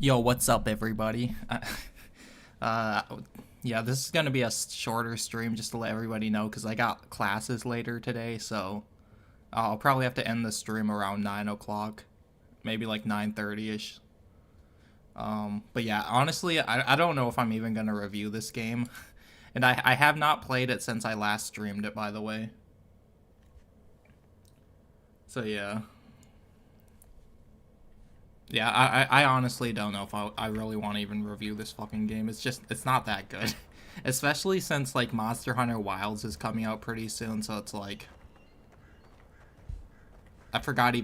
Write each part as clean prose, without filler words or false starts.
Yo, what's up, everybody? Uh, yeah, this is gonna be a shorter stream just to let everybody know because I got classes later today, so I'll probably have to end the stream around 9 o'clock, maybe like 9:30ish. But yeah, honestly, I don't know if I'm even gonna review this game, and I have not played it since I last streamed it, by the way. So yeah. Yeah, I honestly don't know if I really want to even review this fucking game. It's not that good. Especially since, like, Monster Hunter Wilds is coming out pretty soon, so it's like... I forgot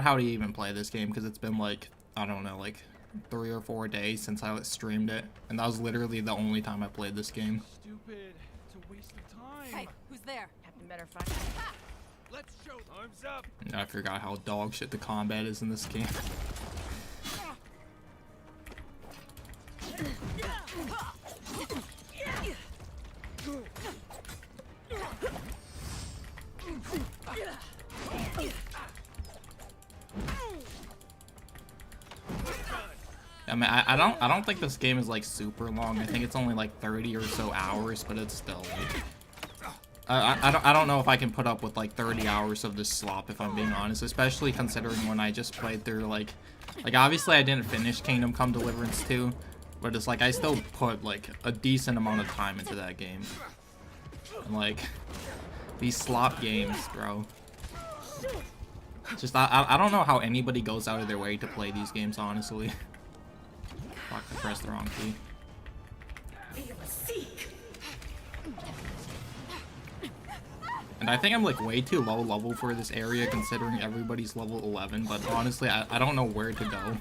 how to even play this game, because it's been, like, I don't know, like, 3 or 4 days since I streamed it. And that was literally the only time I played this game. Stupid. It's a waste of time. Hey, who's there? Captain better find Let's show time's up. I forgot how dog shit the combat is in this game. I mean, I don't think this game is like super long. I think it's only like 30 or so hours, but it's still like I don't know if I can put up with like 30 hours of this slop, if I'm being honest, especially considering when I just played through like obviously I didn't finish Kingdom Come Deliverance 2, but it's like I still put like a decent amount of time into that game. And like these slop games, bro. Just I don't know how anybody goes out of their way to play these games, honestly. Fuck, I pressed the wrong key. And I think I'm like way too low level for this area considering everybody's level 11, but honestly I don't know where to go.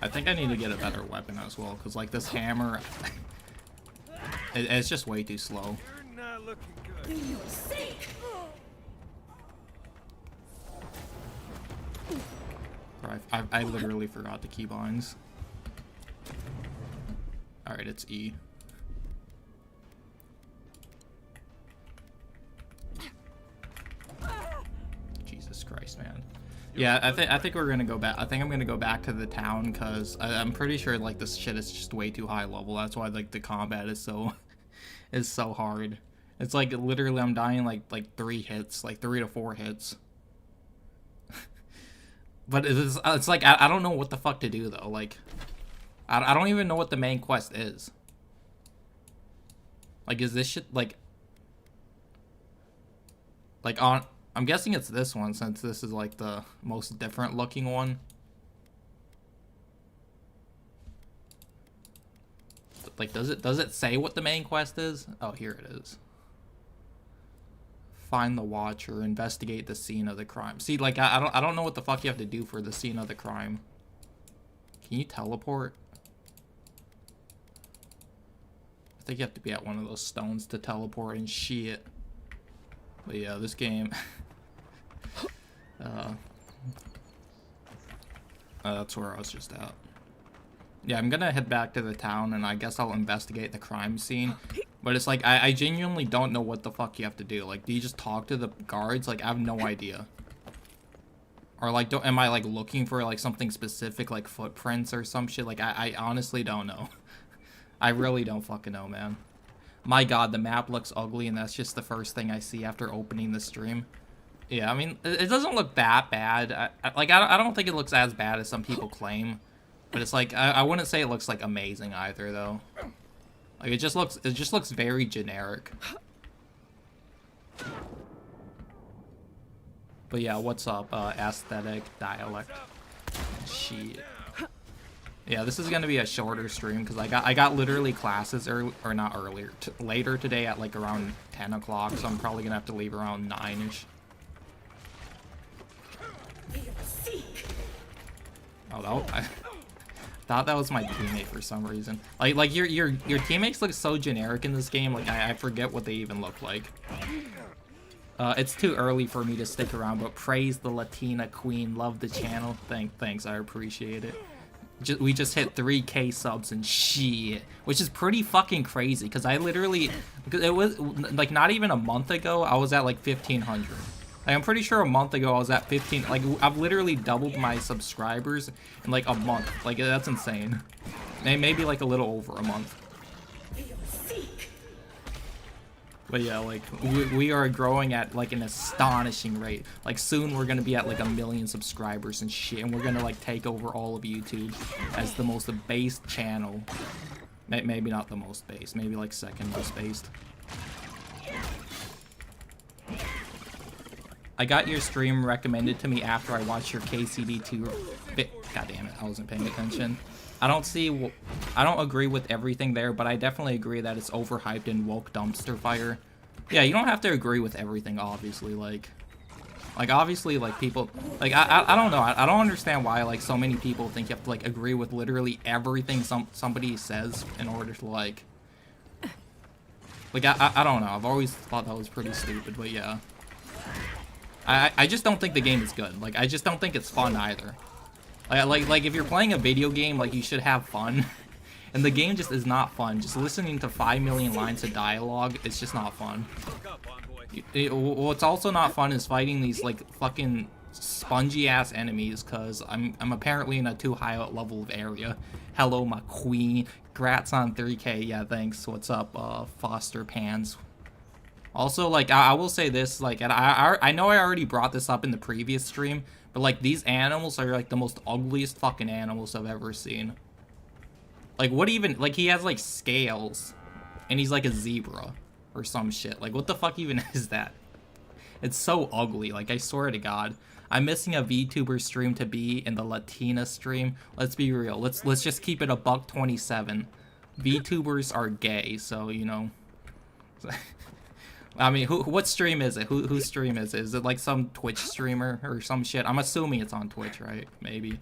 I think I need to get a better weapon as well, because like this hammer, it's just way too slow. You're not looking good. I literally forgot the keybinds. Alright, it's E. Jesus Christ, man. Yeah, I think we're gonna go back. I think I'm gonna go back to the town because I'm pretty sure like this shit is just way too high level. That's why like the combat is so is so hard. It's like literally I'm dying like 3 hits, like 3 to 4 hits. But it's like I don't know what the fuck to do though. Like I don't even know what the main quest is. Like is this shit like on? I'm guessing it's this one since this is like the most different looking one. Like does it say what the main quest is? Oh, here it is. Find the watcher, investigate the scene of the crime. See, like I don't know what the fuck you have to do for the scene of the crime. Can you teleport? I think you have to be at one of those stones to teleport and shit. But yeah, this game that's where I was just at. Yeah, I'm gonna head back to the town and I guess I'll investigate the crime scene. But it's like, I genuinely don't know what the fuck you have to do. Like, do you just talk to the guards? Like, I have no idea. Or like, am I like looking for like something specific, like footprints or some shit? Like, I honestly don't know. I really don't fucking know, man. My god, the map looks ugly and that's just the first thing I see after opening the stream. Yeah, I mean, it doesn't look that bad. I don't think it looks as bad as some people claim. But it's like, I wouldn't say it looks like amazing either, though. Like, it just looks very generic. But yeah, what's up, aesthetic, dialect, shit. Yeah, this is gonna be a shorter stream because I got literally classes later today at like around 10 o'clock, so I'm probably gonna have to leave around 9ish. Oh, I thought that was my teammate for some reason. Like your teammates look so generic in this game. Like I forget what they even look like. It's too early for me to stick around, but praise the Latina queen. Love the channel. Thanks, I appreciate it. We just hit 3K subs and shit, which is pretty fucking crazy. Cause I literally, because it was like not even a month ago, I was at like 1,500. Like, I'm pretty sure a month ago I was at 15. Like I've literally doubled my subscribers in like a month. Like that's insane. Maybe like a little over a month. But yeah, like we are growing at like an astonishing rate. Like soon we're gonna be at like 1 million subscribers and shit, and we're gonna like take over all of YouTube as the most based channel. Maybe not the most based, maybe like second most based. I got your stream recommended to me after I watched your KCD2 God damn it, I wasn't paying attention. I don't agree with everything there, but I definitely agree that it's overhyped and woke dumpster fire. Yeah, you don't have to agree with everything, obviously. Like obviously, like people, like I don't know. I don't understand why like so many people think you have to like agree with literally everything somebody says in order to like I don't know. I've always thought that was pretty stupid, but yeah. I just don't think the game is good. Like I just don't think it's fun either. Like if you're playing a video game, like you should have fun, and the game just is not fun. Just listening to 5 million lines of dialogue, it's just not fun. What's also not fun is fighting these like fucking spongy ass enemies, cause I'm apparently in a too high level of area. Hello, my queen. Grats on 3K. Yeah, thanks. What's up, Foster Pans? Also, like I will say this, like, and I know I already brought this up in the previous stream. But, like, these animals are, like, the most ugliest fucking animals I've ever seen. Like, what even... Like, he has, like, scales. And he's, like, a zebra. Or some shit. Like, what the fuck even is that? It's so ugly. Like, I swear to God. I'm missing a VTuber stream to be in the Latina stream. Let's be real. Let's just keep it a $1.27. VTubers are gay, so, you know... I mean, what stream is it? Whose stream is it? Is it like some Twitch streamer or some shit? I'm assuming it's on Twitch, right? Maybe.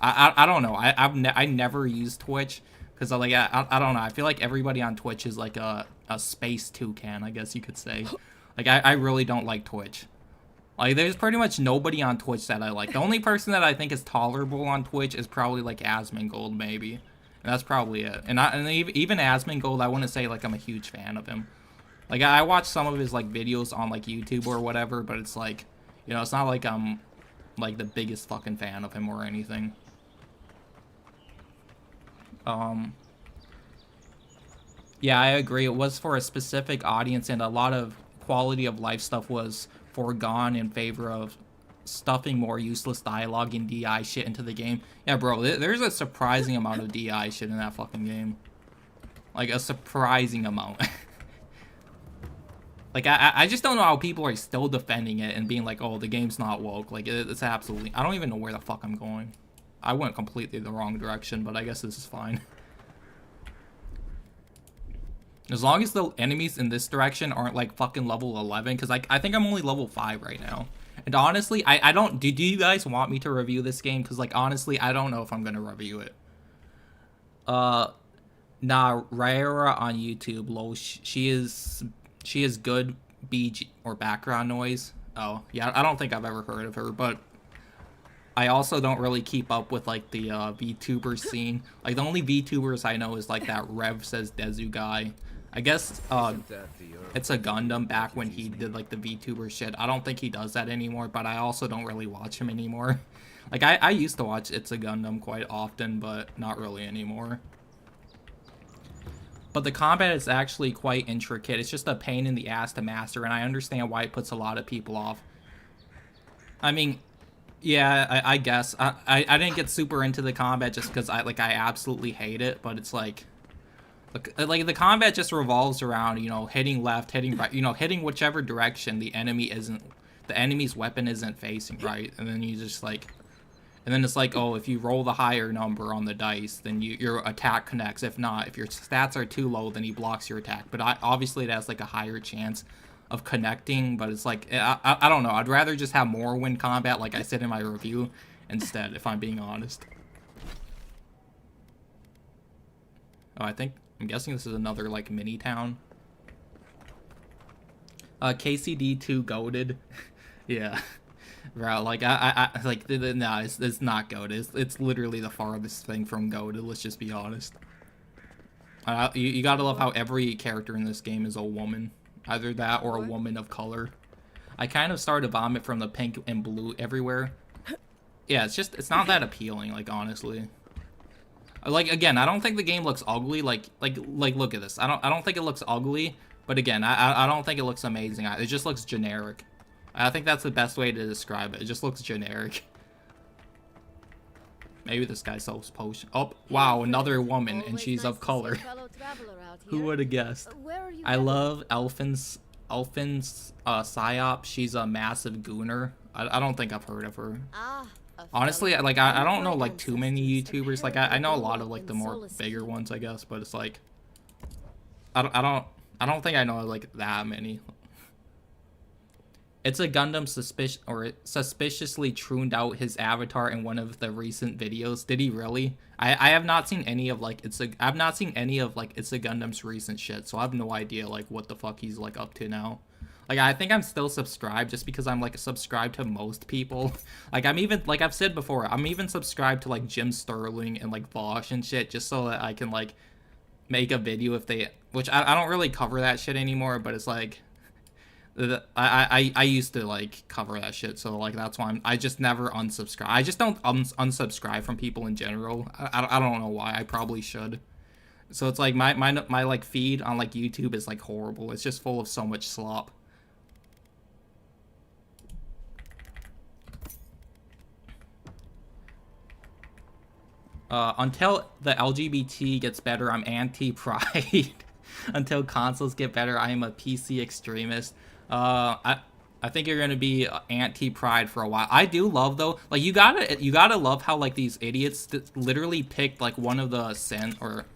I don't know. I never use Twitch because like I don't know. I feel like everybody on Twitch is like a space toucan, I guess you could say. Like I really don't like Twitch. Like there's pretty much nobody on Twitch that I like. The only person that I think is tolerable on Twitch is probably like Asmongold, maybe. And that's probably it. And even Asmongold, I wouldn't say like I'm a huge fan of him. Like, I watch some of his, like, videos on, like, YouTube or whatever, but it's, like, you know, it's not like I'm, like, the biggest fucking fan of him or anything. Yeah, I agree. It was for a specific audience, and a lot of quality of life stuff was foregone in favor of stuffing more useless dialogue and DI shit into the game. Yeah, bro, there's a surprising amount of DI shit in that fucking game. Like, a surprising amount. Like, I just don't know how people are still defending it and being like, oh, the game's not woke. Like, it's absolutely... I don't even know where the fuck I'm going. I went completely the wrong direction, but I guess this is fine. As long as the enemies in this direction aren't, like, fucking level 11, because, like, I think I'm only level 5 right now. And honestly, I don't... Do you guys want me to review this game? Because, like, honestly, I don't know if I'm going to review it. Nah, Raira on YouTube, lol, she is good BG or background noise. Oh, yeah, I don't think I've ever heard of her, but I also don't really keep up with, like, the VTuber scene. Like, the only VTubers I know is, like, that Rev Says Dezu guy. I guess, it's a Gundam back when he did, like, the VTuber shit. I don't think he does that anymore, but I also don't really watch him anymore. Like, I used to watch It's a Gundam quite often, but not really anymore. But the combat is actually quite intricate. It's just a pain in the ass to master, and I understand why it puts a lot of people off. I mean, yeah, I guess. I didn't get super into the combat just because I absolutely hate it, but it's like the combat just revolves around, you know, hitting left, hitting right, you know, hitting whichever direction the enemy's weapon isn't facing, right? And then you just like... And then it's like, oh, if you roll the higher number on the dice, then your attack connects. If not, if your stats are too low, then he blocks your attack. But obviously it has, like, a higher chance of connecting. But it's like, I don't know. I'd rather just have Morrowind combat, like I said in my review, instead, if I'm being honest. Oh, I'm guessing this is another, like, mini town. KCD2 goated. Yeah. Bro, like like nah, it's not goat. It's literally the farthest thing from goat. Let's just be honest. You gotta love how every character in this game is a woman, either that or a woman of color. I kind of started to vomit from the pink and blue everywhere. Yeah, it's not that appealing, like, honestly. Like, again, I don't think the game looks ugly. Like look at this. I don't think it looks ugly, but again, I don't think it looks amazing. It just looks generic. I think that's the best way to describe it. It just looks generic. Maybe this guy sells potion. Oh, wow, another woman, and she's of color. Who would have guessed? I love Elfin's Psyop. She's a massive gooner. I don't think I've heard of her. Honestly, like I don't know like too many YouTubers. Like I know a lot of like the more bigger ones, I guess, but it's like I don't think I know like that many. It's a Gundam suspiciously tuned out his avatar in one of the recent videos. Did he really? I have not seen any of like I've not seen any of like It's a Gundam's recent shit, so I have no idea like what the fuck he's like up to now. Like I think I'm still subscribed just because I'm like subscribed to most people. Like I'm even like I've said before, I'm even subscribed to like Jim Sterling and like Vosh and shit just so that I can like make a video if they, which I don't really cover that shit anymore, but it's like I used to like cover that shit, so like that's why I just never unsubscribe. I just don't unsubscribe from people in general. I don't know why. I probably should. So it's like my like feed on like YouTube is like horrible. It's just full of so much slop. Until the LGBT gets better, I'm anti-pride. Until consoles get better, I am a PC extremist. I think you're gonna be anti-pride for a while. I do love though, like you gotta love how like these idiots literally picked like one of the sin or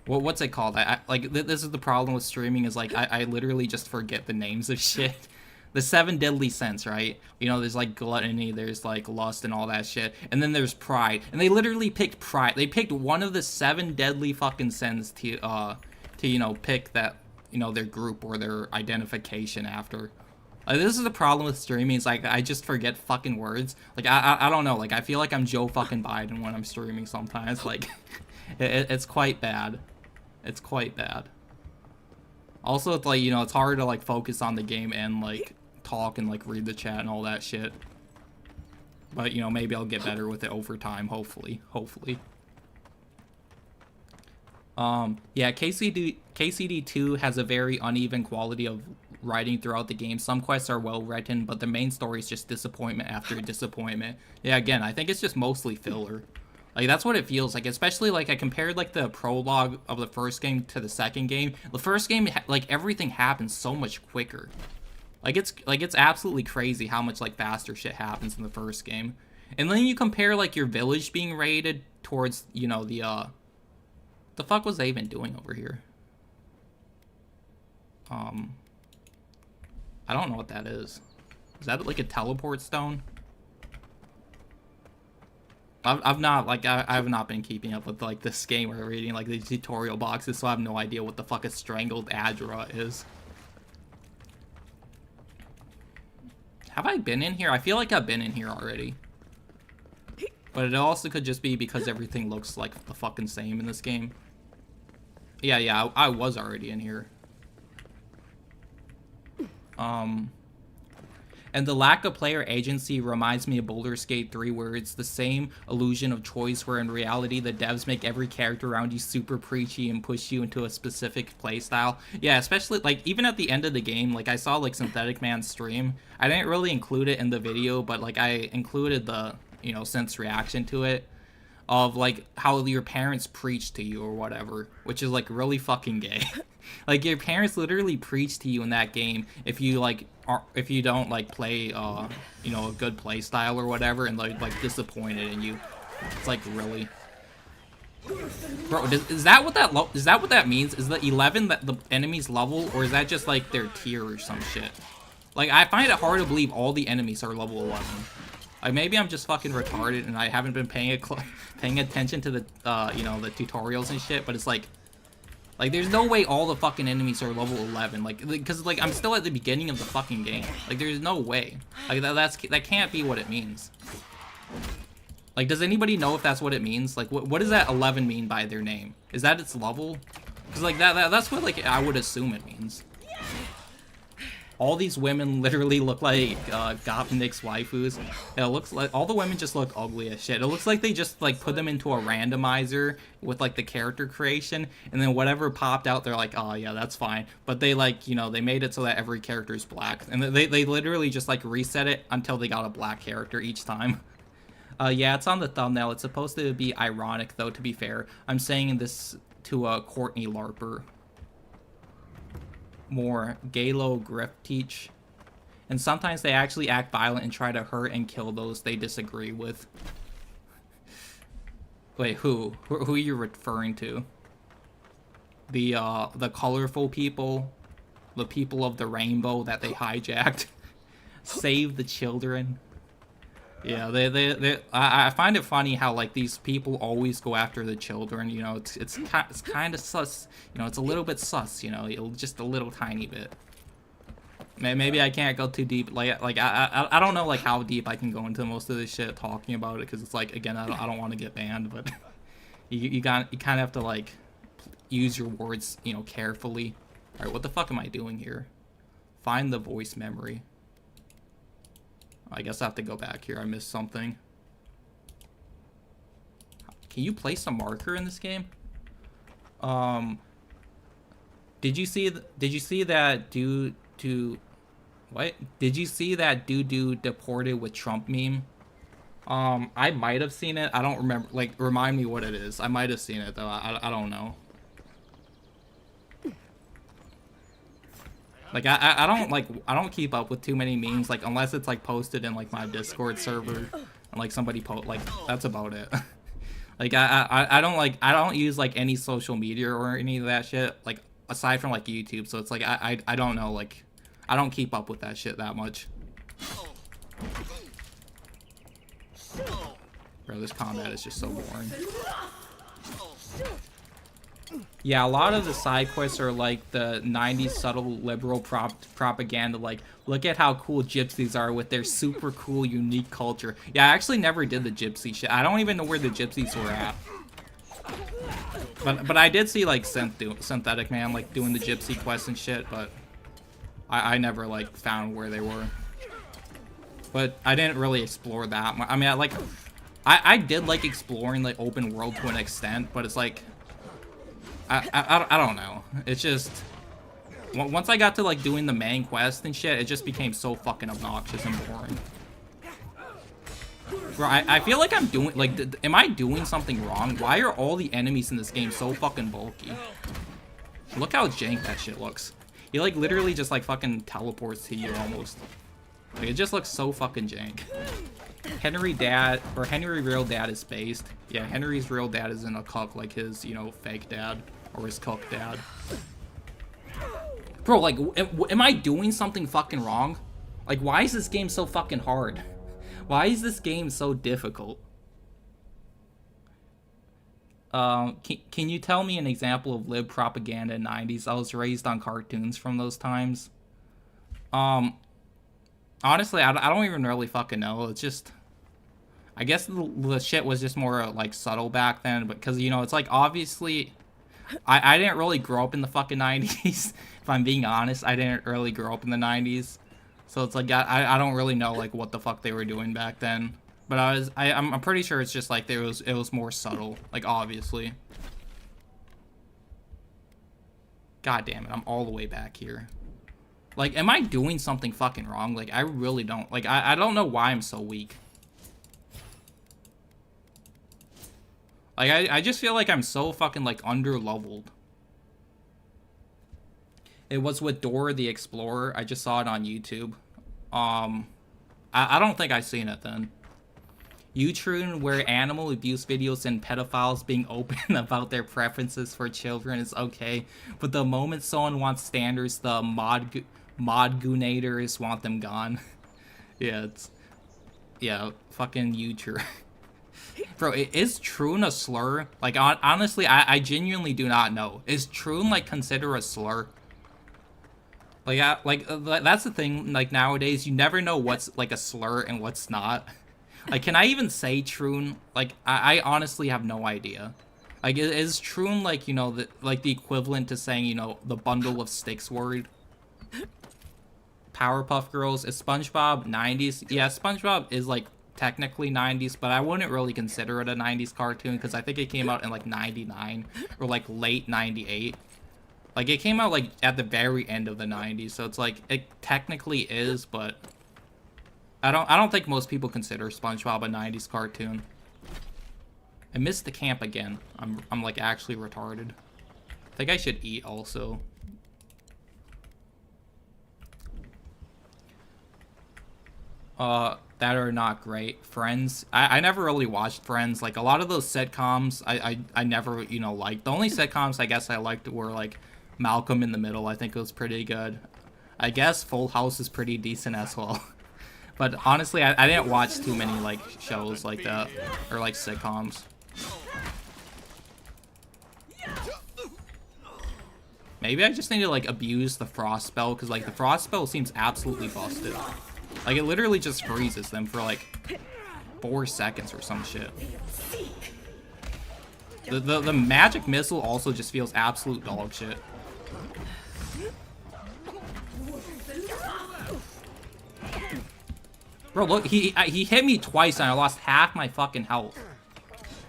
what's it called? This is the problem with streaming is like I literally just forget the names of shit. The 7 deadly sins, right? You know, there's like gluttony, there's like lust and all that shit, and then there's pride. And they literally picked pride. They picked one of the 7 deadly fucking sins to you know pick that, you know, their group or their identification after. This is the problem with streaming. It's like I just forget fucking words. Like I don't know. Like I feel like I'm Joe fucking Biden when I'm streaming sometimes. Like it's quite bad. It's quite bad. Also, it's like, you know, it's hard to like focus on the game and like talk and like read the chat and all that shit. But you know, maybe I'll get better with it over time. Hopefully. Yeah, KCD2 has a very uneven quality of writing throughout the game. Some quests are well written, but the main story is just disappointment after disappointment. Yeah, again, I think it's just mostly filler. Like, that's what it feels like, especially, like, I compared, like, the prologue of the first game to the second game. The first game, like, everything happens so much quicker. It's absolutely crazy how much, like, faster shit happens in the first game. And then you compare, like, your village being raided towards, you know, the fuck was I even doing over here? I don't know what that is. Is that, like, a teleport stone? I have not been keeping up with like this game or reading like the tutorial boxes, so I have no idea what the fuck a strangled Adra is. Have I been in here? I feel like I've been in here already. But it also could just be because everything looks like the fucking same in this game. Yeah, I was already in here. And the lack of player agency reminds me of Baldur's Gate 3, where it's the same illusion of choice, where in reality the devs make every character around you super preachy and push you into a specific playstyle. Yeah, especially, like, even at the end of the game, like, I saw, like, Synthetic Man's stream. I didn't really include it in the video, but, like, I included the, you know, Synth's reaction to it, of, like, how your parents preach to you or whatever, which is, like, really fucking gay. Like, your parents literally preach to you in that game if you, like, if you don't like play you know, a good play style or whatever, and like disappointed in you. It's like, really, bro, is that what that means? Is the 11 that the enemy's level, or is that just like their tier or some shit? Like, I find it hard to believe all the enemies are level 11. Like, maybe I'm just fucking retarded and I haven't been paying attention to the you know, the tutorials and shit, but it's like Like, there's no way all the fucking enemies are level 11. Like, because, like, I'm still at the beginning of the fucking game. Like, there's no way. Like, that can't be what it means. Like, does anybody know if that's what it means? Like, what does that 11 mean by their name? Is that its level? Because, like, that's what, like, I would assume it means. All these women literally look like Gopnik's waifus. It looks like all the women just look ugly as shit. It looks like they just like put them into a randomizer with like the character creation, and then whatever popped out, they're like, oh yeah, that's fine. But they like, you know, they made it so that every character is black, and they literally just like reset it until they got a black character each time. Yeah, it's on the thumbnail. It's supposed to be ironic, though. To be fair, I'm saying this to Courtney Larper. More Galo Griff teach, and sometimes they actually act violent and try to hurt and kill those they disagree with. Wait, who are you referring to? The colorful people, the people of the rainbow that they hijacked. Save the children. Yeah, I find it funny how like these people always go after the children. You know, it's kind of sus. You know, it's a little bit sus. You know, just a little tiny bit. Maybe I can't go too deep. Like I don't know like how deep I can go into most of this shit talking about it, because it's like, again, I don't want to get banned, but you kind of have to like use your words, you know, carefully. All right, what the fuck am I doing here? Find the voice memory. I guess I have to go back here. I missed something. Can you place a marker in this game? Did you see that due to what? Did you see that dude deported with Trump meme? I might have seen it. I don't remember. Like, remind me what it is. I might have seen it though. I don't know. Like, I don't keep up with too many memes, like, unless it's, like, posted in, like, my Discord server, and, like, somebody like, that's about it. Like, I don't use, like, any social media or any of that shit, like, aside from, like, YouTube, so it's, like, I don't know, like, I don't keep up with that shit that much. Bro, this combat is just so boring. Yeah, a lot of the side quests are like the 90s subtle liberal propaganda, like, look at how cool gypsies are with their super cool, unique culture. Yeah, I actually never did the gypsy shit. I don't even know where the gypsies were at. But I did see, like, Synthetic Man, like, doing the gypsy quests and shit, but I never, like, found where they were. But I didn't really explore that much. I mean, I did like exploring the open world to an extent, but it's like, I don't know. It's just, once I got to like doing the main quest and shit, it just became so fucking obnoxious and boring. Bro, I feel like I'm doing, like, am I doing something wrong? Why are all the enemies in this game so fucking bulky? Look how jank that shit looks. He like literally just like fucking teleports to you almost. Like, it just looks so fucking jank. Henry real dad is based. Yeah, Henry's real dad isn't a cuck like his, you know, fake dad or his cuck dad. Bro, like, am I doing something fucking wrong? Like, why is this game so fucking hard? Why is this game so difficult? Can you tell me an example of lib propaganda in the 90s? I was raised on cartoons from those times. Honestly, I don't even really fucking know. It's just, I guess the shit was just more like subtle back then, but because, you know, it's like, obviously I didn't really grow up in the fucking 90s. If I'm being honest, I didn't really grow up in the 90s, so it's like I don't really know like what the fuck they were doing back then. But I'm pretty sure it's just like it was more subtle, like, obviously. God damn it, I'm all the way back here. Like, am I doing something fucking wrong? Like, I really don't. Like, I don't know why I'm so weak. Like, I just feel like I'm so fucking, like, under-leveled. It was with Dora the Explorer. I just saw it on YouTube. I don't think I've seen it then. YouTube, where animal abuse videos and pedophiles being open about their preferences for children is okay, but the moment someone wants standards, the modgunators want them gone. Yeah, fucking YouTube. Bro, is troon a slur? Like, honestly, I genuinely do not know. Is troon, like, consider a slur? Like, that's the thing, like, nowadays, you never know what's, like, a slur and what's not. Like, can I even say troon? Like, I honestly have no idea. Like, is troon, like, you know, the equivalent to saying, you know, the bundle of sticks word? Powerpuff Girls, is SpongeBob 90s? Yeah, SpongeBob is, like, technically 90s, but I wouldn't really consider it a 90s cartoon because I think it came out in, like, 99 or, like, late 98. Like, it came out, like, at the very end of the 90s, so it's like, it technically is, but I don't think most people consider SpongeBob a 90s cartoon. I missed the camp again. I'm like, actually retarded. I think I should eat also. That are not great. Friends. I never really watched Friends. Like, a lot of those sitcoms, I never, you know, liked. The only sitcoms I guess I liked were, like, Malcolm in the Middle. I think it was pretty good. I guess Full House is pretty decent as well. But honestly, I didn't watch too many, like, shows like that. Or, like, sitcoms. Maybe I just need to, like, abuse the frost spell, because, like, the frost spell seems absolutely busted. Like, it literally just freezes them for, like, 4 seconds or some shit. The magic missile also just feels absolute dog shit. Bro, look, he hit me twice and I lost half my fucking health.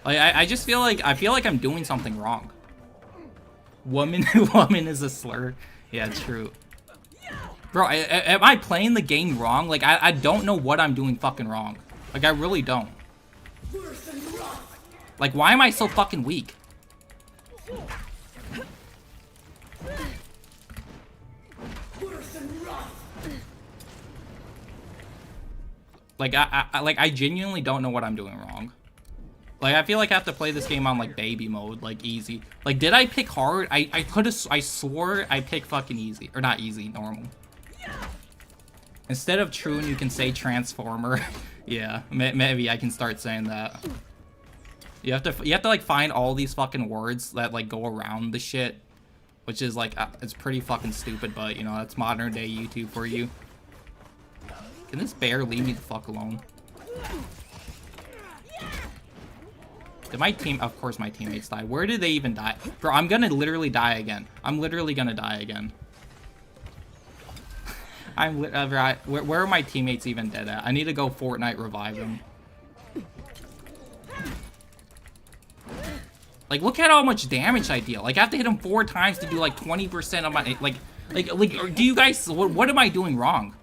Like, I just feel like, I'm doing something wrong. Woman is a slur. Yeah, true. Bro, am I playing the game wrong? Like, I don't know what I'm doing fucking wrong. Like, I really don't. Like, why am I so fucking weak? Like, I genuinely don't know what I'm doing wrong. Like, I feel like I have to play this game on, like, baby mode, like, easy. Like, did I pick hard? I swore I picked fucking easy. Or not easy, normal. Instead of Troon, you can say Transformer. Yeah, maybe I can start saying that. You have to, like, find all these fucking words that, like, go around the shit. Which is, like, it's pretty fucking stupid, but, you know, that's modern day YouTube for you. Can this bear leave me the fuck alone? Did my team... Of course my teammates die. Where did they even die? Bro, I'm gonna literally die again. I'm literally gonna die again. Where are my teammates even dead at? I need to go Fortnite revive them. Like, look at how much damage I deal. Like, I have to hit him 4 times to do, like, 20% of my... Like, do you guys... What am I doing wrong?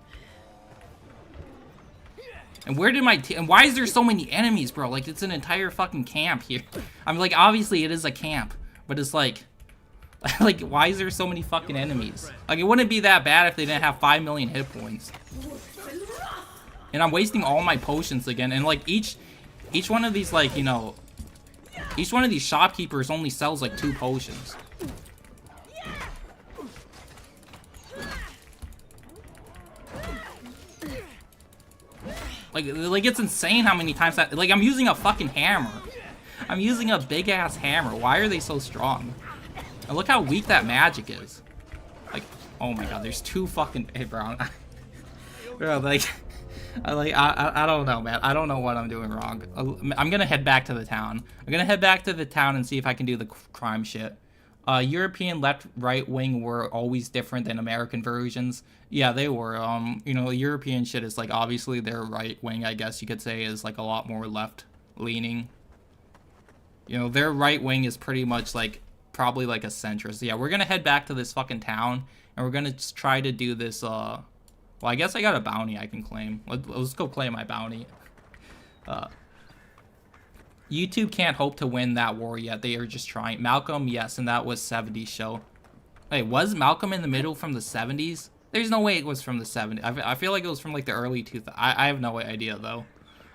And where did my... And why is there so many enemies, bro? Like, it's an entire fucking camp here. I mean, like, obviously it is a camp. But it's like... Like, why is there so many fucking enemies? Like, it wouldn't be that bad if they didn't have 5 million hit points. And I'm wasting all my potions again. And, like, each one of these, like, you know... Each one of these shopkeepers only sells, like, 2 potions. Like, it's insane how many times that... Like, I'm using a fucking hammer. I'm using a big-ass hammer. Why are they so strong? And look how weak that magic is. Like, oh my god, there's 2 fucking... Hey, bro. Bro, like... I don't know, man. I don't know what I'm doing wrong. I'm gonna head back to the town. I'm gonna head back to the town and see if I can do the crime shit. European left-right wing were always different than American versions. Yeah, they were. You know, European shit is, like, obviously their right wing, I guess you could say, is, like, a lot more left-leaning. You know, their right wing is pretty much, like, probably, like, a centrist. Yeah, we're gonna head back to this fucking town, and we're gonna just try to do this, well, I guess I got a bounty I can claim. Let's go claim my bounty. YouTube can't hope to win that war yet. They are just trying. Malcolm, yes, and that was 70s show. Wait, was Malcolm in the Middle from the 70s? There's no way it was from the 70s. I feel like it was from, like, the early 2000s. I have no idea, though.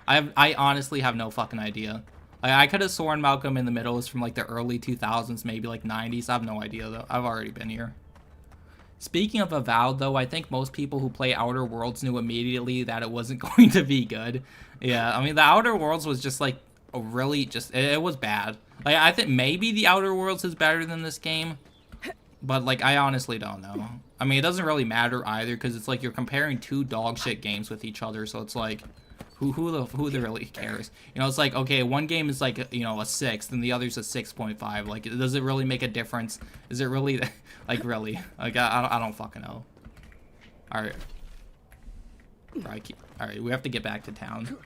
I honestly have no fucking idea. I could have sworn Malcolm in the Middle was from, like, the early 2000s, maybe, like, 90s. I have no idea, though. I've already been here. Speaking of Avowed, though, I think most people who play Outer Worlds knew immediately that it wasn't going to be good. Yeah, I mean, the Outer Worlds was just, like, really just it was bad. Like I think maybe the Outer Worlds is better than this game, but like I honestly don't know. I mean, it doesn't really matter either because it's like you're comparing two dog shit games with each other, so it's like who really cares? You know, it's like okay, one game is like you know a 6 and the other's a 6.5. Like, does it really make a difference? Is it really like really? Like I don't fucking know. All right. All right, we have to get back to town.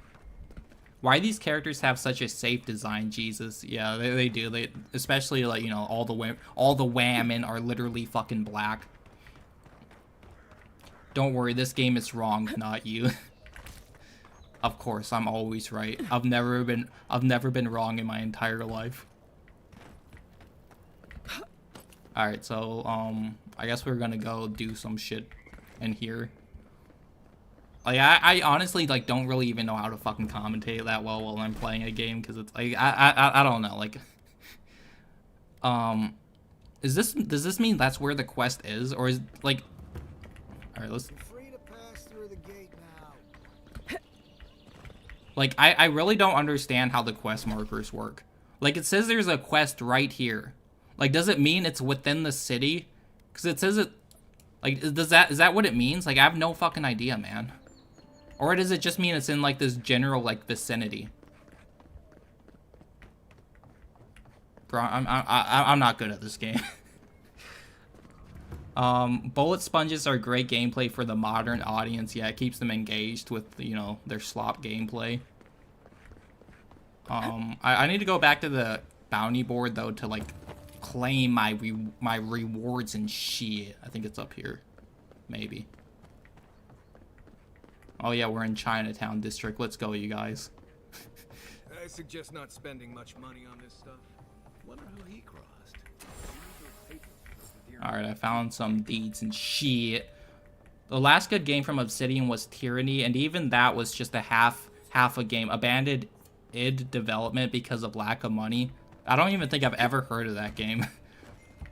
Why these characters have such a safe design, Jesus? Yeah, they do. They especially like you know all the women are literally fucking black. Don't worry, this game is wrong, not you. Of course, I'm always right. I've never been wrong in my entire life. All right, so I guess we're gonna go do some shit in here. Like I honestly like don't really even know how to fucking commentate that well while I'm playing a game because it's like I don't know like does this mean that's where the quest is or is like all right let's Free to pass through the gate now. like I really don't understand how the quest markers work. Like it says there's a quest right here. Like does it mean it's within the city? Because it says it like is that what it means? Like I have no fucking idea, man. Or does it just mean it's in like this general like vicinity? Bro, I'm not good at this game. Bullet sponges are great gameplay for the modern audience. Yeah, it keeps them engaged with you know their slop gameplay. I need to go back to the bounty board though to like claim my rewards and shit. I think it's up here, maybe. Oh yeah, we're in Chinatown district. Let's go, you guys. I suggest not spending much money on this stuff. Wonder who he crossed. Alright, I found some deeds and shit. The last good game from Obsidian was Tyranny, and even that was just a half a game. Abandoned id development because of lack of money. I don't even think I've ever heard of that game.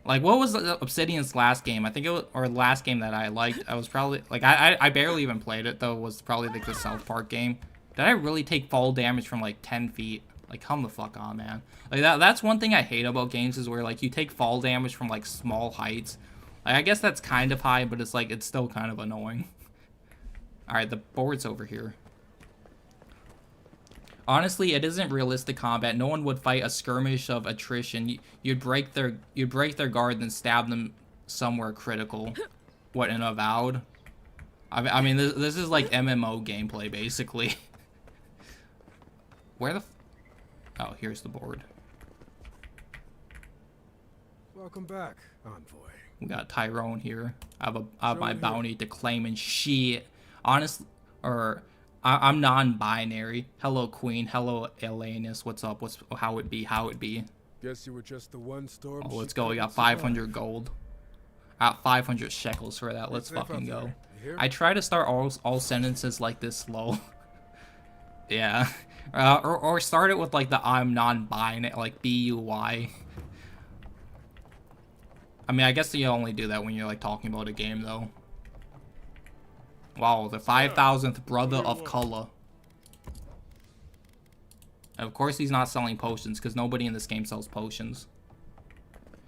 Like, what was Obsidian's last game? I think it was, or last game that I liked. I was probably, like, I barely even played it, though. It was probably, like, the South Park game. Did I really take fall damage from, like, 10 feet? Like, come the fuck on, man. Like, that's one thing I hate about games is where, like, you take fall damage from, like, small heights. Like, I guess that's kind of high, but it's, like, it's still kind of annoying. Alright, the board's over here. Honestly, it isn't realistic combat. No one would fight a skirmish of attrition. You'd break their guard and stab them somewhere critical. What, in Avowed? I mean, this is like MMO gameplay, basically. Where the... Oh, here's the board. Welcome back, envoy. We got Tyrone here. I have my bounty to claim and shit. Honestly, or... I'm non-binary. Hello, Queen. Hello, Elanus. What's up? How it be? Guess you were just the one storm. Oh, let's go. We got 500 gold. I got 500 shekels for that. Let's fucking go. I try to start all sentences like this slow. Yeah. Or start it with like the I'm non-binary, like B-U-Y. I mean, I guess you only do that when you're like talking about a game, though. Wow, the 5,000th brother of color. And of course he's not selling potions, because nobody in this game sells potions.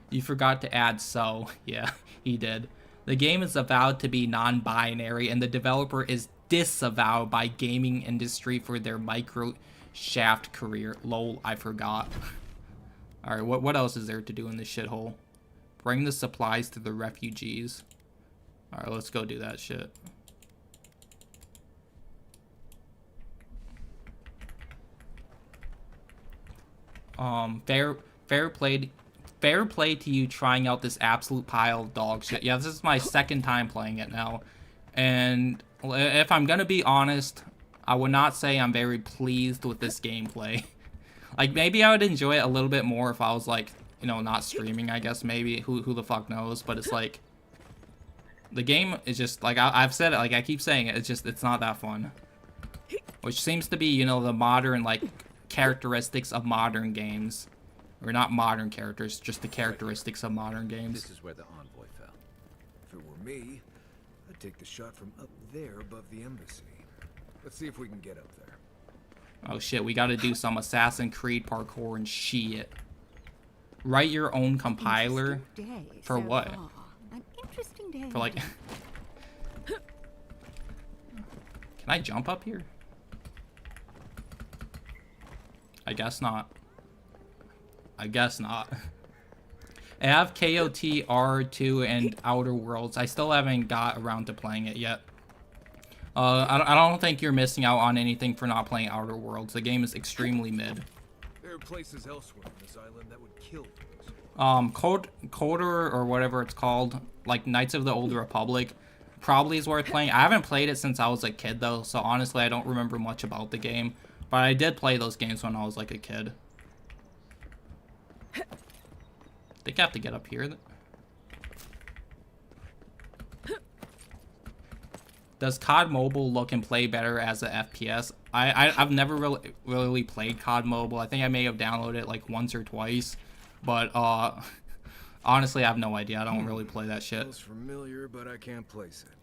You forgot to add so. Yeah, he did. The game is avowed to be non-binary, and the developer is disavowed by gaming industry for their micro-shaft career. Lol, I forgot. Alright, what else is there to do in this shithole? Bring the supplies to the refugees. Alright, let's go do that shit. Fair play to you trying out this absolute pile of dog shit. Yeah, this is my second time playing it now. And if I'm gonna be honest, I would not say I'm very pleased with this gameplay. Like, maybe I would enjoy it a little bit more if I was, like, you know, not streaming, I guess, maybe. Who the fuck knows? But it's like, the game is just, like, I've said it, like, I keep saying it, it's not that fun. Which seems to be, you know, the modern, like, characteristics of modern games. Or not modern characters, just the characteristics of modern games. This is where the envoy fell. If it were me, I'd take the shot from up there above the embassy. Let's see if we can get up there. Oh shit, we gotta do some Assassin's Creed parkour and shit. Write your own compiler? For what? An interesting day. For like... Can I jump up here? I guess not. I guess not. I have KOT R2 and Outer Worlds. I still haven't got around to playing it yet. I don't think you're missing out on anything for not playing Outer Worlds. The game is extremely mid. There are places elsewhere on this island that would kill those. Coder or whatever it's called, like Knights of the Old Republic, probably is worth playing. I haven't played it since I was a kid though, so honestly I don't remember much about the game. But I did play those games when I was like a kid. I think I have to get up here. Does COD Mobile look and play better as a FPS? I've never really played COD Mobile. I think I may have downloaded it like once or twice, but honestly I have no idea. I don't really play that shit. Feels familiar, but I can't place it.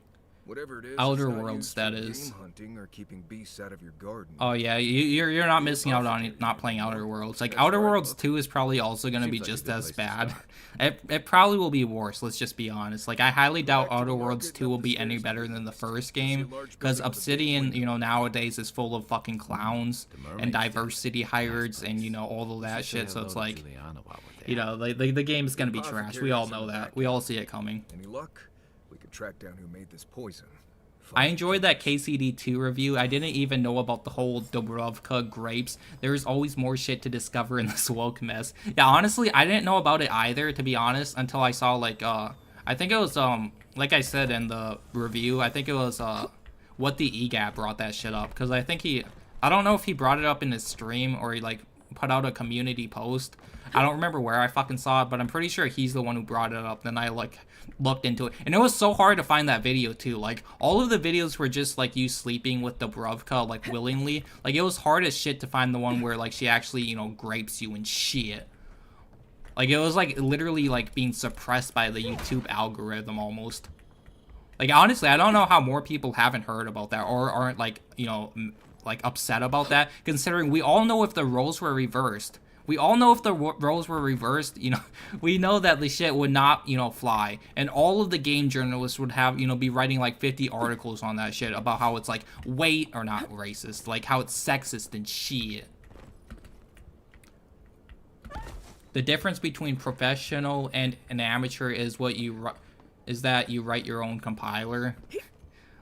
Whatever it is, Outer it's not Worlds, used that for is. game hunting or keeping beasts out of your garden. Oh yeah, you're not missing out on not playing Outer Worlds. Like Outer Worlds 2 is probably also gonna be just as bad. It probably will be worse. Let's just be honest. Like I highly doubt Outer Worlds 2 will be any better than the first game, because Obsidian, you know, nowadays is full of fucking clowns and diversity hires and you know all of that shit. So it's like, you know, like the game is gonna be trash. We all know that. We all see it coming. Any luck? We could track down who made this poison. I enjoyed that KCD2 review. I didn't even know about the whole Dubrovka grapes. There's always more shit to discover in this woke mess. Yeah, honestly, I didn't know about it either, to be honest, until I saw, like, I think it was, like I said in the review, I think it was, What the EGAT brought that shit up. Because I think I don't know if he brought it up in his stream or he, like, put out a community post. I don't remember where I fucking saw it, but I'm pretty sure he's the one who brought it up. Then I, like, looked into it, and it was so hard to find that video too. Like all of the videos were just like you sleeping with Dubrovka like willingly. Like it was hard as shit to find the one where like she actually, you know, grapes you and shit. Like it was like literally like being suppressed by the YouTube algorithm almost. Like honestly, I don't know how more people haven't heard about that or aren't like, you know, like upset about that, considering we all know if the roles were reversed. We all know if the roles were reversed, you know, we know that the shit would not, you know, fly. And all of the game journalists would have, you know, be writing like 50 articles on that shit about how it's like or not racist, like how it's sexist and shit. The difference between professional and an amateur is that you write your own compiler.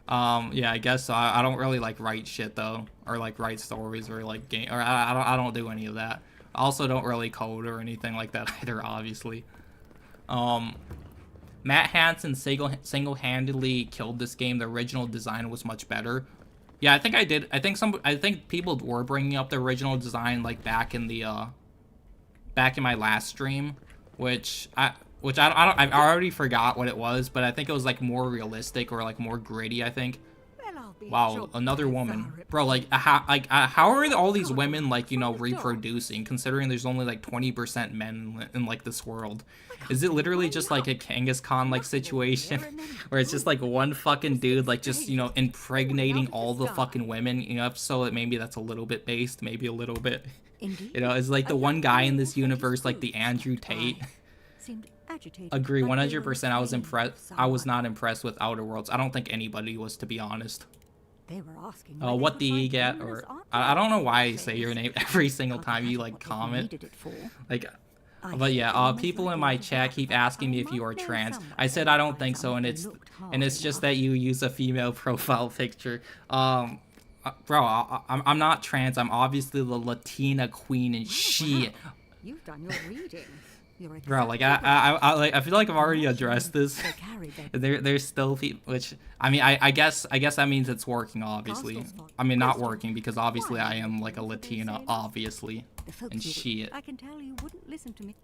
Yeah, I guess so. I don't really like write shit though, or like write stories or like game, or I don't do any of that. I also don't really code or anything like that either, obviously. Matt Hansen single-handedly killed this game. The original design was much better. Yeah, I think I did. I think people were bringing up the original design like back in my last stream, which I already forgot what it was, but I think it was like more realistic or like more gritty, I think. Wow, another woman. Bro, like how are all these women, like, you know, reproducing, considering there's only, like, 20% men in, like, this world? Is it literally just, like, a Genghis Khan, like, situation? Where it's just, like, one fucking dude, like, just, you know, impregnating all the fucking women, you know, so that maybe that's a little bit based, maybe a little bit. You know, it's like the one guy in this universe, like the Andrew Tate. Agree, 100%. I was not impressed with Outer Worlds. I don't think anybody was, to be honest. They were asking what the EGAT, or I don't know why I say your name every single time you like comment. Like, but yeah, people in my chat keep asking me if you are trans. I said I don't think so, and it's just that you use a female profile picture. Bro, I'm not trans. I'm obviously the Latina queen and shit. You've done your reading. Bro, like I feel like I've already addressed this. There's still people, which I mean, I guess that means it's working. Obviously, I mean not working because obviously I am like a Latina, obviously, and shit. I can tell you wouldn't listen to me.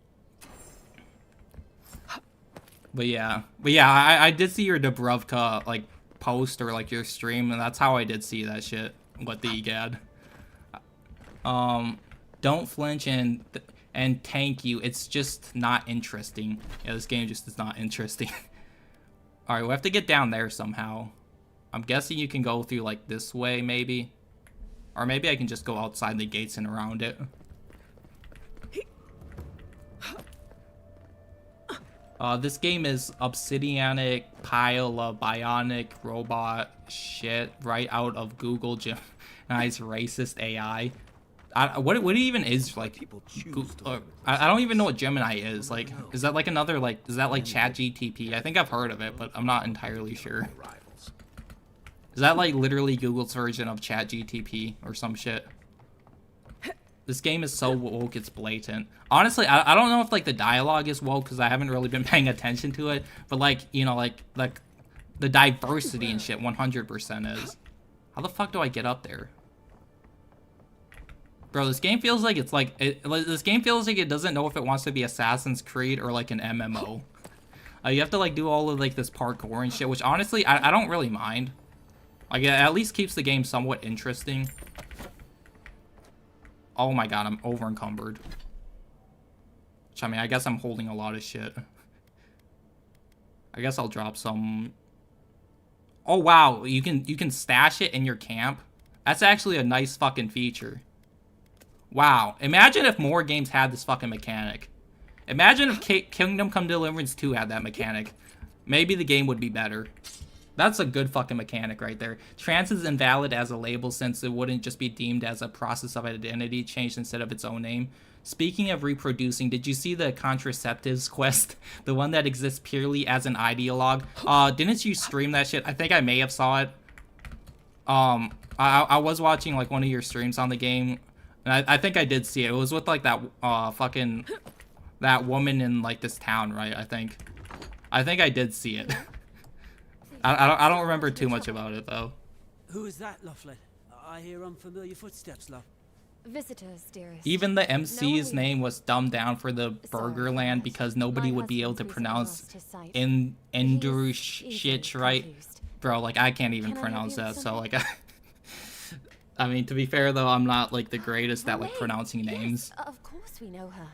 But yeah, I did see your Dubrovka like post or like your stream, and that's how I did see that shit. What the egad. Don't flinch and thank you. It's just not interesting. Yeah, this game just is not interesting. Alright, we have to get down there somehow. I'm guessing you can go through like this way, maybe. Or maybe I can just go outside the gates and around it. This game is obsidianic pile of bionic robot shit right out of Google Gemini's racist AI. What it even is, like, I don't even know what Gemini is. Like, is that like another, like, is that like ChatGTP? I think I've heard of it, but I'm not entirely sure. Is that like literally Google's version of ChatGTP or some shit? This game is so woke, it's blatant. Honestly, I don't know if like the dialogue is woke because I haven't really been paying attention to it, but like, you know, like the diversity and shit 100% is. How the fuck do I get up there? Bro, this game feels like it's like this game feels like it doesn't know if it wants to be Assassin's Creed or like an MMO. You have to like do all of like this parkour and shit, which honestly I don't really mind. Like, it at least keeps the game somewhat interesting. Oh my god, I'm over encumbered. Which, I mean, I guess I'm holding a lot of shit. I guess I'll drop some. Oh wow, you can stash it in your camp. That's actually a nice fucking feature. Wow, imagine if more games had this fucking mechanic. Imagine if Kingdom Come Deliverance 2 had that mechanic. Maybe the game would be better. That's a good fucking mechanic right there. Trans is invalid as a label since it wouldn't just be deemed as a process of identity change instead of its own name. Speaking of reproducing, did you see the contraceptives quest? The one that exists purely as an ideologue? Didn't you stream that shit? I think I may have saw it. I was watching like one of your streams on the game, and I think I did see it. It was with like that fucking that woman in like this town, right? I think I did see it. I don't remember too much about it though. Who is that, Loughlin? I hear unfamiliar footsteps, love. Visitors, dearest. Even the MC's name was dumbed down for the Burgerland because nobody would be able to pronounce Endurushich, right? Bro, like I can't even pronounce that, so like I mean, to be fair though, I'm not like the greatest at like pronouncing names. Of course we know her.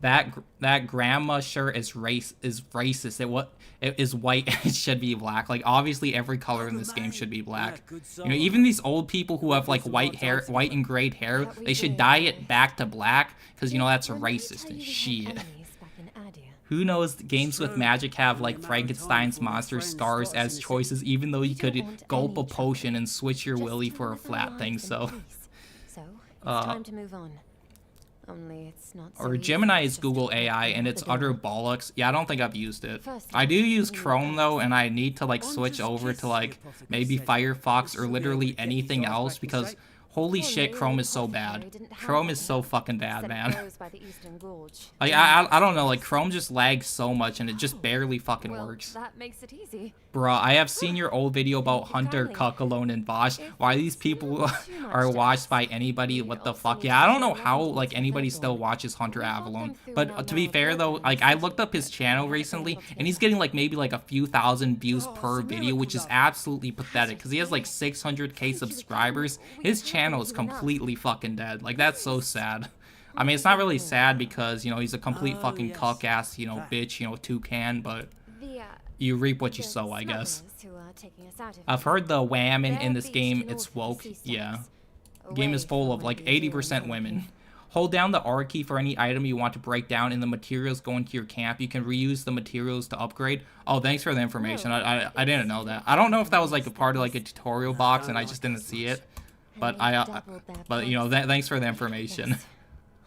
That grandma shirt is racist. It is white and it should be black. Like obviously every color in this game should be black. You know, even these old people who have like white and grayed hair, they should dye it back to black because you know that's racist and shit. Who knows, games with magic have like Frankenstein's monster scars as choices, even though you could gulp a potion and switch your willy for a flat thing. So it's time to move on. Only it's not so Gemini is Google AI and it's utter bollocks. Yeah, I don't think I've used it. I do use Chrome though, and I need to like switch over to like maybe Firefox or literally anything else because holy shit, Chrome is so bad. Chrome is so fucking bad, man. Like I don't know, like Chrome just lags so much and it just barely fucking works. That makes it easy. Bruh, I have seen your old video about Hunter, Cuckalone, and Bosch. Why these people are watched by anybody? What the fuck? Yeah, I don't know how like anybody still watches Hunter Avalon. But to be fair though, like I looked up his channel recently and he's getting like maybe like a few thousand views per video, which is absolutely pathetic because he has like 600k subscribers. His channel is completely fucking dead. Like that's so sad. I mean, it's not really sad because, you know, he's a complete fucking cuck ass, you know, bitch, you know, toucan, but you reap what you sow, I guess. I've heard the women in this game, it's woke. Yeah. Game is full of like 80% women. Hold down the R key for any item you want to break down and the materials go into your camp. You can reuse the materials to upgrade. Oh, thanks for the information. I didn't know that. I don't know if that was like a part of like a tutorial box and I just didn't see it. But but you know, thanks for the information.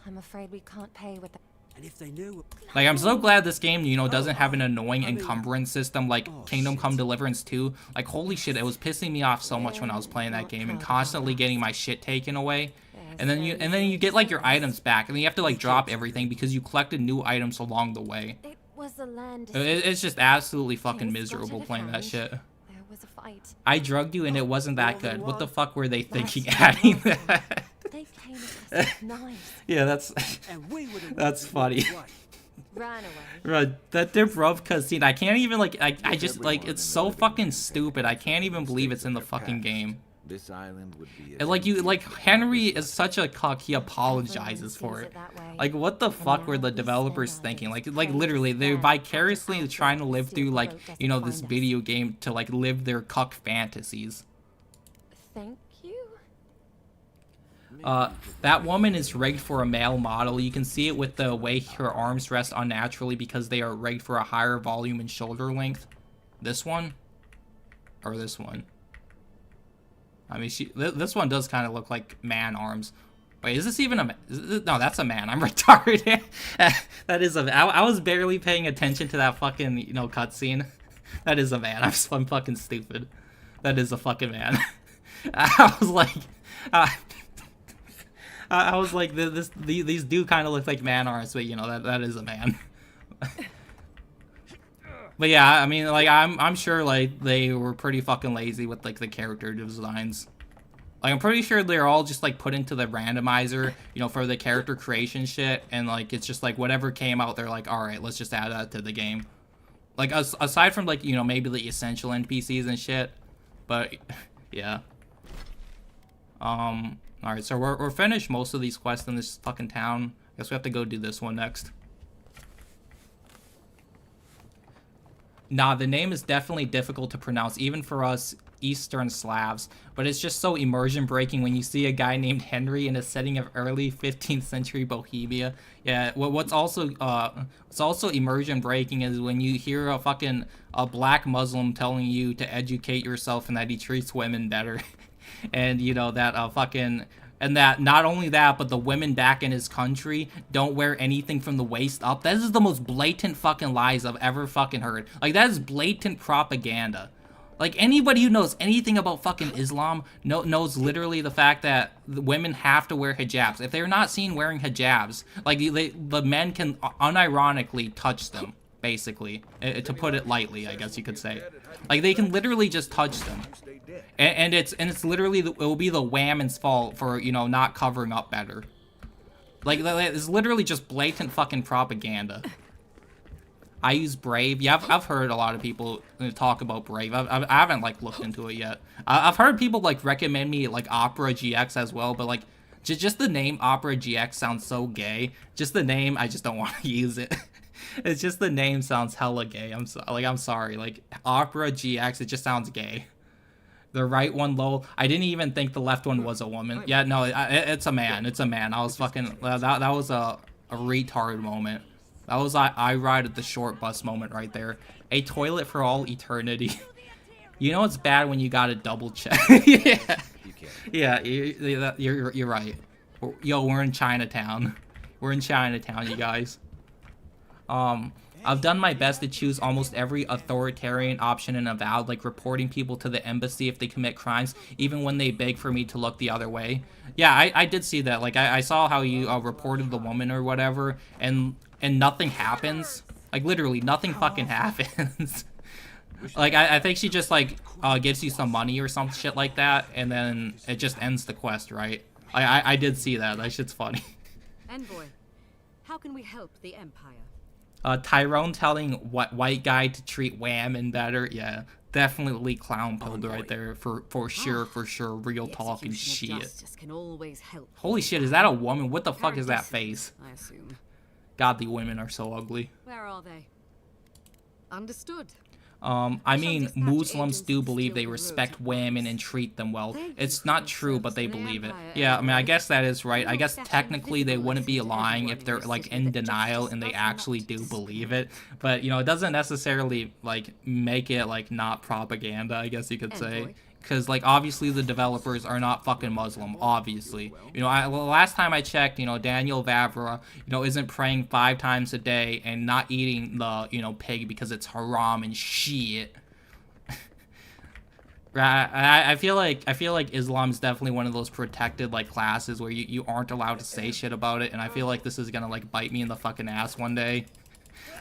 I'm afraid we can't pay with that. And if they knew, like, I'm so glad this game, you know, doesn't have an annoying encumbrance system like Kingdom Come Deliverance 2. Like, holy shit, it was pissing me off so much when I was playing that game and constantly getting my shit taken away. And then you get like your items back, and then you have to like drop everything because you collected new items along the way. It was a land. It's just absolutely fucking miserable playing that shit. There was a fight. I drugged you and it wasn't that good. What the fuck were they thinking adding that? They came at us with knives. Yeah, that's funny. Ran away. Bro, that Dubrovka scene, I can't even like I just like it's so fucking stupid. I can't even believe it's in the fucking game. This island would be And like Henry is such a cuck, he apologizes for it. Like what the fuck were the developers thinking? Like literally they're vicariously trying to live through like, you know, this video game to like live their cuck fantasies. Thank you. That woman is rigged for a male model. You can see it with the way her arms rest unnaturally because they are rigged for a higher volume and shoulder length. This one? Or this one? I mean, this one does kind of look like man arms. Wait, is this even a man? No, that's a man. I'm retarded. That is a... I was barely paying attention to that fucking, you know, cutscene. That is a man. I'm fucking stupid. That is a fucking man. I was like... I was like, these do kind of look like man arms, but, you know, that is a man. But yeah, I mean, like, I'm sure, like, they were pretty fucking lazy with, like, the character designs. Like, I'm pretty sure they're all just, like, put into the randomizer, you know, for the character creation shit, and, like, it's just, like, whatever came out, they're like, alright, let's just add that to the game. Like, aside from, like, you know, maybe the essential NPCs and shit, but, yeah. Alright, so we're finished most of these quests in this fucking town. Guess we have to go do this one next. Nah, the name is definitely difficult to pronounce, even for us Eastern Slavs, but it's just so immersion breaking when you see a guy named Henry in a setting of early 15th century Bohemia. Yeah, what's also immersion breaking is when you hear a black Muslim telling you to educate yourself and that he treats women better. And you know that and that not only that, but the women back in his country don't wear anything from the waist up. This is the most blatant fucking lies I've ever fucking heard. Like, that is blatant propaganda. Like, anybody who knows anything about fucking Islam knows literally the fact that the women have to wear hijabs. If they're not seen wearing hijabs, like, the men can unironically touch them, basically. To put it lightly, I guess you could say. Like, they can literally just touch them. And it's literally, it will be the women's fault for, you know, not covering up better. Like, it's literally just blatant fucking propaganda. I use Brave. Yeah, I've heard a lot of people talk about Brave. I haven't, like, looked into it yet. I've heard people, like, recommend me, like, Opera GX as well, but, like, just the name Opera GX sounds so gay. Just the name, I just don't want to use it. It's just the name sounds hella gay. I'm sorry. Like, Opera GX, it just sounds gay. The right one, lol. I didn't even think the left one was a woman. Yeah, no, it's a man. It's a man. I was fucking... That was a retard moment. That was I ride at the short bus moment right there. A toilet for all eternity. You know it's bad when you gotta double check. Yeah. Yeah, you're right. Yo, we're in Chinatown. We're in Chinatown, you guys. I've done my best to choose almost every authoritarian option in Avowed, like reporting people to the embassy if they commit crimes, even when they beg for me to look the other way. Yeah, I did see that. Like, I saw how you reported the woman or whatever, and nothing happens. Like, literally, nothing fucking happens. Like, I think she just, like, gives you some money or some shit like that, and then it just ends the quest, right? I did see that. That shit's funny. Envoy, how can we help the Empire? Tyrone telling what white guy to treat women better. Yeah, definitely clown pilled right there for sure. Real talk and shit. Can always help. Holy shit, is that a woman? What the fuck is that face? I assume. God, the women are so ugly. Where are they? Understood. I mean, Muslims do believe they respect women and treat them well. It's not true, but they believe it. Yeah, I mean, I guess that is right. I guess technically they wouldn't be lying if they're, like, in denial and they actually do believe it. But, you know, it doesn't necessarily, like, make it, like, not propaganda, I guess you could say. Because, like, obviously the developers are not fucking Muslim, obviously. You know, last time I checked, you know, Daniel Vavra, you know, isn't praying 5 times a day and not eating the, you know, pig because it's haram and shit. I feel like Islam's definitely one of those protected, like, classes where you aren't allowed to say shit about it, and I feel like this is gonna, like, bite me in the fucking ass one day.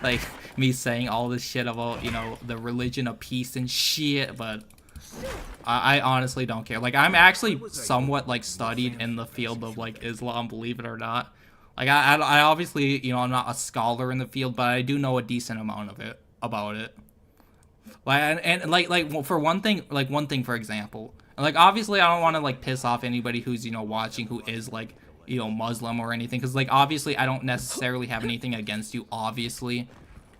Like, me saying all this shit about, you know, the religion of peace and shit, but... I honestly don't care. Like, I'm actually somewhat, like, studied in the field of, like, Islam, believe it or not. Like, I obviously, you know, I'm not a scholar in the field, but I do know a decent amount of it, about it. Like, and like, for one thing, for example, like, obviously, I don't want to, like, piss off anybody who's, you know, watching who is, like, you know, Muslim or anything, because, like, obviously, I don't necessarily have anything against you, obviously.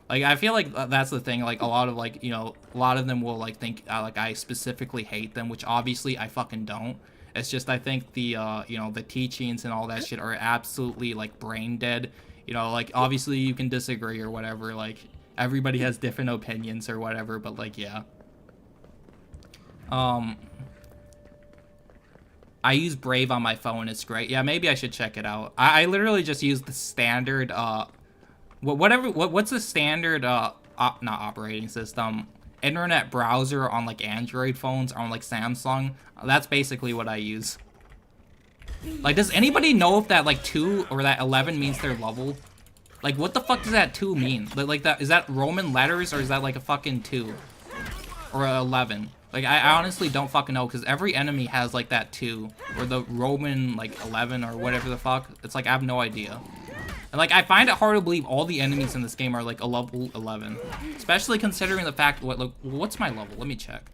Like, I feel like that's the thing, like, a lot of, like, you know, a lot of them will, like, think, like, I specifically hate them, which obviously I fucking don't. It's just I think the you know, the teachings and all that shit are absolutely like brain dead. You know, like obviously you can disagree or whatever, like everybody has different opinions or whatever, but like yeah. I use Brave on my phone, it's great. Yeah, maybe I should check it out. I literally just use the standard what's the standard not operating system, internet browser on like Android phones or on like Samsung. That's basically what I use. Like, does anybody know if that like 2 or that 11 means their level? Like, what the fuck does that 2 mean? Like that, is that Roman letters or is that like a fucking 2 or a 11? Like, I honestly don't fucking know, because every enemy has like that 2 or the Roman like 11 or whatever the fuck. It's like I have no idea. And like, I find it hard to believe all the enemies in this game are like a level 11, especially considering the fact what's my level? Let me check.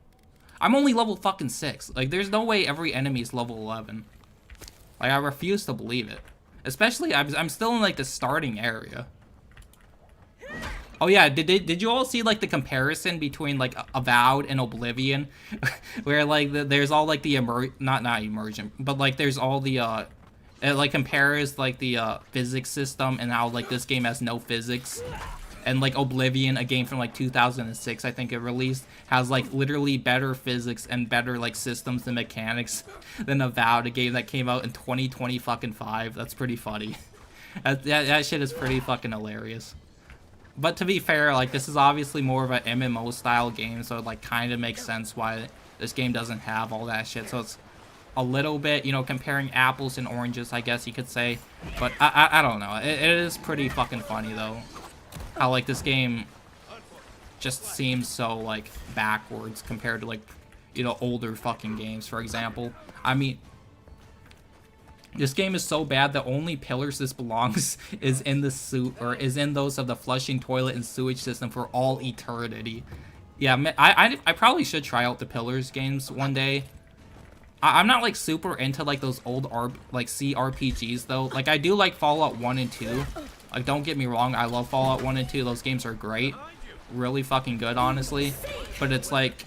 I'm only level fucking 6. Like, there's no way every enemy is level 11. Like, I refuse to believe it. Especially, I'm still in like the starting area. Oh yeah, did you all see like the comparison between like Avowed and Oblivion, where like there's all like the not emergent, but like there's all the it like compares like the physics system and how like this game has no physics, and like Oblivion, a game from like 2006, I think it released, has like literally better physics and better like systems and mechanics than Avowed, a game that came out in 2020 fucking 5. That's pretty funny. That shit is pretty fucking hilarious. But to be fair, like, this is obviously more of an MMO style game, so it like kind of makes sense why this game doesn't have all that shit. So it's a little bit, you know, comparing apples and oranges, I guess you could say. But I don't know. It is pretty fucking funny though, how like this game just seems so like backwards compared to like, you know, older fucking games. For example, I mean, this game is so bad the only pillars this belongs is in the suit, or is in those of the flushing toilet and sewage system for all eternity. Yeah, I probably should try out the pillars games one day. I'm not like super into like those old CRPGs though. Like, I do like Fallout 1 and 2. Like, don't get me wrong, I love Fallout 1 and 2. Those games are great. Really fucking good, honestly. But it's like,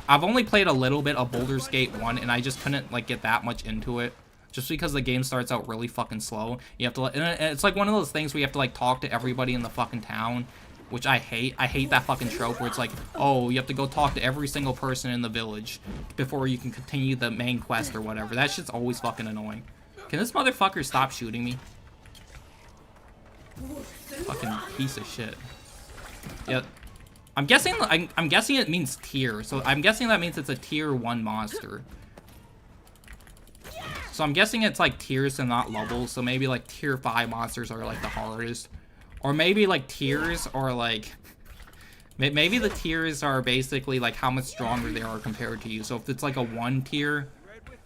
I've only played a little bit of Baldur's Gate 1 and I just couldn't like get that much into it. Just because the game starts out really fucking slow. You have to, and it's like one of those things where you have to like talk to everybody in the fucking town, which I hate. I hate that fucking trope where it's like, oh, you have to go talk to every single person in the village before you can continue the main quest or whatever. That shit's always fucking annoying. Can this motherfucker stop shooting me? Fucking piece of shit. Yeah. I'm guessing it means tier, so I'm guessing that means it's a tier 1 monster. So I'm guessing it's like tiers and not levels, so maybe like tier 5 monsters are like the hardest. Or maybe like tiers are like, maybe the tiers are basically like how much stronger they are compared to you. So if it's like a 1 tier,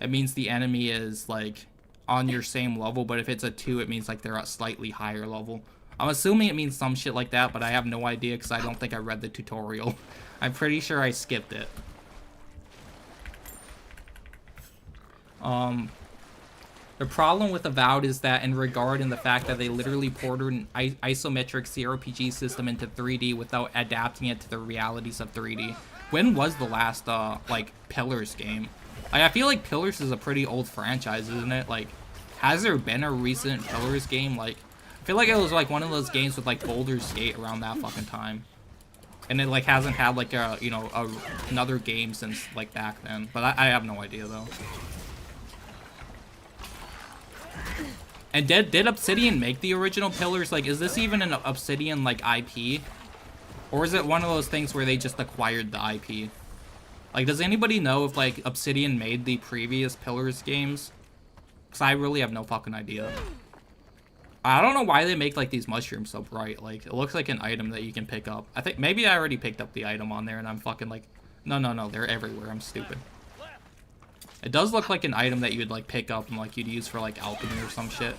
it means the enemy is like on your same level, but if it's a 2, it means like they're at slightly higher level. I'm assuming it means some shit like that, but I have no idea because I don't think I read the tutorial. I'm pretty sure I skipped it. The problem with Avowed is that in the fact that they literally ported an isometric CRPG system into 3D without adapting it to the realities of 3D. When was the last, like, Pillars game? Like, I feel like Pillars is a pretty old franchise, isn't it? Like, has there been a recent Pillars game? Like, I feel like it was, like, one of those games with, like, Baldur's Gate around that fucking time. And it, like, hasn't had, like, a, you know, another game since, like, back then. But I have no idea, though. And did Obsidian make the original Pillars? Like, is this even an Obsidian, like, IP? Or is it one of those things where they just acquired the IP? Like, does anybody know if, like, Obsidian made the previous Pillars games? Because I really have no fucking idea. I don't know why they make, like, these mushrooms so bright. Like, it looks like an item that you can pick up. I think maybe I already picked up the item on there and I'm fucking like, no, they're everywhere. I'm stupid. It does look like an item that you would like pick up and like you'd use for like alchemy or some shit.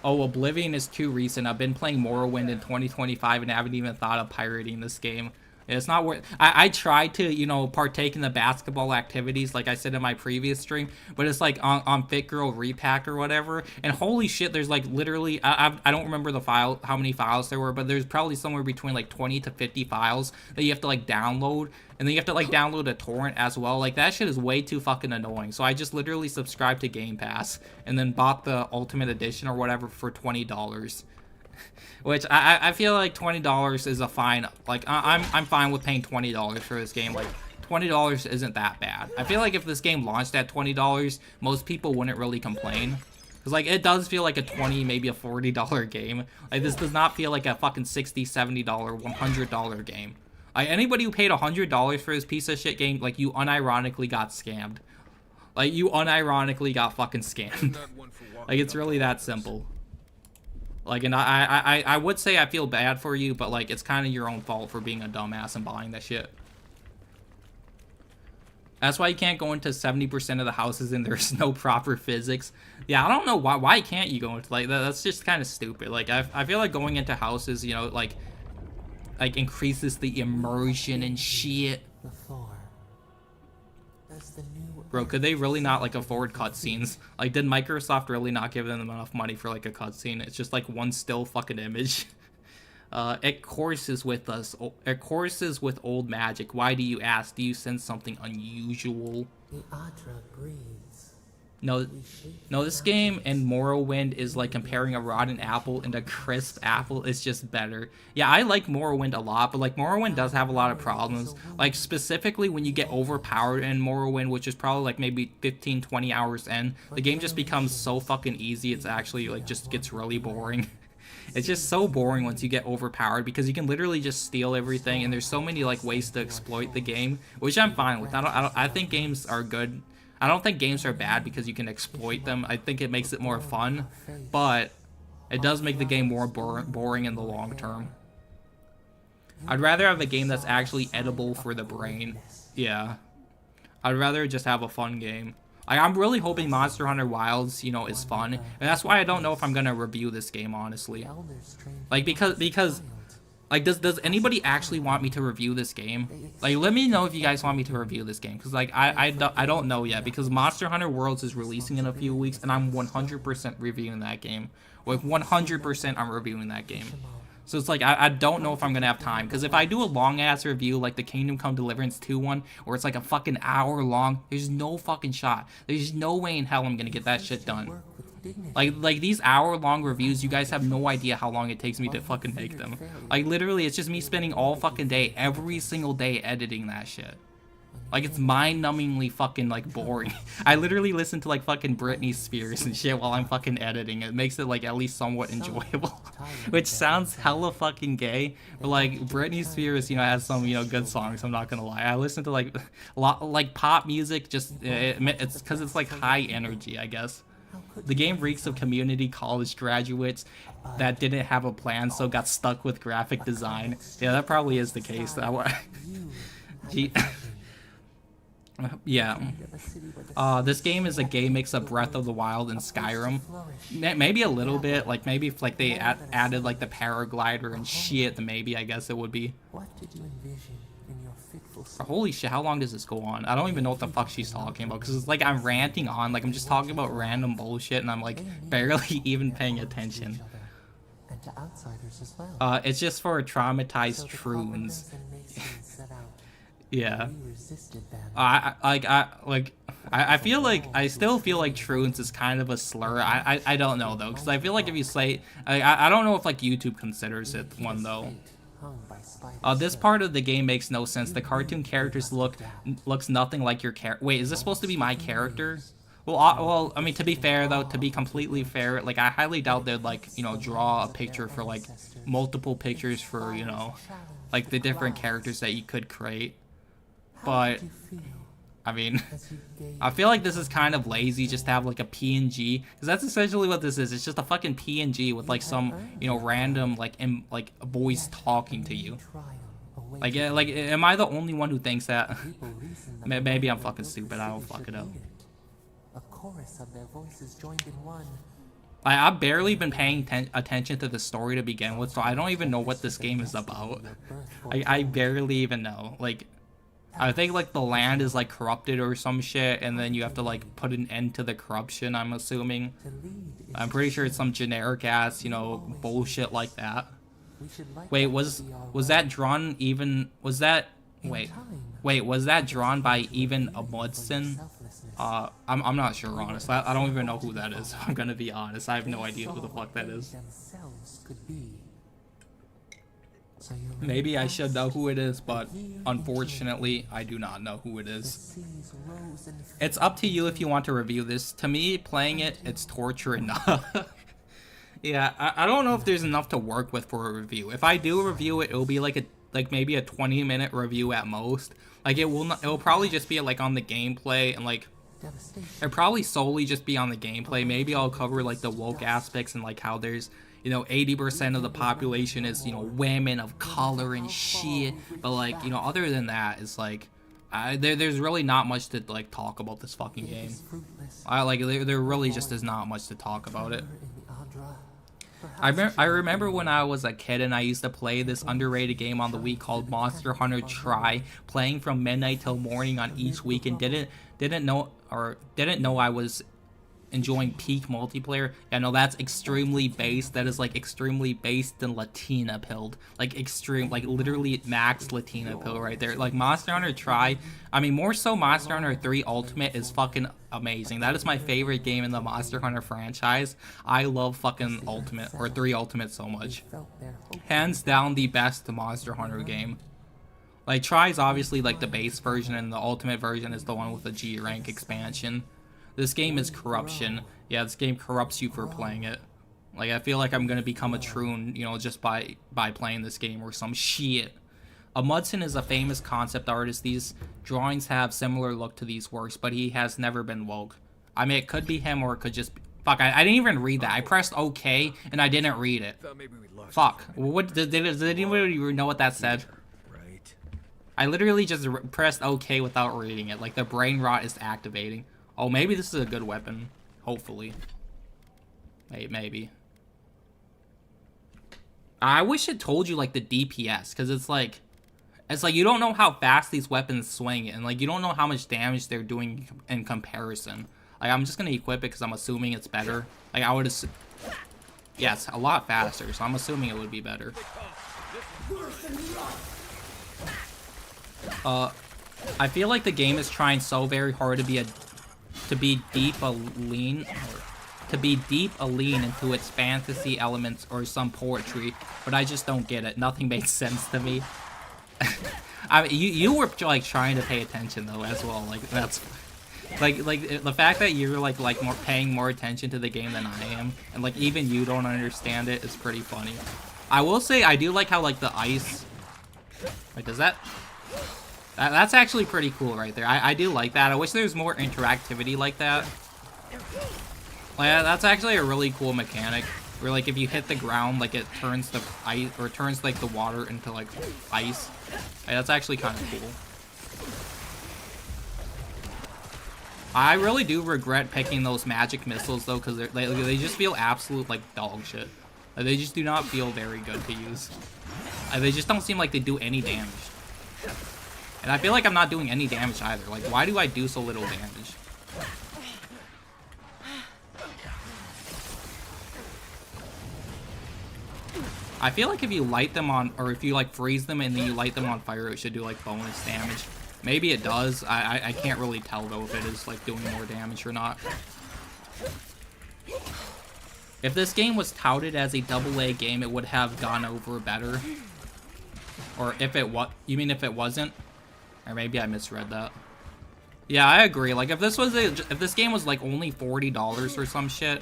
Oh, Oblivion is too recent. I've been playing Morrowind in 2025 and haven't even thought of pirating this game. It's not worth. I tried to, you know, partake in the basketball activities, like I said in my previous stream, but it's like on Fit Girl Repack or whatever. And holy shit, there's like literally, I don't remember the file, how many files there were, but there's probably somewhere between like 20 to 50 files that you have to like download, and then you have to like download a torrent as well. Like that shit is way too fucking annoying. So I just literally subscribed to Game Pass and then bought the Ultimate Edition or whatever for $20. Which I feel like $20 is a fine. Like I'm fine with paying $20 for this game. Like $20 isn't that bad. I feel like if this game launched at $20, most people wouldn't really complain. Cause like it does feel like a $20, maybe a $40 game. Like this does not feel like a fucking $60, $70, $100 game. Like anybody who paid $100 for this piece of shit game, like you unironically got scammed. Like you unironically got fucking scammed. Like it's really that simple. Like, and I would say I feel bad for you, but like it's kind of your own fault for being a dumbass and buying that shit. That's why you can't go into 70% of the houses and there's no proper physics. Yeah, I don't know why can't you go into like that? That's just kind of stupid. Like I feel like going into houses, you know, like increases the immersion and shit. Bro, could they really not like afford cutscenes? Like, did Microsoft really not give them enough money for like a cutscene? It's just like one still fucking image. It courses with us. It courses with old magic. Why do you ask? Do you sense something unusual? The Adra breathes. No, this game and Morrowind is like comparing a rotten apple and a crisp apple. It's just better. Yeah, I like Morrowind a lot, but like Morrowind does have a lot of problems. Like specifically when you get overpowered in Morrowind, which is probably like maybe 15, 20 hours in, the game just becomes so fucking easy. It's actually like just gets really boring. It's just so boring once you get overpowered because you can literally just steal everything, and there's so many like ways to exploit the game, which I'm fine with. I think games are good. I don't think games are bad because you can exploit them. I think it makes it more fun, but it does make the game more boring in the long term. I'd rather have a game that's actually edible for the brain. Yeah. I'd rather just have a fun game. I'm really hoping Monster Hunter Wilds, you know, is fun. And that's why I don't know if I'm gonna review this game, honestly. Like, because like, does anybody actually want me to review this game? Like, let me know if you guys want me to review this game. Because, like, I don't know yet. Because Monster Hunter Worlds is releasing in a few weeks. And I'm 100% reviewing that game. Like, 100% I'm reviewing that game. So it's like, I don't know if I'm going to have time. Because if I do a long-ass review, like the Kingdom Come Deliverance 2 one, where it's like a fucking hour long, there's no fucking shot. There's no way in hell I'm going to get that shit done. Like these hour-long reviews, you guys have no idea how long it takes me to fucking make them. Like, literally, it's just me spending all fucking day, every single day, editing that shit. Like, it's mind-numbingly fucking, like, boring. I literally listen to, like, fucking Britney Spears and shit while I'm fucking editing. It makes it, like, at least somewhat enjoyable. Which sounds hella fucking gay. But, like, Britney Spears, you know, has some, you know, good songs, I'm not gonna lie. I listen to, like, like pop music, just, it's because it's, like, high energy, I guess. The game reeks of community college graduates that didn't have a plan, so got stuck with graphic design. Yeah, that probably is the case. Yeah. This game is a gay mix of Breath of the Wild and Skyrim. Maybe a little bit, like maybe if like they added like the paraglider and shit, then maybe I guess it would be. What did you envision in your fitful sleep? Holy shit, how long does this go on? I don't even know what the fuck she's talking about, because it's like I'm ranting on, like I'm just talking about random bullshit and I'm like barely even paying attention. And to outsiders as well. It's just for traumatized troons. Yeah. I feel like I still feel like troons is kind of a slur. I don't know though, because I feel like if you say I don't know if like YouTube considers it one though. This part of the game makes no sense. The cartoon characters looks nothing like your character. Wait, is this supposed to be my character? Well, I mean, to be fair though, to be completely fair, like I highly doubt they'd like, you know, draw a picture for like multiple pictures for, you know, like the different characters that you could create. But I mean, I feel like this is kind of lazy just to have like a PNG, because that's essentially what this is. It's just a fucking PNG with like some, you know, random like a voice talking to you. Like am I the only one who thinks that? Maybe I'm fucking stupid. I don't fuck it up. A chorus of their voices joined in one. I've barely been paying attention to the story to begin with, so I don't even know what this game is about. I barely even know. Like, I think like the land is like corrupted or some shit, and then you have to like put an end to the corruption, I'm assuming. I'm pretty sure it's some generic ass, you know, bullshit like that. Wait, was that drawn even, was that, wait, was that drawn by even a Mudson? I'm not sure, honestly. I don't even know who that is. I'm gonna be honest. I have no idea who the fuck that is. Maybe I should know who it is, but unfortunately, I do not know who it is. It's up to you if you want to review this. To me, playing it, it's torture enough. Yeah, I don't know if there's enough to work with for a review. If I do review it, it'll be like maybe a 20-minute review at most. Like it will probably just be like on the gameplay, and like it'll probably solely just be on the gameplay. Maybe I'll cover like the woke aspects and like how there's, you know, 80% of the population is, you know, women of color and shit. But like, you know, other than that, it's like there's really not much to like talk about this fucking game. There really just is not much to talk about it. I remember when I was a kid and I used to play this underrated game on the Wii called Monster Hunter Tri, playing from midnight till morning on each week, and didn't know I was enjoying peak multiplayer. Yeah, no, that's extremely based. That is like extremely based and Latina pilled. Like extreme, like literally max Latina pill right there. Like Monster Hunter Tri, I mean more so Monster Hunter 3 Ultimate is fucking amazing. That is my favorite game in the Monster Hunter franchise. I love fucking Ultimate, or 3 Ultimate so much. Hands down the best Monster Hunter game. Like Tri is obviously like the base version, and the Ultimate version is the one with the G rank expansion. This game is corruption. Yeah, this game corrupts you for playing it. Like, I feel like I'm gonna become a troon, you know, just by playing this game or some shit. A Mudson is a famous concept artist. These drawings have similar look to these works, but he has never been woke. I mean, it could be him, or it could just... Fuck, I didn't even read that. I pressed OK, and I didn't read it. Fuck. What, did anybody know what that said? I literally just pressed OK without reading it. Like, the brain rot is activating. Oh, maybe this is a good weapon. Hopefully. Hey, maybe. I wish it told you, like, the DPS, because it's like you don't know how fast these weapons swing, and, like, you don't know how much damage they're doing in comparison. Like, I'm just gonna equip it because I'm assuming it's better. Like, I would assume... Yeah, it's a lot faster, so I'm assuming it would be better. I feel like the game is trying so very hard to be deep a lean into its fantasy elements or some poetry, but I just don't get it. Nothing makes sense to me. I mean, you were like trying to pay attention though as well. Like that's like the fact that you're like paying more attention to the game than I am, and like even you don't understand it is pretty funny. I will say I do like how like the ice. Wait, does that? That's actually pretty cool right there. I do like that. I wish there was more interactivity like that. Like, that's actually a really cool mechanic. Where like if you hit the ground, like it turns the ice, or turns like the water into like ice. Like, that's actually kind of cool. I really do regret picking those magic missiles though, because they just feel absolute like dog shit. Like, they just do not feel very good to use. They just don't seem like they do any damage. And I feel like I'm not doing any damage either. Like, why do I do so little damage? I feel like if you light them on, or if you like freeze them and then you light them on fire, it should do like bonus damage. Maybe it does. I can't really tell though if it is like doing more damage or not. If this game was touted as a AA game, it would have gone over better. Or if it you mean if it wasn't? Or maybe I misread that. Yeah, I agree. Like if this game was like only $40 or some shit,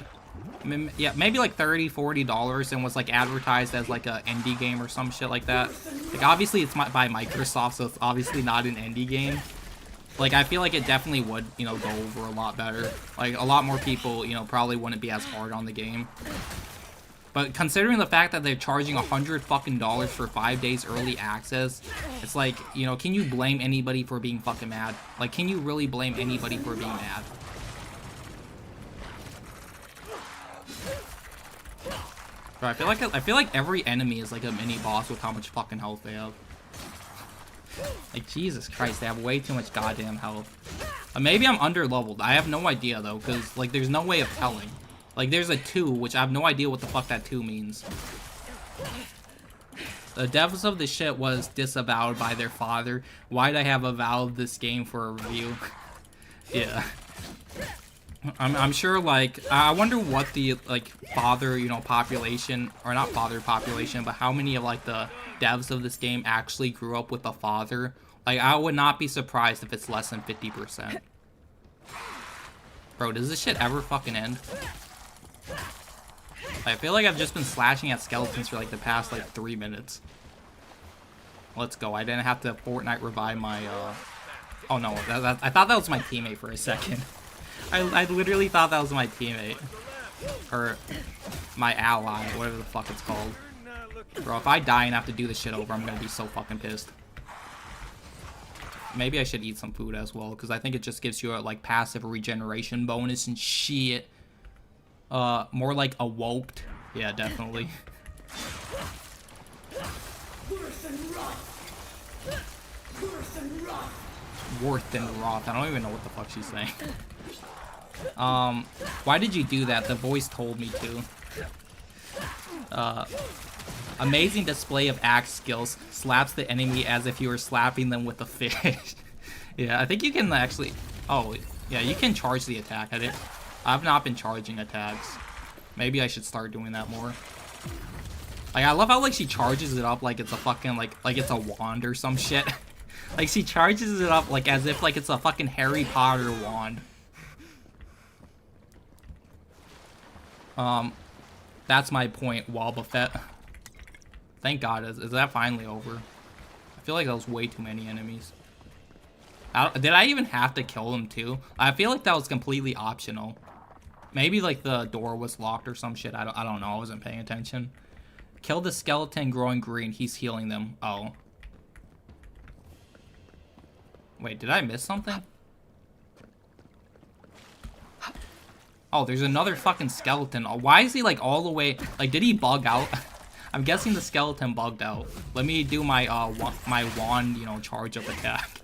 I mean, yeah, maybe like $30, $40 and was like advertised as like a indie game or some shit like that. Like obviously it's by Microsoft, so it's obviously not an indie game. Like I feel like it definitely would, you know, go over a lot better. Like a lot more people, you know, probably wouldn't be as hard on the game. But considering the fact that they're charging $100 fucking for 5 days early access, it's like, you know, can you blame anybody for being fucking mad? Like, can you really blame anybody for being mad? Bro, I feel like every enemy is like a mini boss with how much fucking health they have. Like, Jesus Christ, they have way too much goddamn health. Maybe I'm under leveled. I have no idea though, because like there's no way of telling. Like there's a 2, which I have no idea what the fuck that 2 means. The devs of the shit was disavowed by their father. Why'd I have avowed this game for a review? Yeah. I'm sure, like, I wonder what the, like, father, you know, population, or not father population, but how many of, like, the devs of this game actually grew up with a father. Like, I would not be surprised if it's less than 50%. Bro, does this shit ever fucking end? I feel like I've just been slashing at skeletons for, like, the past, like, 3 minutes. Let's go. I didn't have to Fortnite revive my, Oh, no. I thought that was my teammate for a second. I literally thought that was my teammate. Or my ally, whatever the fuck it's called. Bro, if I die and have to do this shit over, I'm gonna be so fucking pissed. Maybe I should eat some food as well, because I think it just gives you a, like, passive regeneration bonus and shit. More like awoked. Yeah, definitely. Worth and Roth. I don't even know what the fuck she's saying. Why did you do that? The voice told me to. Amazing display of axe skills. Slaps the enemy as if you were slapping them with a fish. Yeah, I think you can actually... Oh, yeah, you can charge the attack. I've not been charging attacks. Maybe I should start doing that more. Like, I love how, like, she charges it up like it's a fucking, like it's a wand or some shit. Like, she charges it up, like, as if, like, it's a fucking Harry Potter wand. That's my point, Wobbuffet. Thank God. Is that finally over? I feel like that was way too many enemies. Did I even have to kill them, too? I feel like that was completely optional. Maybe, like, the door was locked or some shit. I don't know. I wasn't paying attention. Kill the skeleton growing green. He's healing them. Oh. Wait, did I miss something? Oh, there's another fucking skeleton. Oh, why is he, like, all the way... Like, did he bug out? I'm guessing the skeleton bugged out. Let me do my, my wand, you know, charge up attack.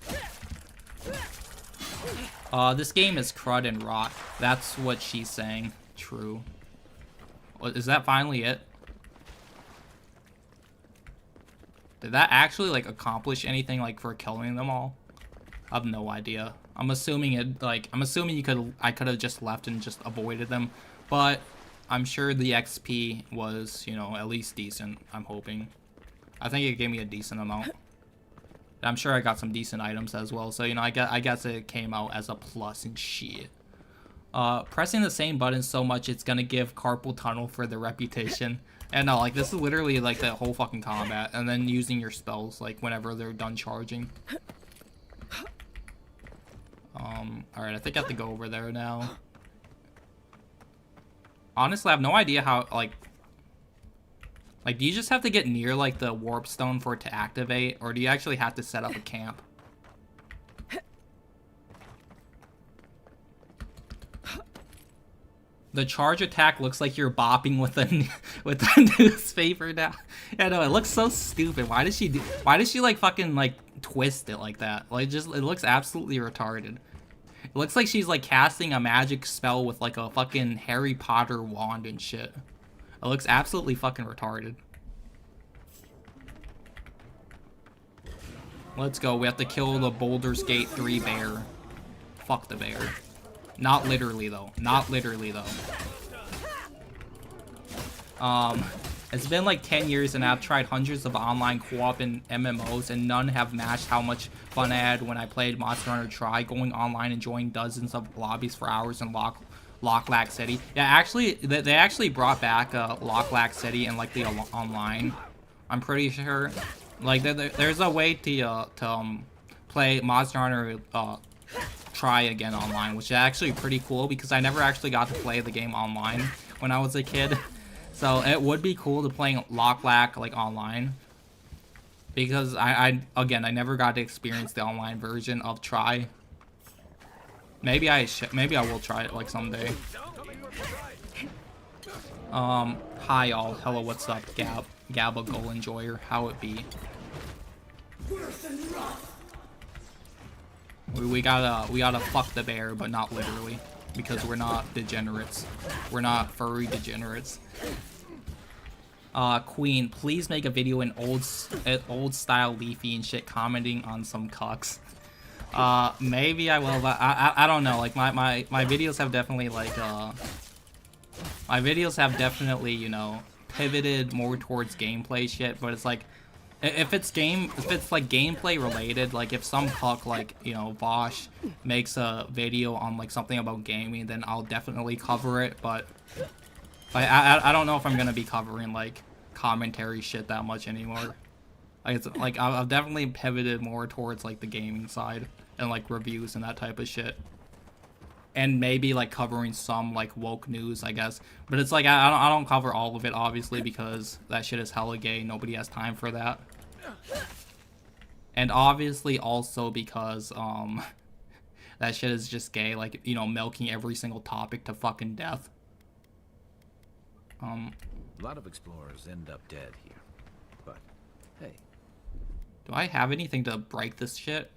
This game is crud and rot. That's what she's saying. True. Is that finally it? Did that actually, like, accomplish anything, like, for killing them all? I have no idea. I'm assuming it, like, I could have just left and just avoided them. But I'm sure the XP was, you know, at least decent, I'm hoping. I think it gave me a decent amount. I'm sure I got some decent items as well. So, you know, I guess it came out as a plus and shit. Pressing the same button so much it's gonna give carpal tunnel for the reputation. And no, like, this is literally, like, the whole fucking combat. And then using your spells, like, whenever they're done charging. Alright, I think I have to go over there now. Honestly, I have no idea how, like, do you just have to get near, like, the warp stone for it to activate? Or do you actually have to set up a camp? The charge attack looks like you're bopping with a newspaper now. Yeah, no, it looks so stupid. Why does she like fucking like twist it like that? Like, just, it looks absolutely retarded. It looks like she's like casting a magic spell with like a fucking Harry Potter wand and shit. It looks absolutely fucking retarded. Let's go. We have to kill the Baldur's Gate 3 bear. Fuck the bear. Not literally, though. Not literally, though. It's been like 10 years and I've tried hundreds of online co-op and MMOs and none have matched how much fun I had when I played Monster Hunter Tri, going online and joining dozens of lobbies for hours in Lochlac City. Yeah, actually, they actually brought back Lochlac City in like the online. I'm pretty sure. Like, there's a way to play Monster Hunter Tri again online, which is actually pretty cool because I never actually got to play the game online when I was a kid. So it would be cool to play Lochlac like online, because I never got to experience the online version of Tri. Maybe I will try it like someday. Hi all. Hello, what's up, Gabba Goal Enjoyer? How it be? We gotta fuck the bear, but not literally, because we're not degenerates. We're not furry degenerates. Queen, please make a video in old style Leafy and shit, commenting on some cucks. Maybe I will, but I don't know. Like my videos have definitely like you know, pivoted more towards gameplay shit, but it's like if it's like gameplay related, like if some cuck like, you know, Vosh makes a video on like something about gaming, then I'll definitely cover it, but I don't know if I'm gonna be covering like commentary shit that much anymore. Like it's like I've definitely pivoted more towards like the gaming side and like reviews and that type of shit, and maybe like covering some like woke news, I guess. But it's like I don't cover all of it, obviously, because that shit is hella gay. Nobody has time for that. And obviously also because that shit is just gay, like, you know, milking every single topic to fucking death. A lot of explorers end up dead here, but hey. Do I have anything to break this shit?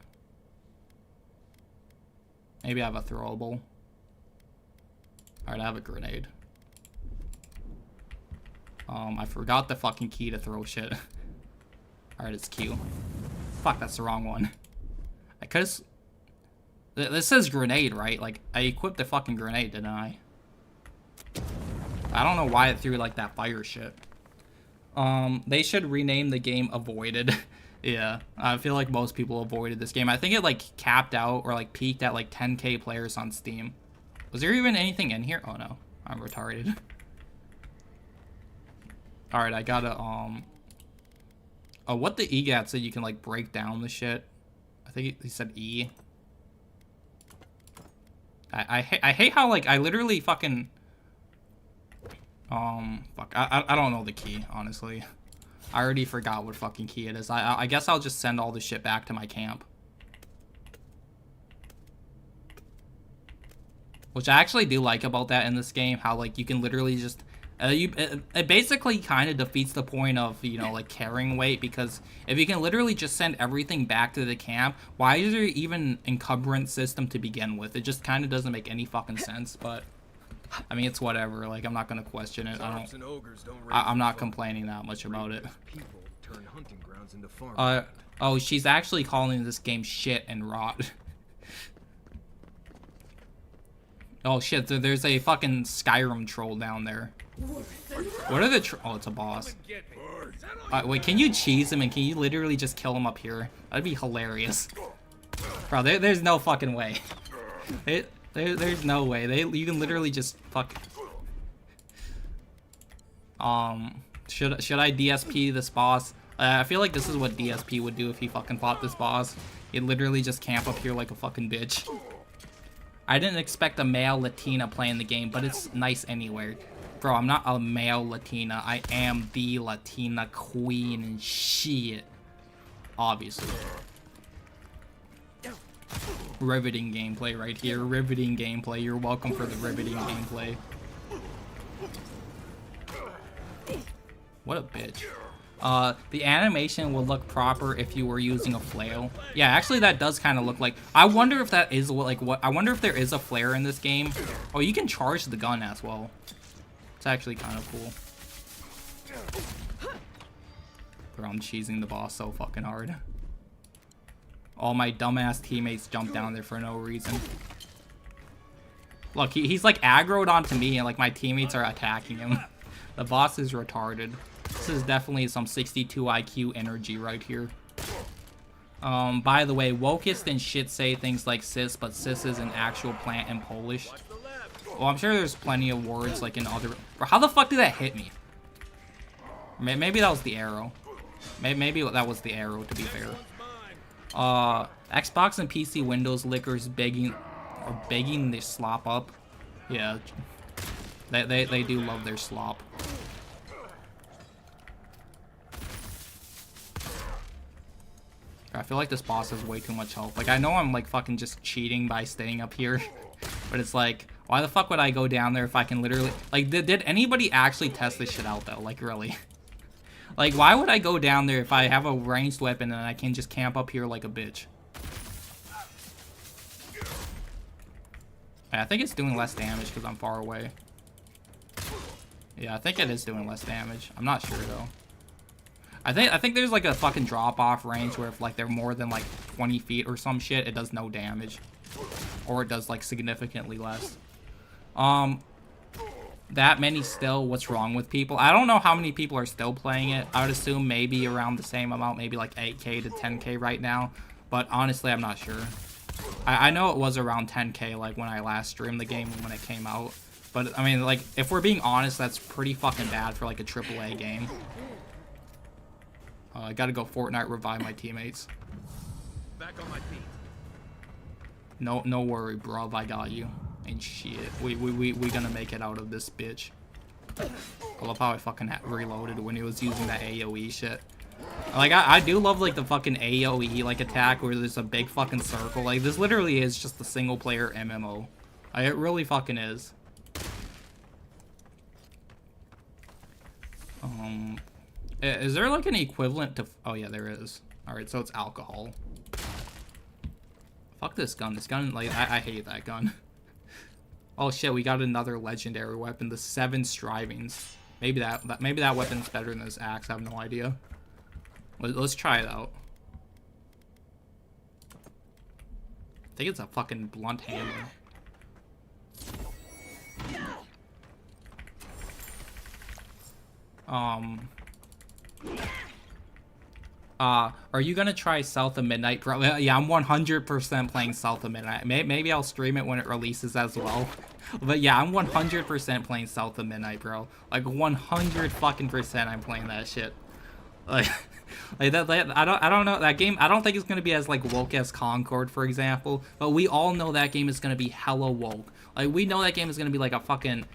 Maybe I have a throwable. Alright, I have a grenade. I forgot the fucking key to throw shit. Alright, it's Q. Fuck, that's the wrong one. I could've... This says grenade, right? Like, I equipped the fucking grenade, didn't I? I don't know why it threw like that fire shit. They should rename the game Avoided. Yeah, I feel like most people avoided this game. I think it like capped out or like peaked at like 10k players on Steam. Was there even anything in here? Oh no, I'm retarded. Alright, I gotta oh, what the EGAT said you can like break down the shit. I think he said E. I hate how like I literally fucking fuck, I don't know the key, honestly. I already forgot what fucking key it is. I guess I'll just send all this shit back to my camp. Which I actually do like about that in this game, how like you can literally just it basically kind of defeats the point of, you know, like carrying weight, because if you can literally just send everything back to the camp, why is there even encumbrance system to begin with? It just kind of doesn't make any fucking sense, but I mean, it's whatever. Like, I'm not gonna question it. I'm not complaining that much about it. Oh, she's actually calling this game shit and rot. Oh shit, there's a fucking Skyrim troll down there. What are the oh, it's a boss. Wait, can you cheese him and can you literally just kill him up here? That'd be hilarious. Bro, there's no fucking way. There's no way. You can literally just fuck. Should I DSP this boss? I feel like this is what DSP would do if he fucking fought this boss. He'd literally just camp up here like a fucking bitch. I didn't expect a male Latina playing the game, but it's nice anyway. Bro, I'm not a male Latina. I am the Latina queen and shit. Obviously. Riveting gameplay right here. Riveting gameplay. You're welcome for the riveting gameplay. What a bitch. The animation would look proper if you were using a flail. Yeah, actually that does kind of look like... I wonder if that is what, like, what... I wonder if there is a flare in this game. Oh, you can charge the gun as well. It's actually kind of cool. Bro, I'm cheesing the boss so fucking hard. All my dumbass teammates jumped down there for no reason. Look, he's like aggroed onto me and like my teammates are attacking him. The boss is retarded. This is definitely some 62 IQ energy right here. By the way, wokest and shit say things like sis, but sis is an actual plant in Polish. Well, I'm sure there's plenty of words like in other... Bro, how the fuck did that hit me? Maybe that was the arrow. Maybe that was the arrow, to be fair. Xbox and PC Windows lickers begging their slop up. Yeah, they do love their slop. I feel like this boss has way too much health. Like, I know I'm like fucking just cheating by staying up here, but it's like Why the fuck would I go down there if I can literally... Like, did anybody actually test this shit out, though? Like, really? Like, why would I go down there if I have a ranged weapon and I can just camp up here like a bitch? I think it's doing less damage because I'm far away. Yeah, I think it is doing less damage. I'm not sure, though. I think there's, like, a fucking drop-off range where if, like, they're more than, like, 20 feet or some shit, it does no damage. Or it does, like, significantly less. That many still, what's wrong with people? I don't know how many people are still playing it. I would assume maybe around the same amount, maybe like 8K to 10K right now. But honestly, I'm not sure. I know it was around 10K like when I last streamed the game when it came out. But I mean, like, if we're being honest, that's pretty fucking bad for like a AAA game. I gotta go Fortnite revive my teammates. Back on my feet. No worry, bruv, I got you. And shit, we gonna make it out of this bitch. I love how I fucking reloaded when he was using that AoE shit. Like, I do love, like, the fucking AoE, like, attack where there's a big fucking circle. Like, this literally is just a single-player MMO. Like, it really fucking is. Is there, like, an equivalent to... Oh, yeah, there is. Alright, so it's alcohol. Fuck this gun. This gun, like, I hate that gun. Oh shit, we got another legendary weapon, the 7 Strivings. Maybe that weapon's better than this axe, I have no idea. Let's try it out. I think it's a fucking blunt hammer. Are you gonna try South of Midnight, bro? Yeah, I'm 100% playing South of Midnight. Maybe I'll stream it when it releases as well. But yeah, I'm 100% playing South of Midnight, bro. Like 100 fucking percent, I'm playing that shit. Like, I don't know that game. I don't think it's gonna be as like woke as Concord, for example. But we all know that game is gonna be hella woke. Like, we know that game is gonna be like a fucking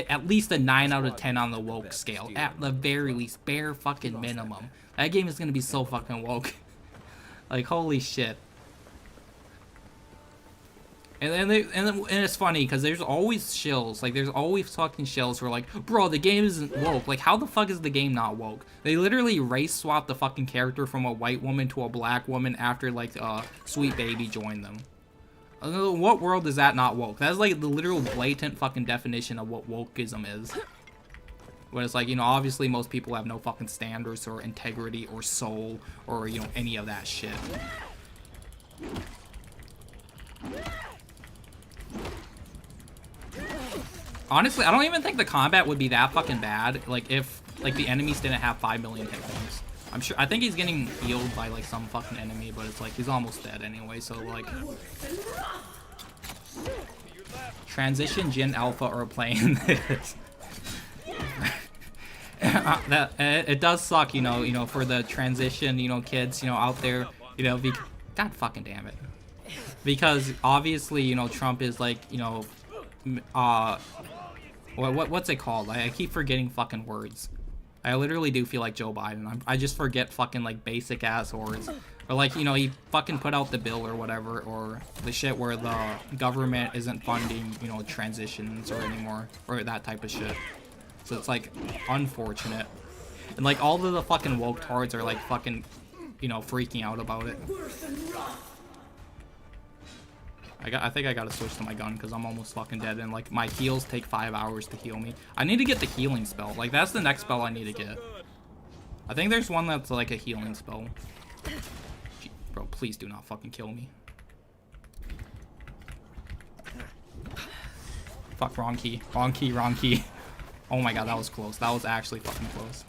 at least a 9 out of 10 on the woke scale, at the very least, bare fucking minimum. That game is gonna be so fucking woke. Like, holy shit. And it's funny because there's always shills. Like, there's always fucking shills who are like, bro, the game isn't woke. Like, how the fuck is the game not woke? They literally race swapped the fucking character from a white woman to a black woman after, like, Sweet Baby joined them. What world is that not woke? That's like the literal blatant fucking definition of what wokeism is. But it's like, you know, obviously most people have no fucking standards or integrity or soul or, you know, any of that shit. Honestly, I don't even think the combat would be that fucking bad, like, if, like, the enemies didn't have 5 million hit points. I think he's getting healed by, like, some fucking enemy, but it's like, he's almost dead anyway, so, like... Transition, Jin, Alpha are playing this. It does suck, you know, for the transition, you know, kids, you know, out there, you know, God fucking damn it. Because, obviously, you know, Trump is, like, you know, what's it called? I keep forgetting fucking words. I literally do feel like Joe Biden. I just forget fucking, like, basic ass words. Or, like, you know, he fucking put out the bill or whatever, or the shit where the government isn't funding, you know, transitions or anymore, or that type of shit. So it's, like, unfortunate. And, like, all of the fucking woke tards are, like, fucking, you know, freaking out about it. I think I gotta switch to my gun because I'm almost fucking dead, and like my heals take 5 hours to heal me. I need to get the healing spell. Like, that's the next spell I need to get. I think there's one that's like a healing spell. Gee, bro, please do not fucking kill me. Fuck, wrong key. Wrong key, wrong key. Oh my god, that was close. That was actually fucking close.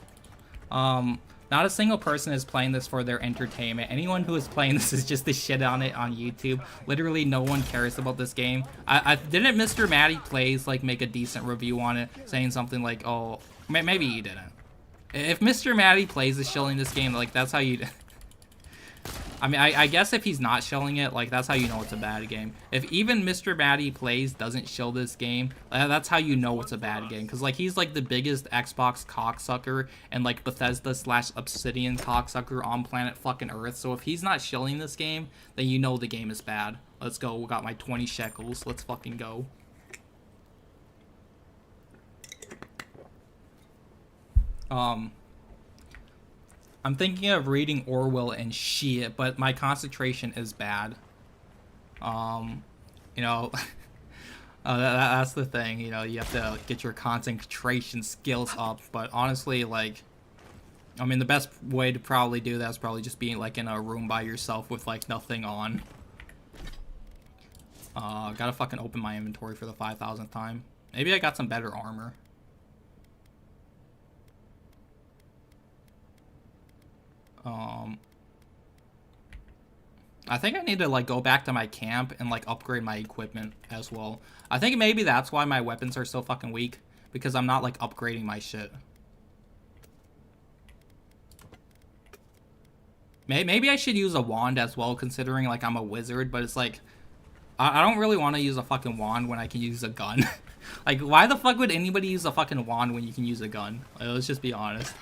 Not a single person is playing this for their entertainment. Anyone who is playing this is just to shit on it on YouTube. Literally, no one cares about this game. Didn't Mr. Maddie Plays, like, make a decent review on it, saying something like, oh, maybe he didn't. If Mr. Maddie Plays is shilling this game, like, that's how you... I mean, I guess if he's not shilling it, like, that's how you know it's a bad game. If even Mr. Maddie Plays doesn't shill this game, that's how you know it's a bad game. Because, like, he's, like, the biggest Xbox cocksucker and, like, Bethesda/Obsidian cocksucker on planet fucking Earth. So if he's not shilling this game, then you know the game is bad. Let's go. We got my 20 shekels. Let's fucking go. I'm thinking of reading Orwell and Shieet, but my concentration is bad. You know, that's the thing. You know, you have to get your concentration skills up. But honestly, like, I mean, the best way to probably do that is probably just being like in a room by yourself with like nothing on. Gotta fucking open my inventory for the 5,000th time. Maybe I got some better armor. I think I need to like go back to my camp and like upgrade my equipment as well. I think maybe that's why my weapons are so fucking weak, because I'm not like upgrading my shit. Maybe I should use a wand as well, considering like I'm a wizard, but it's like I don't really want to use a fucking wand when I can use a gun. Like, why the fuck would anybody use a fucking wand when you can use a gun? Like, let's just be honest.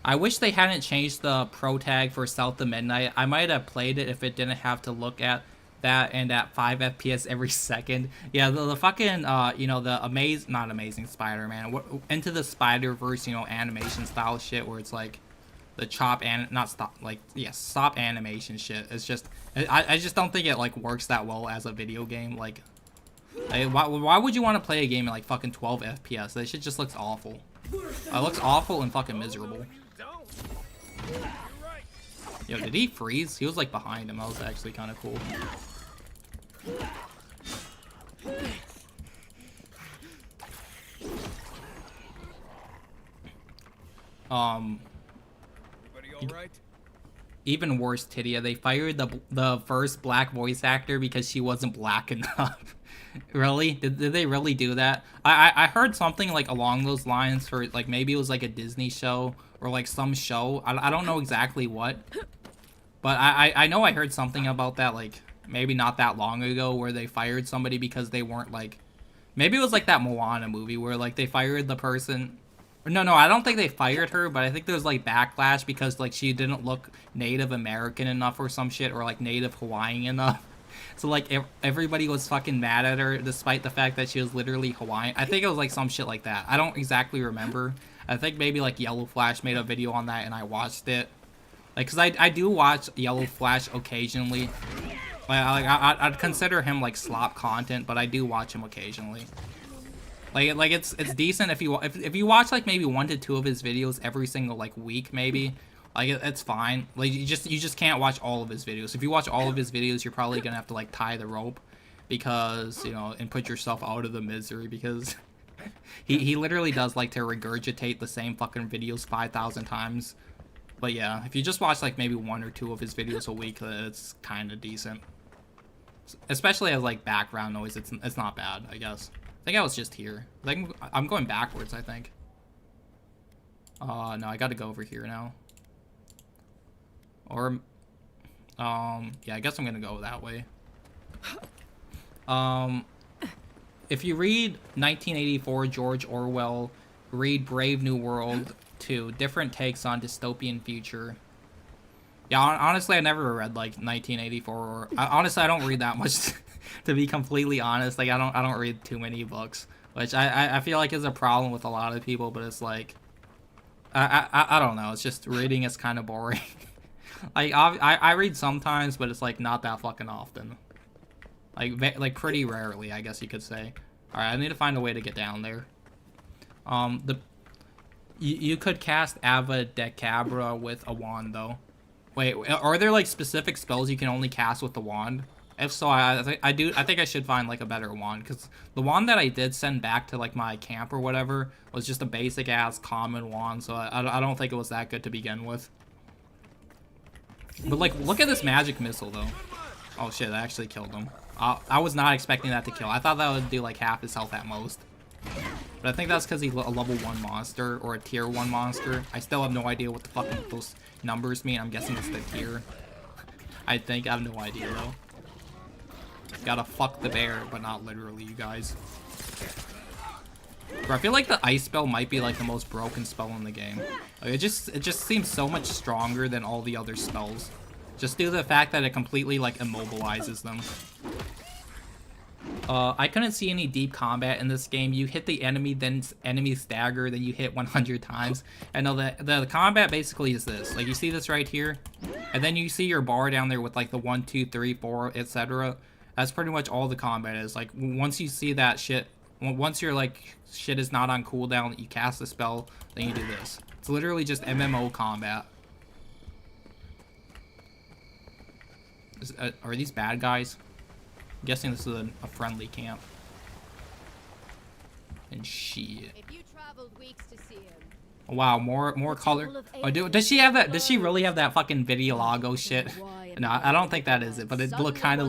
I wish they hadn't changed the pro tag for South of Midnight. I might have played it if it didn't have to look at that and at 5 FPS every second. Yeah, the fucking, you know, the not Amazing Spider-Man, Into the Spider-Verse, you know, animation style shit where it's like the stop animation shit. It's just, I just don't think it like works that well as a video game. Like why would you want to play a game at like fucking 12 FPS? That shit just looks awful. It looks awful and fucking miserable. Yo, did he freeze? He was like behind him. That was actually kind of cool. Even worse, Tidia. They fired the first black voice actor because she wasn't black enough. Really? Did they really do that? I heard something like along those lines for like maybe it was like a Disney show or like some show. I don't know exactly what, but I know I heard something about that like maybe not that long ago where they fired somebody because they weren't like, maybe it was like that Moana movie where like they fired the person. No, I don't think they fired her, but I think there was like backlash because like she didn't look Native American enough or some shit, or like Native Hawaiian enough. So like everybody was fucking mad at her despite the fact that she was literally Hawaiian. I think it was like some shit like that. I don't exactly remember. I think maybe like Yellow Flash made a video on that and I watched it. Like, cause I do watch Yellow Flash occasionally. I'd consider him like slop content, but I do watch him occasionally. Like it's decent if you watch like maybe 1 to 2 of his videos every single like week maybe. Like it's fine. Like you just can't watch all of his videos. If you watch all of his videos, you're probably gonna have to like tie the rope, because you know, and put yourself out of the misery, because he literally does like to regurgitate the same fucking videos 5,000 times. But yeah, if you just watch like maybe 1 or 2 of his videos a week, it's kind of decent. Especially as like background noise, it's not bad, I guess. I think I was just here. Like I'm going backwards, I think. No, I gotta go over here now. Or, yeah, I guess I'm gonna go that way. If you read 1984 George Orwell, read Brave New World 2, different takes on dystopian future. Yeah, honestly, I never read like 1984. Or honestly, I don't read that much. To be completely honest, like I don't read too many books, which I feel like is a problem with a lot of people. But it's like I don't know. It's just reading is kind of boring. Like I read sometimes, but it's like not that fucking often. Like pretty rarely, I guess you could say. All right, I need to find a way to get down there. You could cast Avadabra with a wand though. Wait, are there like specific spells you can only cast with the wand? If so, I think I should find like a better wand, because the wand that I did send back to like my camp or whatever was just a basic ass common wand, so I don't think it was that good to begin with. But like, look at this magic missile though. Oh shit, I actually killed him. I was not expecting that to kill. I thought that would do like half his health at most. But I think that's because he's a level 1 monster or a tier 1 monster. I still have no idea what the fuck those numbers mean. I'm guessing it's the tier. I think, I have no idea though. Gotta fuck the bear, but not literally, you guys. Bro, I feel like the ice spell might be like the most broken spell in the game. Like, it just seems so much stronger than all the other spells. Just due to the fact that it completely like immobilizes them. I couldn't see any deep combat in this game. You hit the enemy, then enemy stagger, then you hit 100 times. And the combat basically is this. Like, you see this right here? And then you see your bar down there with, like, the 1, 2, 3, 4, etc. That's pretty much all the combat is. Like, once you see that shit, once your, like, shit is not on cooldown, you cast a spell, then you do this. It's literally just MMO combat. Are these bad guys? I'm guessing this is a friendly camp. And shit. If you traveled weeks to see him. Wow, more color. Oh, does she have that? Does she really have that fucking Videolago shit? No, I don't think that is it. But it kind of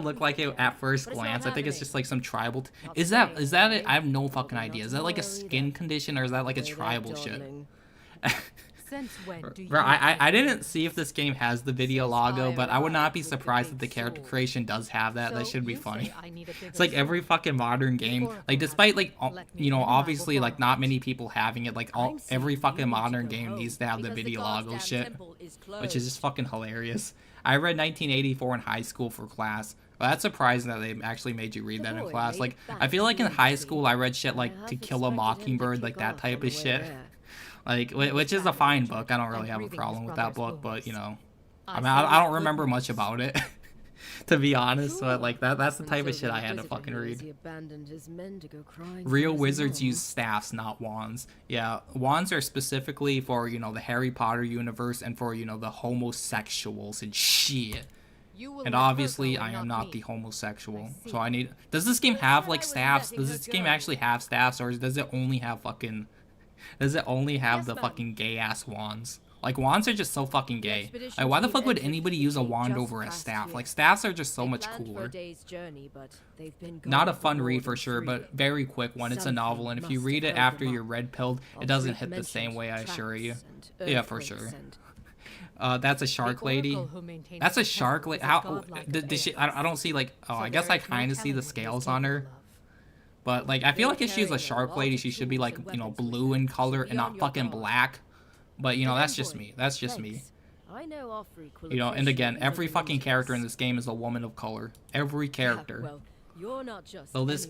looked like it at first glance. I think it's just like some tribal. Is that it? I have no fucking idea. Is that like a skin condition or is that like a tribal shit? Since when do you Bro, I didn't see if this game has the Videolago, but I would not be surprised if the character creation does have that. That should be funny. It's like every fucking modern game, like despite like you know, obviously like not many people having it, like every fucking modern game needs to have the Videolago shit, which is just fucking hilarious. I read 1984 in high school for class. Well, that's surprising that they actually made you read that in class. Like, I feel like in high school I read shit like To Kill a Mockingbird, like that type of shit. Like, which is a fine book. I don't really have a problem with that book, but, you know, I mean, I don't remember much about it, to be honest, but, like, that's the type of shit I had to fucking read. Real wizards use staffs, not wands. Yeah, wands are specifically for, you know, the Harry Potter universe and for, you know, the homosexuals and shit. And obviously, I am not the homosexual, so I need... Does this game have, like, staffs? Does this game actually have staffs, or does it only have fucking... Does it only have the fucking gay-ass wands? Like, wands are just so fucking gay. Like, why the fuck would anybody use a wand over a staff? Like, staffs are just so much cooler. Not a fun read for sure, but very quick one. It's a novel, and if you read it after you're red-pilled, it doesn't hit the same way, I assure you. Yeah, for sure. That's a shark lady. That's a shark lady. How... Does she... I don't see, like... Oh, I guess I kind of see the scales on her. But, like, I feel like if she's a shark lady, she should be, like, you know, blue in color and not fucking black. But, you know, that's just me. That's just me. You know, and again, every fucking character in this game is a woman of color. Every character. So this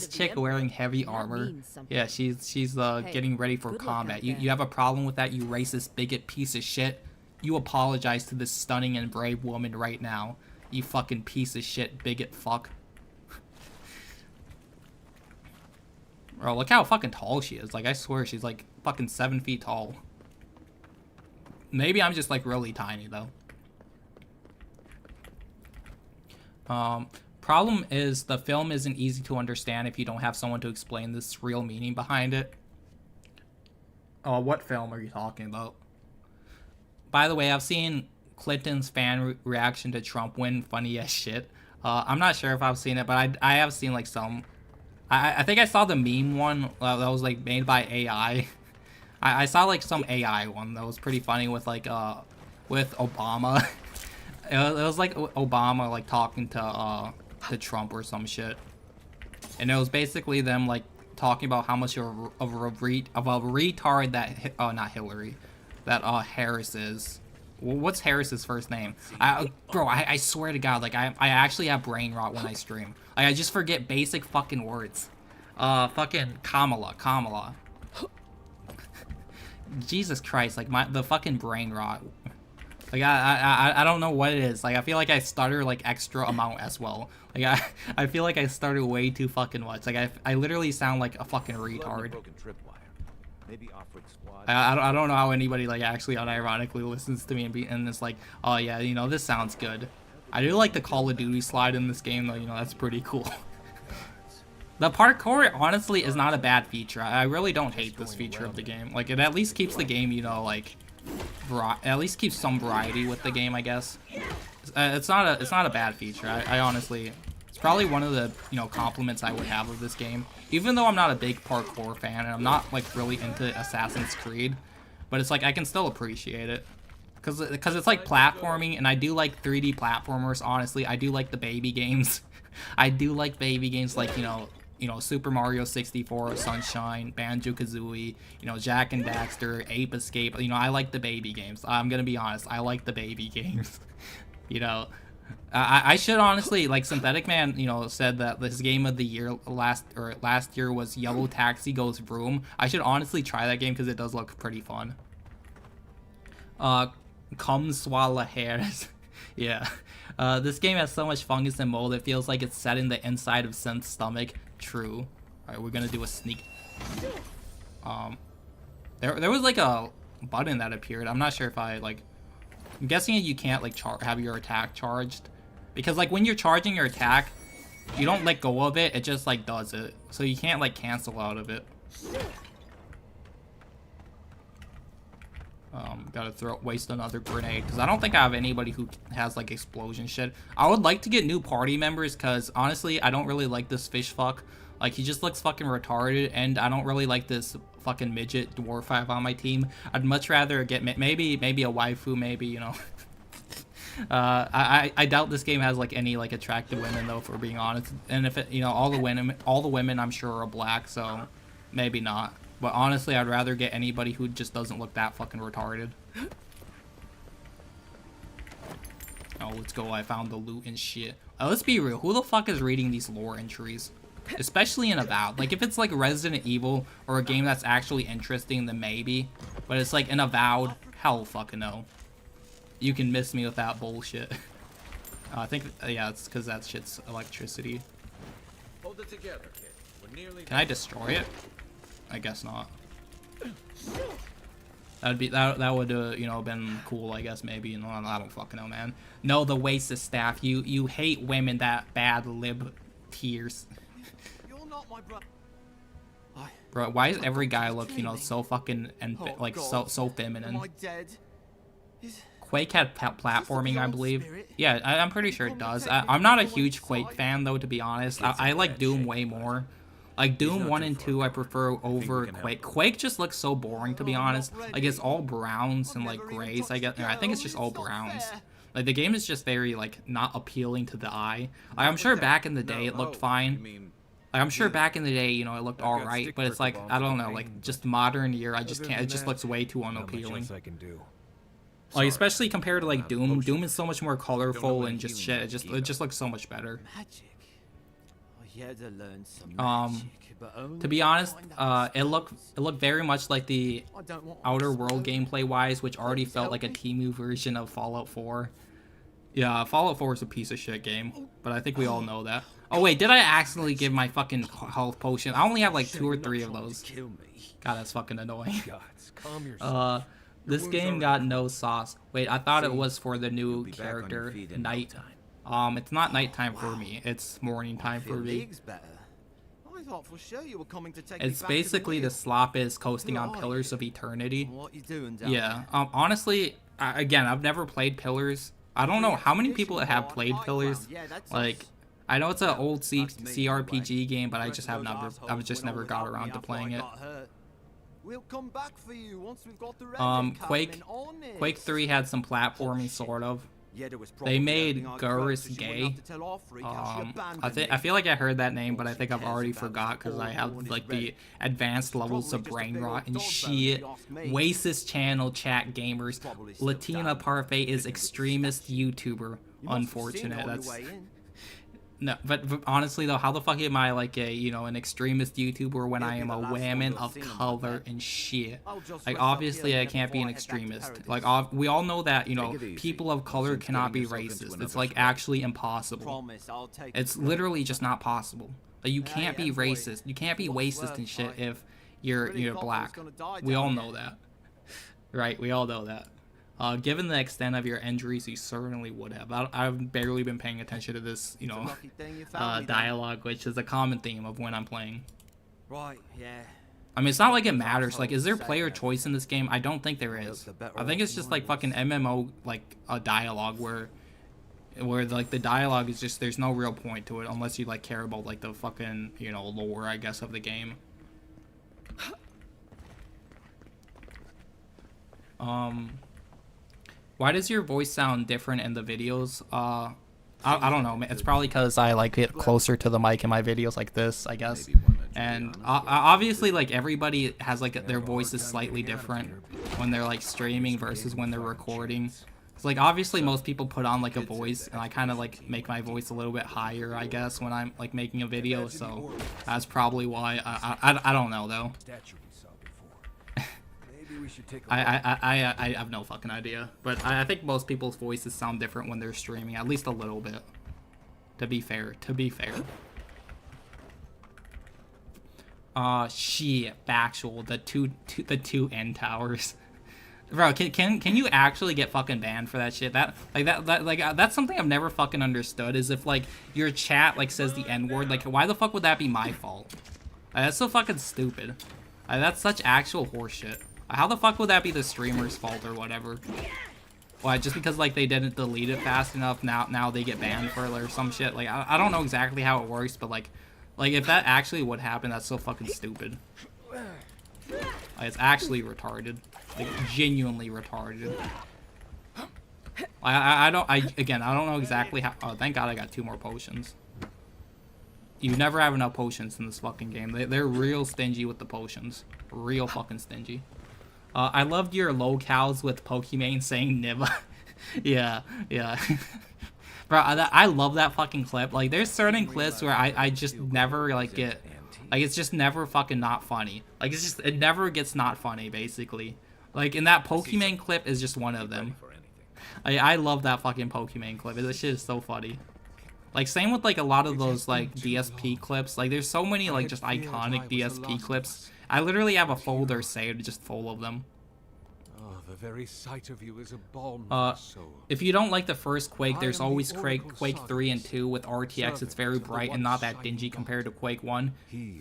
chick wearing heavy armor, yeah, she's getting ready for combat. You have a problem with that, you racist bigot piece of shit? You apologize to this stunning and brave woman right now. You fucking piece of shit bigot fuck. Bro, look how fucking tall she is. Like, I swear she's like fucking 7 feet tall. Maybe I'm just like really tiny though. Problem is the film isn't easy to understand if you don't have someone to explain this real meaning behind it. Oh, what film are you talking about? By the way, I've seen Clinton's fan reaction to Trump win funny as shit. I'm not sure if I've seen it, but I have seen like some. I think I saw the meme one that was like made by AI. I saw like some AI one that was pretty funny with like with Obama. it was like Obama like talking to Trump or some shit, and it was basically them like talking about how much of a retard that not Hillary, that Harris is. What's Harris's first name? Bro, I swear to God, like I actually have brain rot when I stream. Like, I just forget basic fucking words. Fucking Kamala. Jesus Christ, like the fucking brain rot. Like I don't know what it is. Like I feel like I stutter like extra amount as well. Like I feel like I stutter way too fucking much. Like I literally sound like a fucking retard. I don't know how anybody like actually unironically listens to me and is like, oh yeah, you know, this sounds good. I do like the Call of Duty slide in this game though, you know, that's pretty cool. The parkour honestly is not a bad feature. I really don't hate this feature of the game. Like it at least keeps the game, you know, like at least keeps some variety with the game, I guess. It's not a bad feature. I honestly, it's probably one of the, you know, compliments I would have of this game. Even though I'm not a big parkour fan and I'm not like really into Assassin's Creed, but it's like I can still appreciate it. Cause it's like platforming, and I do like 3D platformers. Honestly, I do like the baby games. I do like baby games like you know Super Mario 64, Sunshine, Banjo-Kazooie, you know Jak and Daxter, Ape Escape. You know I like the baby games. I'm gonna be honest, I like the baby games. You know, I should honestly, like, Synthetic Man, you know, said that this game of the year last year was Yellow Taxi Goes Vroom. I should honestly try that game because it does look pretty fun. Come swallow hairs. Yeah. This game has so much fungus and mold, it feels like it's set in the inside of Synth's stomach. True. Alright, we're gonna do a sneak. There was like a button that appeared. I'm not sure if I, like... I'm guessing you can't, like, have your attack charged. Because, like, when you're charging your attack, you don't let go of it, it just, like, does it. So you can't, like, cancel out of it. Gotta waste another grenade, because I don't think I have anybody who has, like, explosion shit. I would like to get new party members, because, honestly, I don't really like this fish fuck. Like, he just looks fucking retarded, and I don't really like this fucking midget dwarf I have on my team. I'd much rather get maybe a waifu, maybe, you know. I doubt this game has, like, any, like, attractive women, though, if we're being honest. And if it, you know, all the women I'm sure are black, so maybe not. But honestly, I'd rather get anybody who just doesn't look that fucking retarded. Oh, let's go. I found the loot and shit. Let's be real. Who the fuck is reading these lore entries? Especially in Avowed. Like, if it's like Resident Evil or a game that's actually interesting, then maybe. But it's like in Avowed, hell fucking no. You can miss me with that bullshit. I think, yeah, it's because that shit's electricity. Hold it together, kid. We're nearly Can I destroy it? I guess not. That would you know, been cool, I guess, maybe. No, I don't fucking know, man. No, the waste of staff. You hate women that bad lib tears. You're not my brother. Bro, why does every guy look, you know, so fucking and like so feminine? Am I dead? Quake had platforming, I believe. Yeah, I'm pretty sure it does. I'm not a huge Quake fan, though, to be honest. I like Doom way more. Like, Doom 1 and 2 I prefer over Quake. Quake just looks so boring, to be honest. Like, it's all browns and, like, grays, I guess. I think it's just all browns. Like, the game is just very, like, not appealing to the eye. Like, I'm sure back in the day it looked fine. Like, I'm sure back in the day, you know, it looked alright. But it's like, I don't know, like, just modern year, I just can't. It just looks way too unappealing. Like, especially compared to, like, Doom. Doom is so much more colorful and just shit. It just looks so much better. To be honest, it looked very much like the Outer World gameplay wise, which already felt like a Temu version of Fallout 4. Yeah, Fallout 4 is a piece of shit game, but I think we all know that. Oh wait, did I accidentally give my fucking health potion? I only have like 2 or 3 of those. God, that's fucking annoying. This game got no sauce. Wait, I thought it was for the new character, Night. It's not nighttime for me. It's morning time for me. It's basically the slop is coasting on Pillars of Eternity. Yeah. Honestly, again, I've never played Pillars. I don't know how many people have played Pillars. Like, I know it's an old CRPG game, but I've just never got around to playing it. Quake 3 had some platforming, sort of. They made Gurus gay. I feel like I heard that name, but I think I've already forgot because I have like the advanced levels of brain rot and shit. Wastes channel chat gamers. Latina Parfait is extremist YouTuber. Unfortunate. That's no, but honestly though, how the fuck am I like a, you know, an extremist YouTuber when I am a woman of color and shit? Like, obviously I can't be an extremist. Like, we all know that, you know, people of color cannot be racist. It's like actually impossible. It's literally just not possible. Like, you can't be racist. You can't be racist and shit if you're black. We all know that. Right, we all know that. Given the extent of your injuries, you certainly would have. I've barely been paying attention to this, you know, dialogue, which is a common theme of when I'm playing. Right, yeah. I mean, it's not like it matters. Like, is there player choice in this game? I don't think there is. I think it's just like fucking MMO, like a dialogue where like the dialogue is just, there's no real point to it unless you like care about like the fucking, you know, lore, I guess, of the game. Why does your voice sound different in the videos? I don't know. It's probably because I like get closer to the mic in my videos like this, I guess. And obviously, like, everybody has like their voice is slightly different when they're like streaming versus when they're recording. It's like obviously most people put on like a voice, and I kind of like make my voice a little bit higher, I guess, when I'm like making a video. So that's probably why. I don't know though. I have no fucking idea, but I think most people's voices sound different when they're streaming, at least a little bit. To be fair. Shit, factual. The two end towers. Bro, can you actually get fucking banned for that shit? That's something I've never fucking understood. Is if like your chat like says the N word, like why the fuck would that be my fault? That's so fucking stupid. That's such actual horseshit. How the fuck would that be the streamer's fault or whatever? Why, just because like they didn't delete it fast enough, now they get banned for it or some shit? Like I don't know exactly how it works, but like if that actually would happen, that's so fucking stupid. Like, it's actually retarded. Like genuinely retarded. I don't know exactly how. Oh, thank God I got 2 more potions. You never have enough potions in this fucking game. They're real stingy with the potions. Real fucking stingy. I loved your locales with Pokimane saying Niva. yeah. Bro, I love that fucking clip. Like, there's certain clips where I just never, like, get... Like, it's just never fucking not funny. Like, it's just... It never gets not funny, basically. Like, and that Pokimane clip is just one of them. I love that fucking Pokimane clip. This shit is so funny. Like, same with, like, a lot of those, like, DSP clips. Like, there's so many, like, just iconic DSP clips. I literally have a folder saved just full of them. Oh, the very sight of you is a balm for the soul. If you don't like the first Quake, there's always Quake 3 and 2 with RTX. It's very bright and not that dingy compared to Quake 1.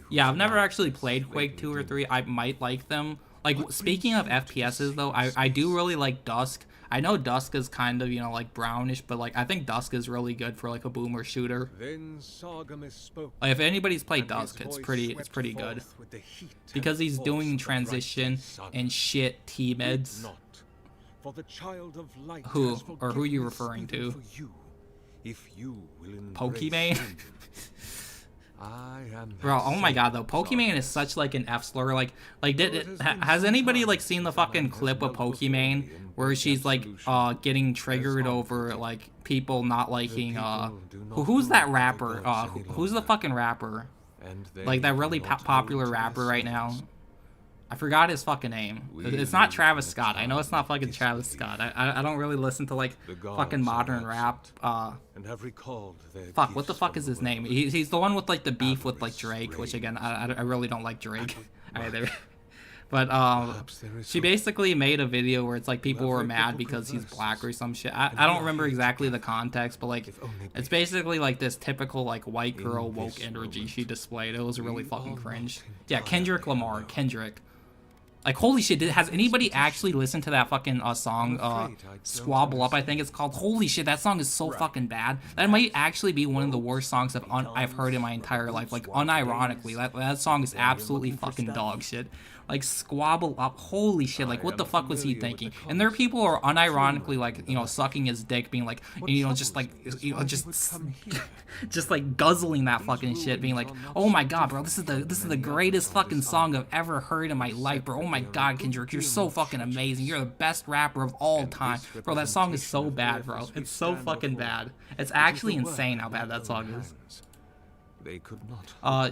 Yeah, I've never actually played Quake 2 or 3. I might like them. Like, speaking of FPSs, though, I do really like Dusk. I know Dusk is kind of, you know, like, brownish, but, like, I think Dusk is really good for, like, a boomer shooter. Like, if anybody's played Dusk, it's pretty good. Because he's doing transition and shit T-meds. Who? Or who are you referring to? Pokimane? Bro, oh my god, though, Pokimane is such like an F slur. Like has anybody like seen the fucking clip of Pokimane where she's like getting triggered over like people not liking who's that rapper? Who's the fucking rapper? Like that really popular rapper right now. I forgot his fucking name. It's not Travis Scott. I know it's not fucking Travis Scott. I don't really listen to like fucking modern rap. Fuck, what the fuck is his name? He's the one with like the beef with like Drake, which again, I really don't like Drake either. But she basically made a video where it's like people were mad because he's black or some shit. I don't remember exactly the context, but like it's basically like this typical like white girl woke energy she displayed. It was really fucking cringe. Yeah, Kendrick Lamar. Like, holy shit, has anybody actually listened to that fucking song, Squabble Up, I think it's called? Holy shit, that song is so fucking bad. That might actually be one of the worst songs I've heard in my entire life. Like, unironically, that song is absolutely fucking dog shit. Like, Squabble Up, holy shit, like, what the fuck was he thinking? And there are people who are unironically, like, you know, sucking his dick, being like, you know, just like, you know, just like guzzling that fucking shit, being like, oh my god, bro, this is the greatest fucking song I've ever heard in my life, bro. Oh my god, Kendrick, you're so fucking amazing. You're the best rapper of all time. Bro, that song is so bad, bro. It's so fucking bad. It's actually insane how bad that song is.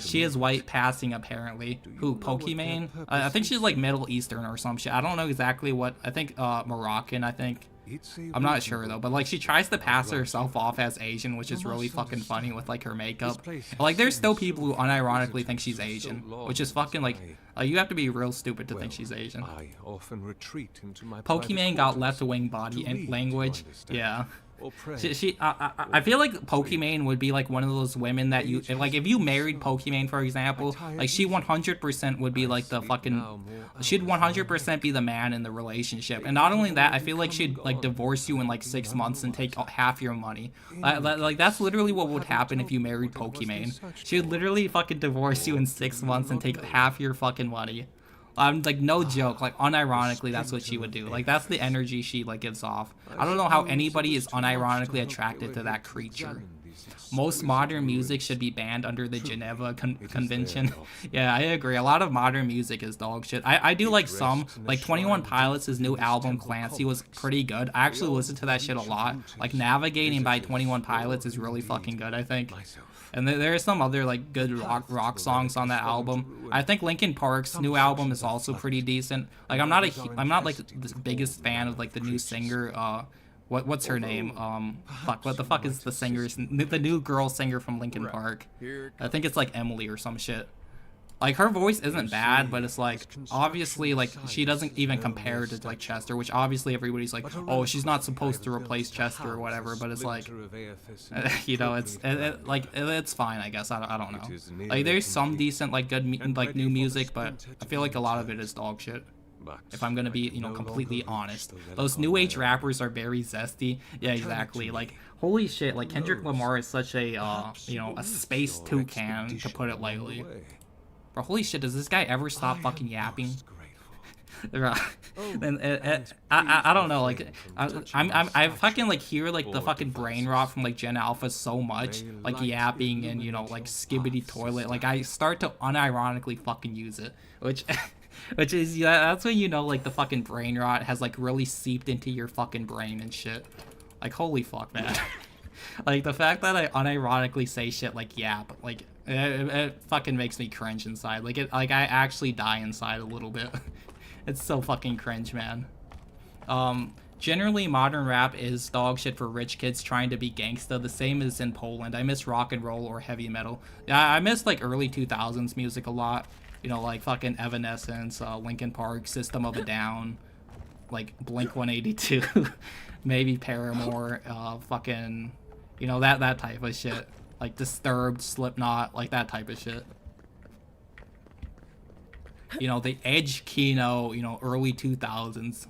She is white passing apparently. Who, Pokimane? I think she's like Middle Eastern or some shit. I don't know exactly what. I think Moroccan, I think. I'm not sure though, but like she tries to pass herself off as Asian, which is really fucking funny with like her makeup. Like there's still people who unironically think she's Asian, which is fucking like you have to be real stupid to think she's Asian. Pokimane got left-wing body and language. Yeah. I feel like Pokimane would be like one of those women that you like if you married Pokimane, for example, like she 100% would be like the fucking she'd 100% be the man in the relationship. And not only that, I feel like she'd like divorce you in like 6 months and take half your money. Like that's literally what would happen if you married Pokimane. She would literally fucking divorce you in 6 months and take half your fucking money. I'm like, no joke, like unironically that's what she would do. Like that's the energy she like gives off. I don't know how anybody is unironically attracted to that creature. most modern music should be banned under the Geneva Convention. Yeah, I agree. A lot of modern music is dog shit. I do like some, like 21 Pilots' new album Clancy was pretty good. I actually listened to that shit a lot. Like Navigating by 21 Pilots is really fucking good, I think. And there are some other like good rock songs on that album. I think Linkin Park's new album is also pretty decent. Like I'm not like the biggest fan of like the new singer. What's her name? Fuck, what the fuck is the new girl singer from Linkin Park? I think it's like Emily or some shit. Like her voice isn't bad, but it's like obviously like she doesn't even compare to like Chester, which obviously everybody's like, oh, she's not supposed to replace Chester or whatever. But it's like, you know, it's fine, I guess. I don't know. Like there's some decent like good like new music, but I feel like a lot of it is dog shit. If I'm gonna be, you know, completely honest, those new age rappers are very zesty. Yeah, exactly. Like holy shit, like Kendrick Lamar is such a you know, a space toucan, to put it lightly. Bro, holy shit, does this guy ever stop fucking yapping? And I don't know, like I fucking like hear like the fucking brain rot from like Gen Alpha so much, like yapping and, you know, like skibbity toilet. Like I start to unironically fucking use it, which is, yeah, that's when you know like the fucking brain rot has like really seeped into your fucking brain and shit. Like holy fuck, man. Like the fact that I unironically say shit like yap, like it fucking makes me cringe inside. Like I actually die inside a little bit. It's so fucking cringe, man. Generally modern rap is dog shit for rich kids trying to be gangsta, the same as in Poland. I miss rock and roll or heavy metal. Yeah, I miss like early 2000s music a lot. You know, like fucking Evanescence, Linkin Park, System of a Down, like Blink-182, maybe Paramore, fucking, you know, that type of shit. Like Disturbed, Slipknot, like that type of shit. You know, the Edge Kino, you know, early 2000s.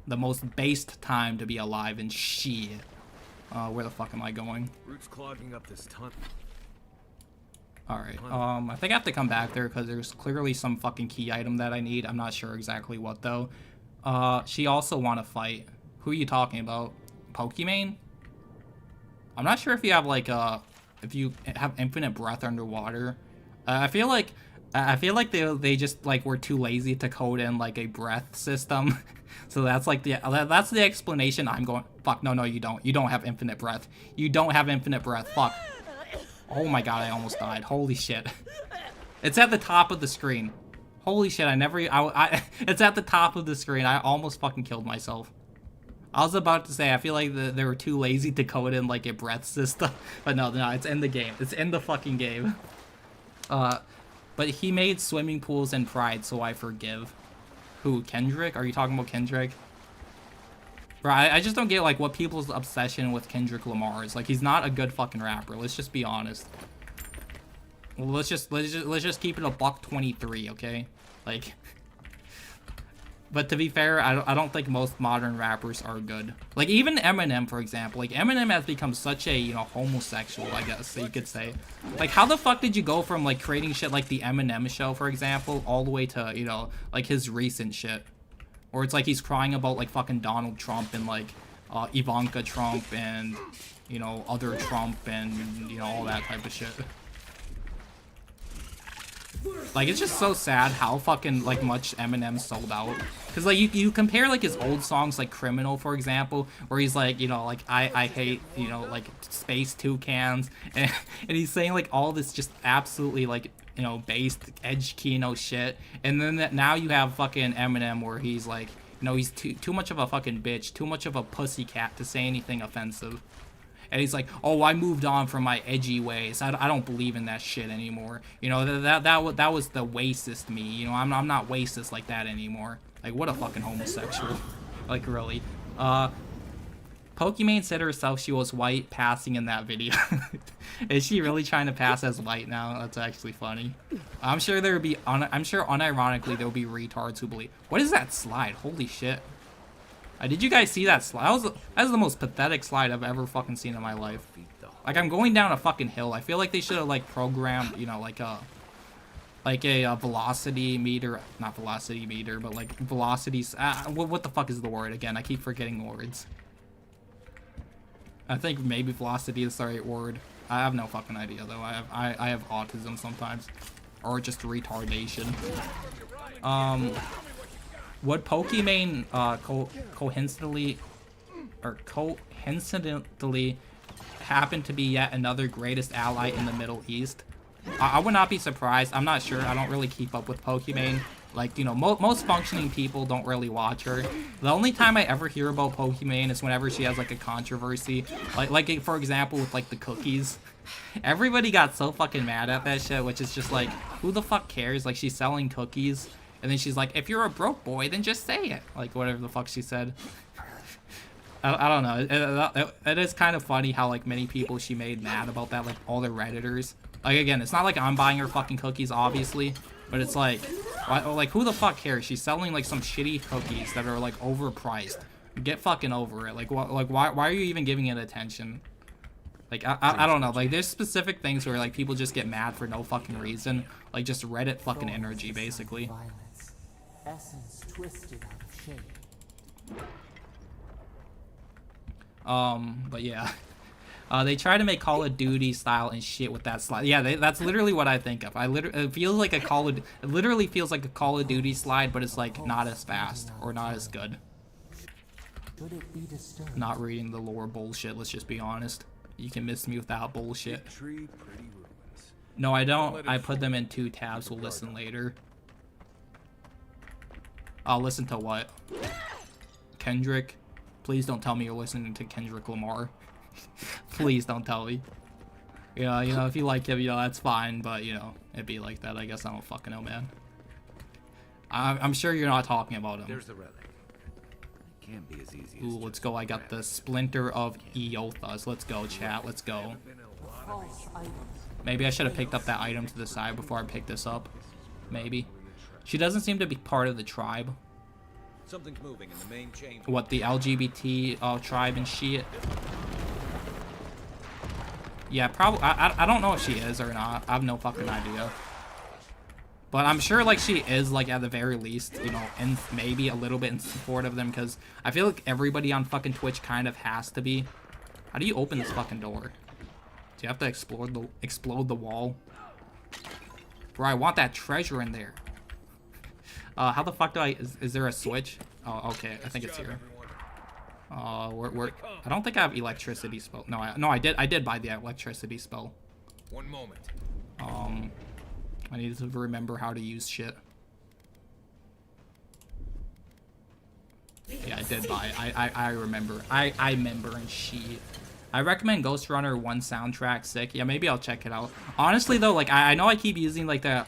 The most based time to be alive in shit. Where the fuck am I going? Roots clogging up this tunnel. Alright, I think I have to come back there because there's clearly some fucking key item that I need. I'm not sure exactly what though. She also want to fight. Who are you talking about? Pokimane? I'm not sure if you have like if you have infinite breath underwater. I feel like they just like were too lazy to code in like a breath system. So that's like that's the explanation. I'm going, fuck, no you don't have infinite breath. You don't have infinite breath. Fuck. Oh my god, I almost died. Holy shit. It's at the top of the screen. Holy shit, it's at the top of the screen. I almost fucking killed myself. I was about to say, I feel like they were too lazy to code in like a breath system. But no, it's in the game. It's in the fucking game. But he made swimming pools and Pride, so I forgive. Who, Kendrick? Are you talking about Kendrick? Bro, I just don't get like what people's obsession with Kendrick Lamar is. Like, he's not a good fucking rapper. Let's just be honest. Well, let's just keep it a $123, okay? Like, but to be fair, I don't think most modern rappers are good. Like even Eminem, for example. Like Eminem has become such a, you know, homosexual, I guess you could say. Like how the fuck did you go from like creating shit like the Eminem Show, for example, all the way to, you know, like his recent shit? Or it's like he's crying about like fucking Donald Trump and like Ivanka Trump and, you know, other Trump and, you know, all that type of shit. Like it's just so sad how fucking like much Eminem sold out. Cause like you compare like his old songs like Criminal, for example, where he's like, you know, like I hate, you know, like space toucans, and he's saying like all this just absolutely like, you know, based edge keynote shit, and then now you have fucking Eminem where he's like, you know, he's too much of a fucking bitch, too much of a pussycat to say anything offensive. And he's like, oh, I moved on from my edgy ways. I don't believe in that shit anymore. You know, that was the racist me. You know, I'm not racist like that anymore. Like, what a fucking homosexual. Like, really. Pokimane said herself she was white passing in that video. Is she really trying to pass as white now? That's actually funny. I'm sure there would be, I'm sure unironically there will be retards who believe. What is that slide? Holy shit. Did you guys see that slide? That was the most pathetic slide I've ever fucking seen in my life. Like, I'm going down a fucking hill. I feel like they should have, like, programmed, you know, like a velocity meter. Not velocity meter, but, like, velocities. What the fuck is the word again? I keep forgetting words. I think maybe velocity is the right word. I have no fucking idea though. I have autism sometimes, or just retardation. Would Pokimane coincidentally happen to be yet another greatest ally in the Middle East? I would not be surprised. I'm not sure. I don't really keep up with Pokimane. Like, you know, most functioning people don't really watch her. The only time I ever hear about Pokimane is whenever she has, like, a controversy. Like for example, with, like, the cookies. Everybody got so fucking mad at that shit, which is just, like, who the fuck cares? Like, she's selling cookies, and then she's like, if you're a broke boy, then just say it. Like, whatever the fuck she said. I don't know. It is kind of funny how, like, many people she made mad about that, like, all the Redditors. Like, again, it's not like I'm buying her fucking cookies, obviously, but it's like who the fuck cares? She's selling, like, some shitty cookies that are, like, overpriced. Get fucking over it. Like, why are you even giving it attention? Like, I don't know. Like, there's specific things where, like, people just get mad for no fucking reason. Like, just Reddit fucking energy, basically. Violence, essence twisted out of shape. But yeah. They try to make Call of Duty style and shit with that slide. Yeah, that's literally what I think of. It feels like it literally feels like a Call of Duty slide, but it's like not as fast or not as good. Could it be disturbed? Not reading the lore bullshit, let's just be honest. You can miss me without bullshit. Tree, pretty ruins. No, I don't. I put them in 2 tabs. We'll listen later. I'll listen to what? Kendrick? Please don't tell me you're listening to Kendrick Lamar. Please don't tell me. You know, if you like him, you know, that's fine, but, you know, it'd be like that. I guess I don't fucking know, man. I'm sure you're not talking about him. There's the relic. It can't be as easy as Ooh, let's go. I got the Splinter of Eothas. Let's go, chat. Let's go. Maybe I should have picked up that item to the side before I picked this up. Maybe. She doesn't seem to be part of the tribe. Something's moving in the main chain. What, the LGBT tribe and shit? Yeah, probably. I don't know if she is or not. I have no fucking idea. But I'm sure, like, she is, like, at the very least, you know, and maybe a little bit in support of them, because I feel like everybody on fucking Twitch kind of has to be. How do you open this fucking door? Do you have to explode the wall? Bro, I want that treasure in there. How the fuck do is there a switch? Oh, okay, I think it's here. I don't think I have electricity spell. No, I did buy the electricity spell. One moment. I need to remember how to use shit. Yeah, I did buy it. I remember. I remember and shit. I recommend Ghost Runner 1 soundtrack. Sick. Yeah, maybe I'll check it out. Honestly though, like I know I keep using like the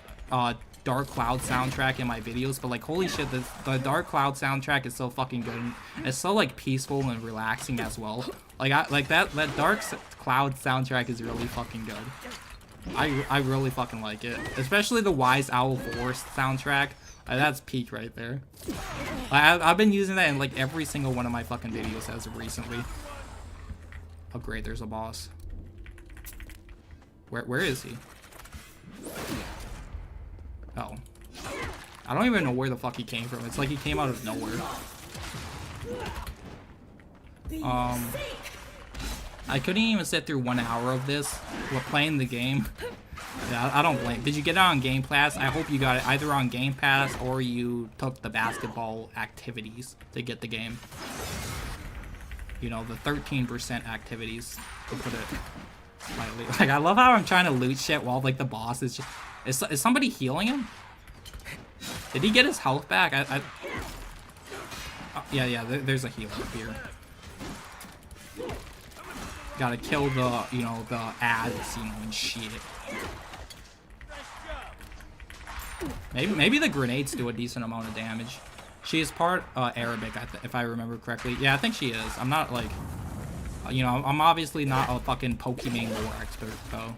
Dark Cloud soundtrack in my videos, but like holy shit, the Dark Cloud soundtrack is so fucking good. And it's so like peaceful and relaxing as well. Like that Dark Cloud soundtrack is really fucking good. I really fucking like it, especially the Wise Owl Forest soundtrack. That's peak right there. I've been using that in like every single one of my fucking videos as of recently. Oh great, there's a boss. Where is he? Oh. I don't even know where the fuck he came from. It's like he came out of nowhere. I couldn't even sit through 1 hour of this while playing the game. Yeah, I don't blame. Did you get it on Game Pass? I hope you got it either on Game Pass or you took the basketball activities to get the game. You know, the 13% activities, to put it lightly. Like, I love how I'm trying to loot shit while, like, the boss is just... Is somebody healing him? Did he get his health back? Yeah, there's a healer here. Gotta kill the, you know, the ads, you know, and shit. Maybe the grenades do a decent amount of damage. She is part Arabic, if I remember correctly. Yeah, I think she is. I'm not like, you know, I'm obviously not a fucking Pokemon lore expert, though.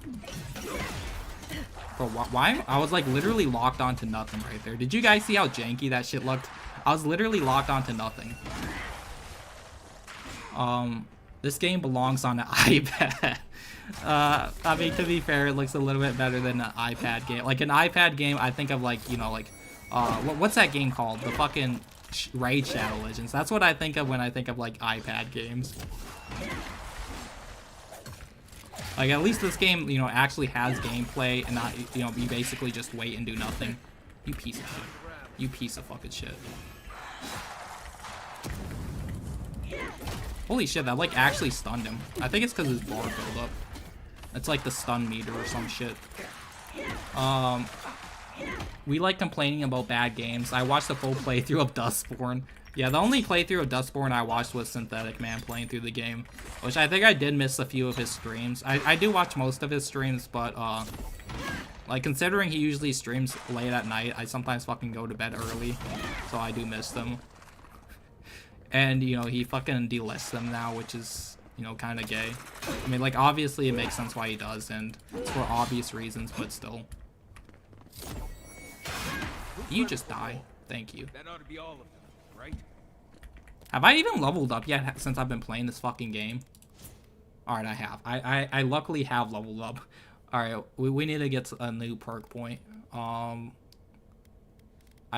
Bro, why? I was like literally locked onto nothing right there. Did you guys see how janky that shit looked? I was literally locked onto nothing. This game belongs on an iPad. I mean, to be fair, it looks a little bit better than an iPad game. Like an iPad game, I think of like, you know, like, what's that game called? The fucking Raid Shadow Legends. That's what I think of when I think of like iPad games. Like, at least this game, you know, actually has gameplay and not, you know, you basically just wait and do nothing. You piece of shit. You piece of fucking shit. Holy shit, that, like, actually stunned him. I think it's because his bar build up. It's like the stun meter or some shit. We like complaining about bad games. I watched the full playthrough of Dustborn. Yeah, the only playthrough of Dustborn I watched was Synthetic Man playing through the game, which I think I did miss a few of his streams. I do watch most of his streams, but like, considering he usually streams late at night, I sometimes fucking go to bed early, so I do miss them. And, you know, he fucking delists them now, which is, you know, kind of gay. I mean, like, obviously it makes sense why he does, and it's for obvious reasons, but still. You just die. Thank you. That ought to be all of them, right? Have I even leveled up yet since I've been playing this fucking game? Alright, I have. I luckily have leveled up. Alright, we need to get a new perk point. I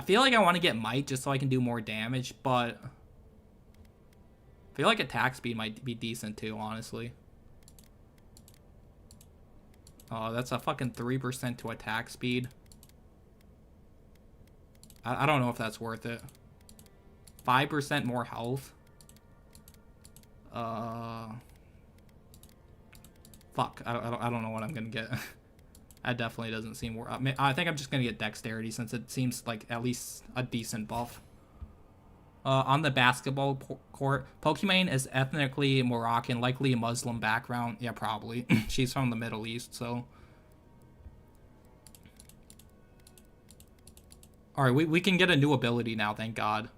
feel like I want to get Might just so I can do more damage, but I feel like attack speed might be decent too, honestly. Oh, that's a fucking 3% to attack speed. I don't know if that's worth it. 5% more health. Fuck, I don't know what I'm gonna get. That definitely doesn't seem worth. I think I'm just gonna get dexterity since it seems like at least a decent buff. On the basketball court, Pokimane is ethnically Moroccan, likely a Muslim background. Yeah, probably. She's from the Middle East, so. Alright, we can get a new ability now, thank God.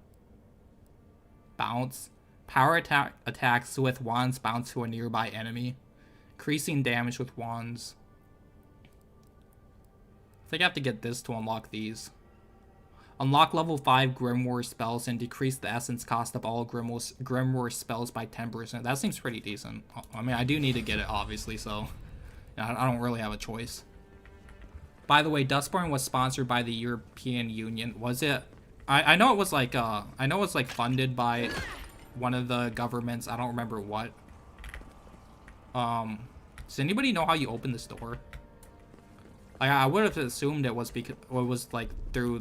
Bounce. Power attacks with wands bounce to a nearby enemy. Increasing damage with wands. I think I have to get this to unlock these. Unlock level 5 Grimoire spells and decrease the essence cost of all Grimoire spells by 10%. That seems pretty decent. I mean, I do need to get it, obviously, so I don't really have a choice. By the way, Dustborn was sponsored by the European Union. Was it? I know it was like I know it's like funded by one of the governments. I don't remember what. Does anybody know how you open this door? Like, I would have assumed it was because it was like through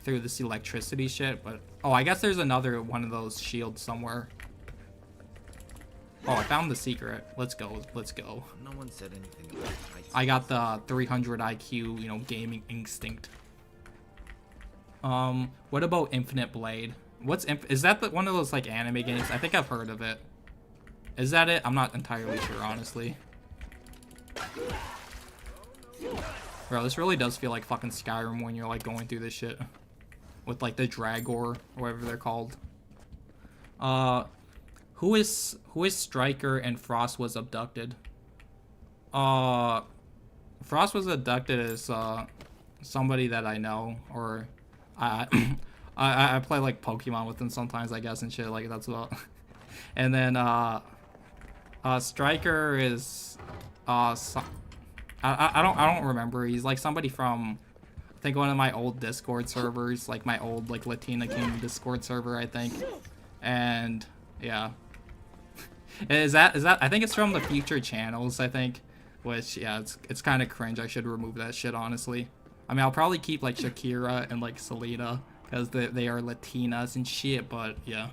this electricity shit, but oh, I guess there's another one of those shields somewhere. Oh, I found the secret. Let's go. Let's go. No one said anything about heights. I got the 300 IQ, you know, gaming instinct. What about Infinite Blade? Is that one of those like anime games? I think I've heard of it. Is that it? I'm not entirely sure, honestly. Bro, this really does feel like fucking Skyrim when you're like going through this shit. With like the Dragor, or whatever they're called. Who is Striker and Frost was abducted? Frost was abducted as somebody that I know, or I play like Pokemon with them sometimes, I guess, and shit, like that's what. And then Striker is I don't remember. He's like somebody from I think one of my old Discord servers, like my old like Latina King Discord server, I think. And yeah. Is that I think it's from the future channels, I think. Which yeah, it's kind of cringe. I should remove that shit, honestly. I mean, I'll probably keep like Shakira and like Selena because they are Latinas and shit, but yeah.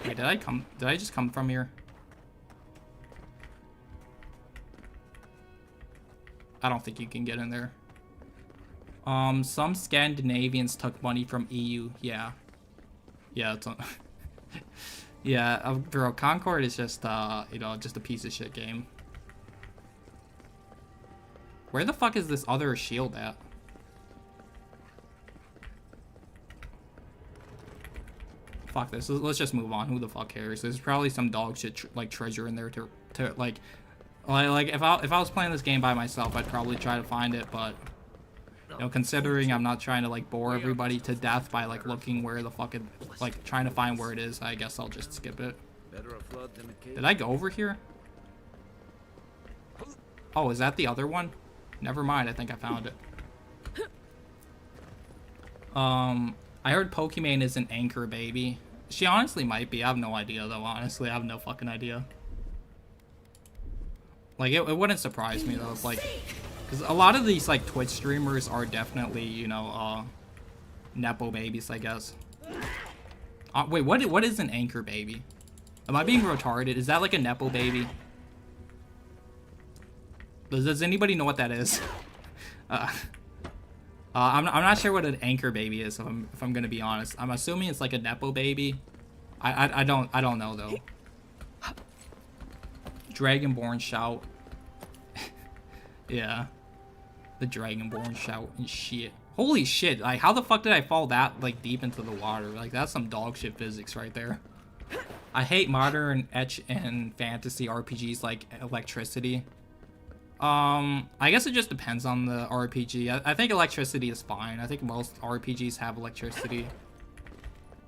Wait, did I just come from here? I don't think you can get in there. Some Scandinavians took money from EU. Yeah. Yeah, it's on. Yeah, bro, Concord is just, you know, just a piece of shit game. Where the fuck is this other shield at? Fuck this. Let's just move on. Who the fuck cares? There's probably some dog shit like treasure in there to like if I was playing this game by myself, I'd probably try to find it, but you know, considering I'm not trying to like bore everybody to death by like looking where the fucking like trying to find where it is, I guess I'll just skip it. Did I go over here? Oh, is that the other one? Never mind, I think I found it. I heard Pokimane is an anchor baby. She honestly might be. I have no idea though. Honestly, I have no fucking idea. Like it wouldn't surprise me though. If, like, because a lot of these like Twitch streamers are definitely, you know, nepo babies, I guess. Wait, what is an anchor baby? Am I being retarded? Is that like a nepo baby? Does anybody know what that is? I'm not sure what an anchor baby is. If I'm gonna be honest, I'm assuming it's like a nepo baby. I don't know though. Dragonborn shout. Yeah, the Dragonborn shout and shit. Holy shit! Like, how the fuck did I fall that like deep into the water? Like, that's some dog shit physics right there. I hate modern etch and fantasy RPGs like electricity. I guess it just depends on the RPG. I think electricity is fine. I think most RPGs have electricity.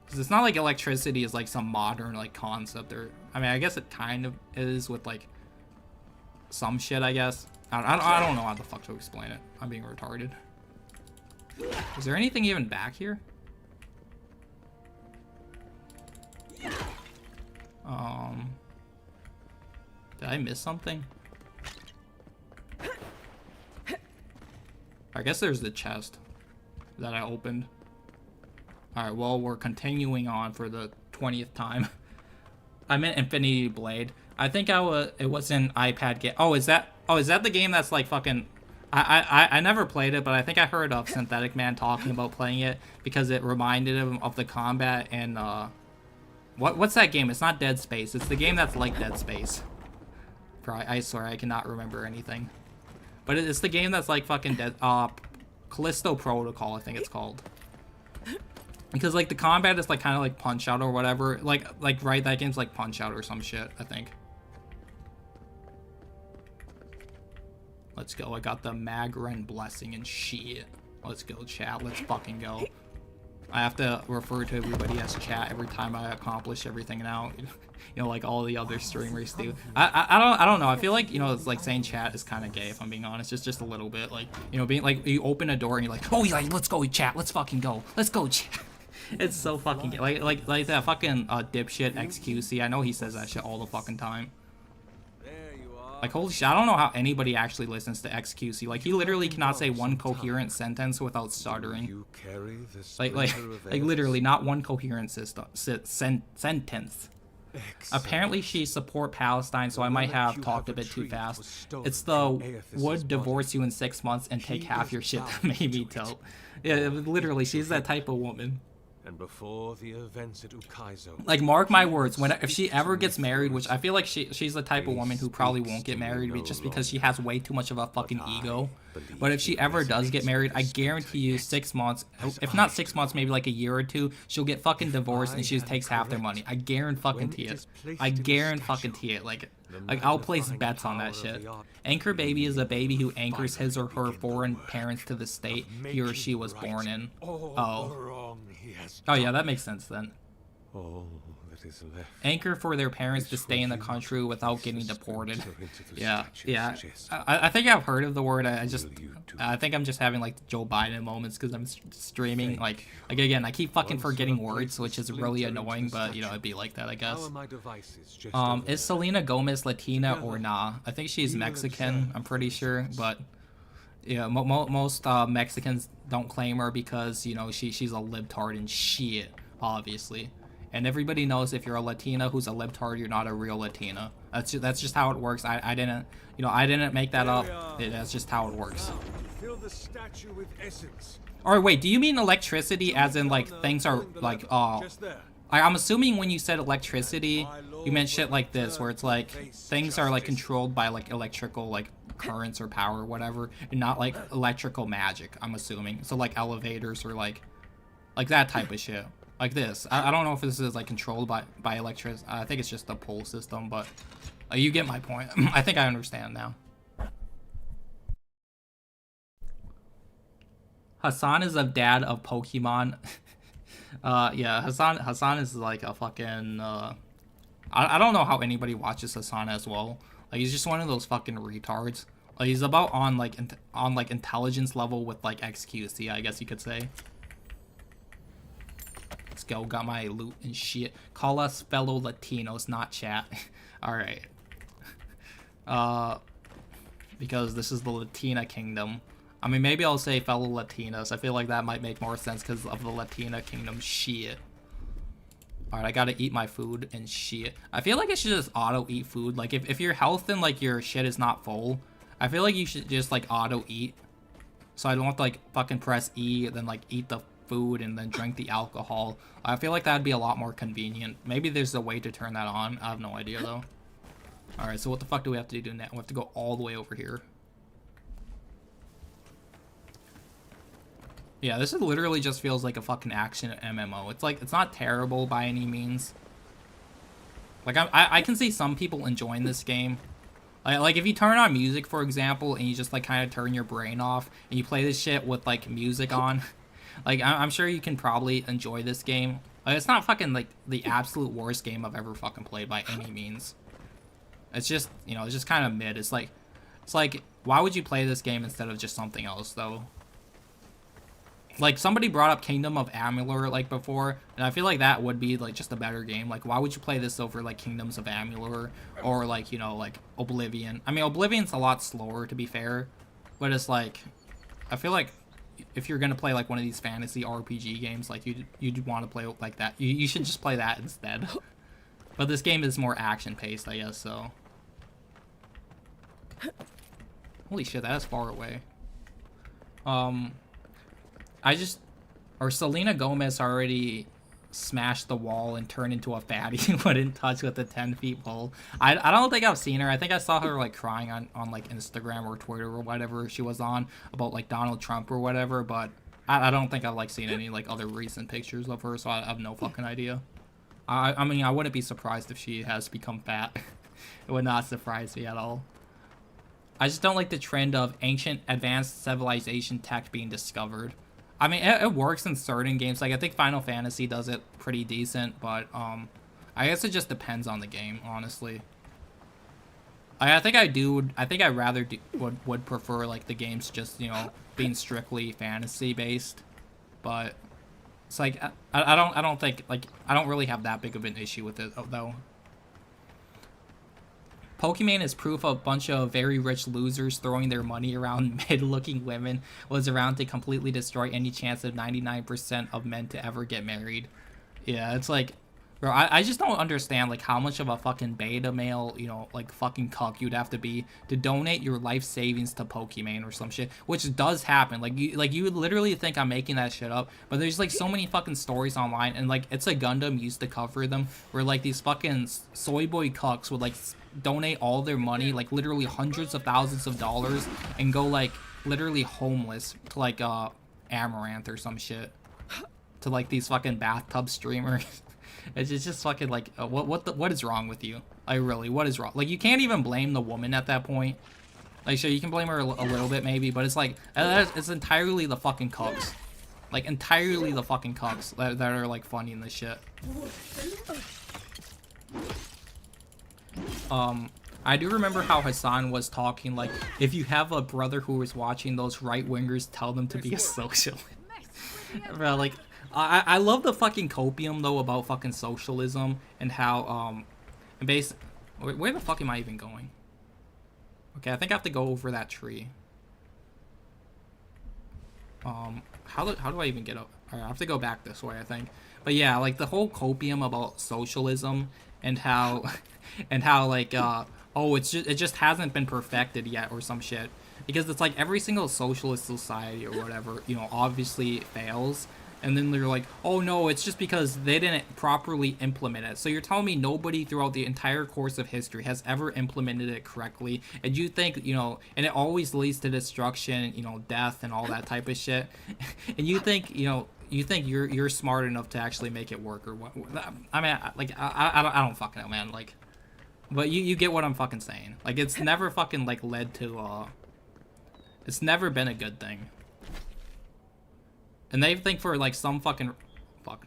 Because it's not like electricity is like some modern like concept, or I mean, I guess it kind of is with like some shit, I guess. I don't know how the fuck to explain it. I'm being retarded. Is there anything even back here? Did I miss something? I guess there's the chest that I opened. Alright, well, we're continuing on for the 20th time. I meant Infinity Blade. I think it was an iPad game. Oh, is that the game that's like fucking... I never played it, but I think I heard of Synthetic Man talking about playing it because it reminded him of the combat and what's that game? It's not Dead Space. It's the game that's like Dead Space. I swear I cannot remember anything. But it's the game that's like fucking Dead Callisto Protocol, I think it's called. Because like the combat is like kind of like Punch Out or whatever. Like right, that game's like Punch Out or some shit, I think. Let's go. I got the Magren blessing and shit. Let's go, chat. Let's fucking go. I have to refer to everybody as chat every time I accomplish everything now. You know, like all the other streamers do. I don't know. I feel like, you know, it's like saying chat is kind of gay, if I'm being honest. Just a little bit. Like, you know, being like, you open a door and you're like, oh, you're like, let's go, chat. Let's fucking go. Let's go, chat. It's so fucking gay. Like that fucking dipshit XQC. I know he says that shit all the fucking time. Like, holy shit, I don't know how anybody actually listens to XQC. Like, he literally cannot say one coherent sentence without stuttering. Like literally, not one coherent sentence. Apparently, she support Palestine, so I might have talked a bit too fast. It's the would divorce you in 6 months and take half your shit that made me tell. Yeah, literally, she's that type of woman. And before the events at Ukaizo, like, mark my words, if she ever gets married, which I feel like she's the type of woman who probably won't get married just because she has way too much of a fucking ego. But if she ever does get married, I guarantee you 6 months, if not 6 months, maybe like a year or two, she'll get fucking divorced and she just takes half their money. I guarantee it. I guarantee it. Like I'll place bets on that shit. Anchor baby is a baby who anchors his or her foreign parents to the state he or she was born in. Oh yeah, that makes sense then. Anchor for their parents to stay in the country without getting deported. Yeah. I think I've heard of the word. I think I'm just having like Joe Biden moments because I'm streaming. Like again, I keep fucking forgetting words, which is really annoying. But you know, it'd be like that, I guess. Is Selena Gomez Latina or nah? I think she's Mexican. I'm pretty sure, but. Yeah, most Mexicans don't claim her because, you know, she's a libtard and shit, obviously. And everybody knows if you're a Latina who's a libtard, you're not a real Latina. That's just how it works. I didn't make that up. That's just how it works. fill the statue with essence. Or wait, do you mean electricity as in like things are like I'm assuming when you said electricity, you meant shit like this, where it's like things are like controlled by like electrical like currents or power or whatever, and not like electrical magic, I'm assuming. So like elevators or like that type of shit. Like this. I don't know if this is like controlled by electricity. I think it's just a pull system, but you get my point. I think I understand now. Hassan is a dad of Pokemon. Yeah, Hassan is like a fucking I don't know how anybody watches Hassan as well. Like, he's just one of those fucking retards. Like, he's about on like intelligence level with like XQC, I guess you could say. go. Got my loot and shit. Call us fellow Latinos, not chat. Alright. Because this is the Latina kingdom. I mean, maybe I'll say fellow Latinos. I feel like that might make more sense because of the Latina kingdom shit. Alright, I gotta eat my food and shit. I feel like I should just auto-eat food. Like, if your health and, like, your shit is not full, I feel like you should just, like, auto-eat. So I don't have to, like, fucking press E, then, like, eat the food and then drink the alcohol. I feel like that'd be a lot more convenient. Maybe there's a way to turn that on. I have no idea, though. Alright, so what the fuck do we have to do now? We have to go all the way over here. Yeah, this is literally just feels like a fucking action MMO. It's like, it's not terrible by any means. Like, I can see some people enjoying this game. Like, if you turn on music, for example, and you just, like, kind of turn your brain off, and you play this shit with, like, music on, like, I'm sure you can probably enjoy this game. Like, it's not fucking, like, the absolute worst game I've ever fucking played by any means. It's just, you know, it's just kind of mid. It's like, why would you play this game instead of just something else, though? Like, somebody brought up Kingdom of Amalur, like, before, and I feel like that would be, like, just a better game. Like, why would you play this over, like, Kingdoms of Amalur, or, like, you know, like, Oblivion? I mean, Oblivion's a lot slower, to be fair, but it's, like, I feel like if you're gonna play, like, one of these fantasy RPG games, like, you'd want to play like that. You should just play that instead. But this game is more action-paced, I guess, so. Holy shit, that is far away. Selena Gomez already smashed the wall and turned into a fatty and wouldn't touch with a 10 feet pole. I don't think I've seen her. I think I saw her, like, crying on like, Instagram or Twitter or whatever she was on about, like, Donald Trump or whatever, but I don't think I've, like, seen any, like, other recent pictures of her, so I have no fucking idea. I mean, I wouldn't be surprised if she has become fat. It would not surprise me at all. I just don't like the trend of ancient advanced civilization tech being discovered. I mean, it works in certain games. Like, I think Final Fantasy does it pretty decent, but I guess it just depends on the game, honestly. I think I rather would prefer, like, the games just, you know, being strictly fantasy based, but it's like I don't think, like, I don't really have that big of an issue with it though. Pokemon is proof a bunch of very rich losers throwing their money around mid-looking women was around to completely destroy any chance of 99% of men to ever get married. Yeah, it's like, bro, I just don't understand, like, how much of a fucking beta male, you know, like, fucking cuck you'd have to be to donate your life savings to Pokemon or some shit, which does happen. Like, you would literally think I'm making that shit up, but there's, like, so many fucking stories online, and, like, It's a Gundam used to cover them, where, like, these fucking soy boy cucks would, like, donate all their money, like, literally hundreds of thousands of dollars, and go, like, literally homeless to, like, Amaranth or some shit, to, like, these fucking bathtub streamers. It's just fucking, like, what is wrong with you? Like, really, what is wrong? Like, you can't even blame the woman at that point. Like, sure, you can blame her a little bit, maybe, but it's like, it's entirely the fucking cucks. Like, entirely the fucking cucks that are, like, funny in this shit. I do remember how Hassan was talking, like, if you have a brother who is watching those right-wingers, tell them to be a socialist. Bro, like, I love the fucking copium, though, about fucking socialism and how, where the fuck am I even going? Okay, I think I have to go over that tree. How do I even get up? Alright, I have to go back this way, I think. But yeah, like, the whole copium about socialism and how, like, oh, it just hasn't been perfected yet or some shit. Because it's like every single socialist society or whatever, you know, obviously fails. And then they're like, oh no, it's just because they didn't properly implement it. So you're telling me nobody throughout the entire course of history has ever implemented it correctly. And you think, you know, and it always leads to destruction, you know, death and all that type of shit. And you think, you know, you're smart enough to actually make it work or what? I mean, like, I don't fucking know, man. Like, but you get what I'm fucking saying. Like, it's never fucking, like, led to, it's never been a good thing. And they think for, like, some fucking... Fuck.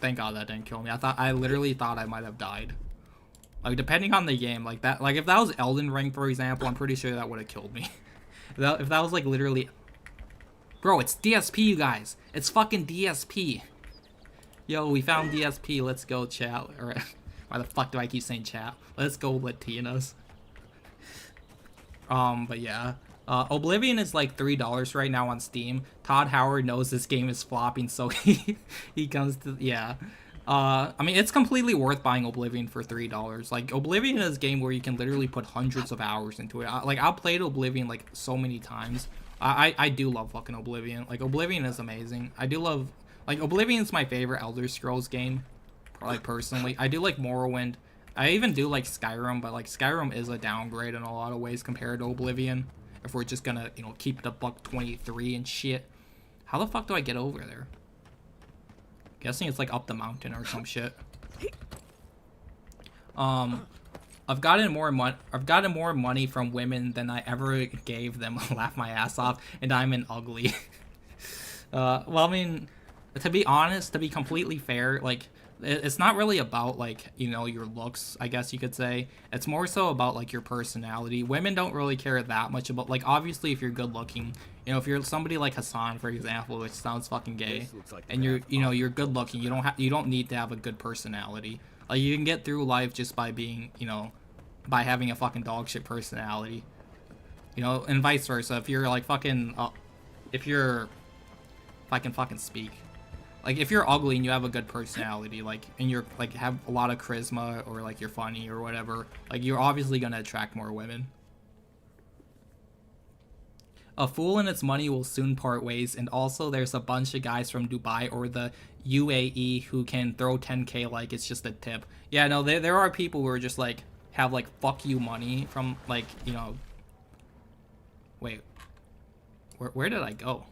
Thank God that didn't kill me. I literally thought I might have died. Like, depending on the game, like, that... Like, if that was Elden Ring, for example, I'm pretty sure that would have killed me. If that was, like, literally... Bro, it's DSP, you guys. It's fucking DSP. Yo, we found DSP. Let's go, chat. Or, why the fuck do I keep saying chat? Let's go, Latinos. But yeah. Oblivion is like $3 right now on Steam. Todd Howard knows this game is flopping, so he comes to, yeah. I mean, it's completely worth buying Oblivion for $3. Like, Oblivion is a game where you can literally put hundreds of hours into it. I've played Oblivion like so many times. I do love fucking Oblivion. Like, Oblivion is amazing. I do love, like, Oblivion's my favorite Elder Scrolls game, like, personally. I do like Morrowind. I even do like Skyrim, but like Skyrim is a downgrade in a lot of ways compared to Oblivion. If we're just gonna, you know, keep it a $1.23 and shit. How the fuck do I get over there? Guessing it's like up the mountain or some shit. I've gotten more money from women than I ever gave them. Laugh my ass off, and I'm an ugly. Well, I mean, to be honest, to be completely fair, like, it's not really about, like, you know, your looks, I guess you could say. It's more so about, like, your personality. Women don't really care that much about, like, obviously if you're good looking, you know, if you're somebody like Hassan, for example, which sounds fucking gay, and you're, you know, you're good looking, you don't need to have a good personality. Like, you can get through life just by being, you know, by having a fucking dog shit personality. You know, and vice versa. If you're like fucking, if I can fucking speak. Like, if you're ugly and you have a good personality, like, and you're, like, have a lot of charisma, or, like, you're funny or whatever, like, you're obviously gonna attract more women. A fool and its money will soon part ways, and also there's a bunch of guys from Dubai or the UAE who can throw 10k like it's just a tip. Yeah, no, there are people who are just, like, have, like, fuck you money from, like, you know... Wait. Where did I go?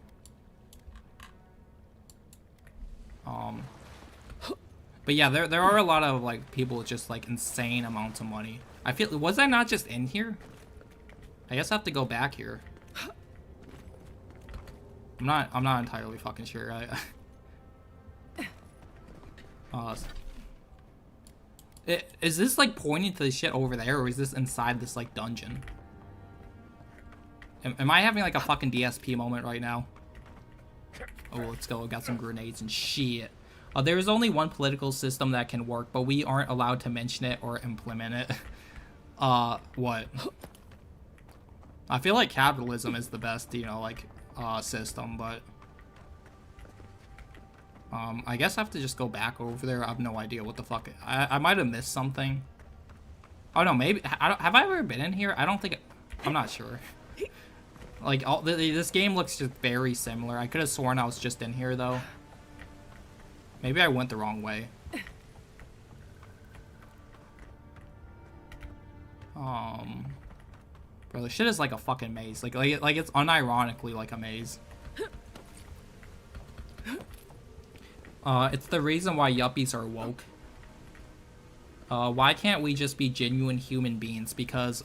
But yeah, there are a lot of, like, people with just, like, insane amounts of money. I feel, was I not just in here? I guess I have to go back here. I'm not entirely fucking sure. Is this, like, pointing to the shit over there, or is this inside this, like, dungeon? Am I having, like, a fucking DSP moment right now? Oh, let's go. We got some grenades and shit. There is only one political system that can work, but we aren't allowed to mention it or implement it. What? I feel like capitalism is the best, you know, like, system, but... I guess I have to just go back over there. I have no idea what the fuck... I might have missed something. Oh, no, maybe... have I ever been in here? I don't think... I'm not sure. Like, this game looks just very similar. I could have sworn I was just in here, though. Maybe I went the wrong way. Bro, this shit is like a fucking maze. Like it's unironically like a maze. It's the reason why yuppies are woke. Why can't we just be genuine human beings? Because,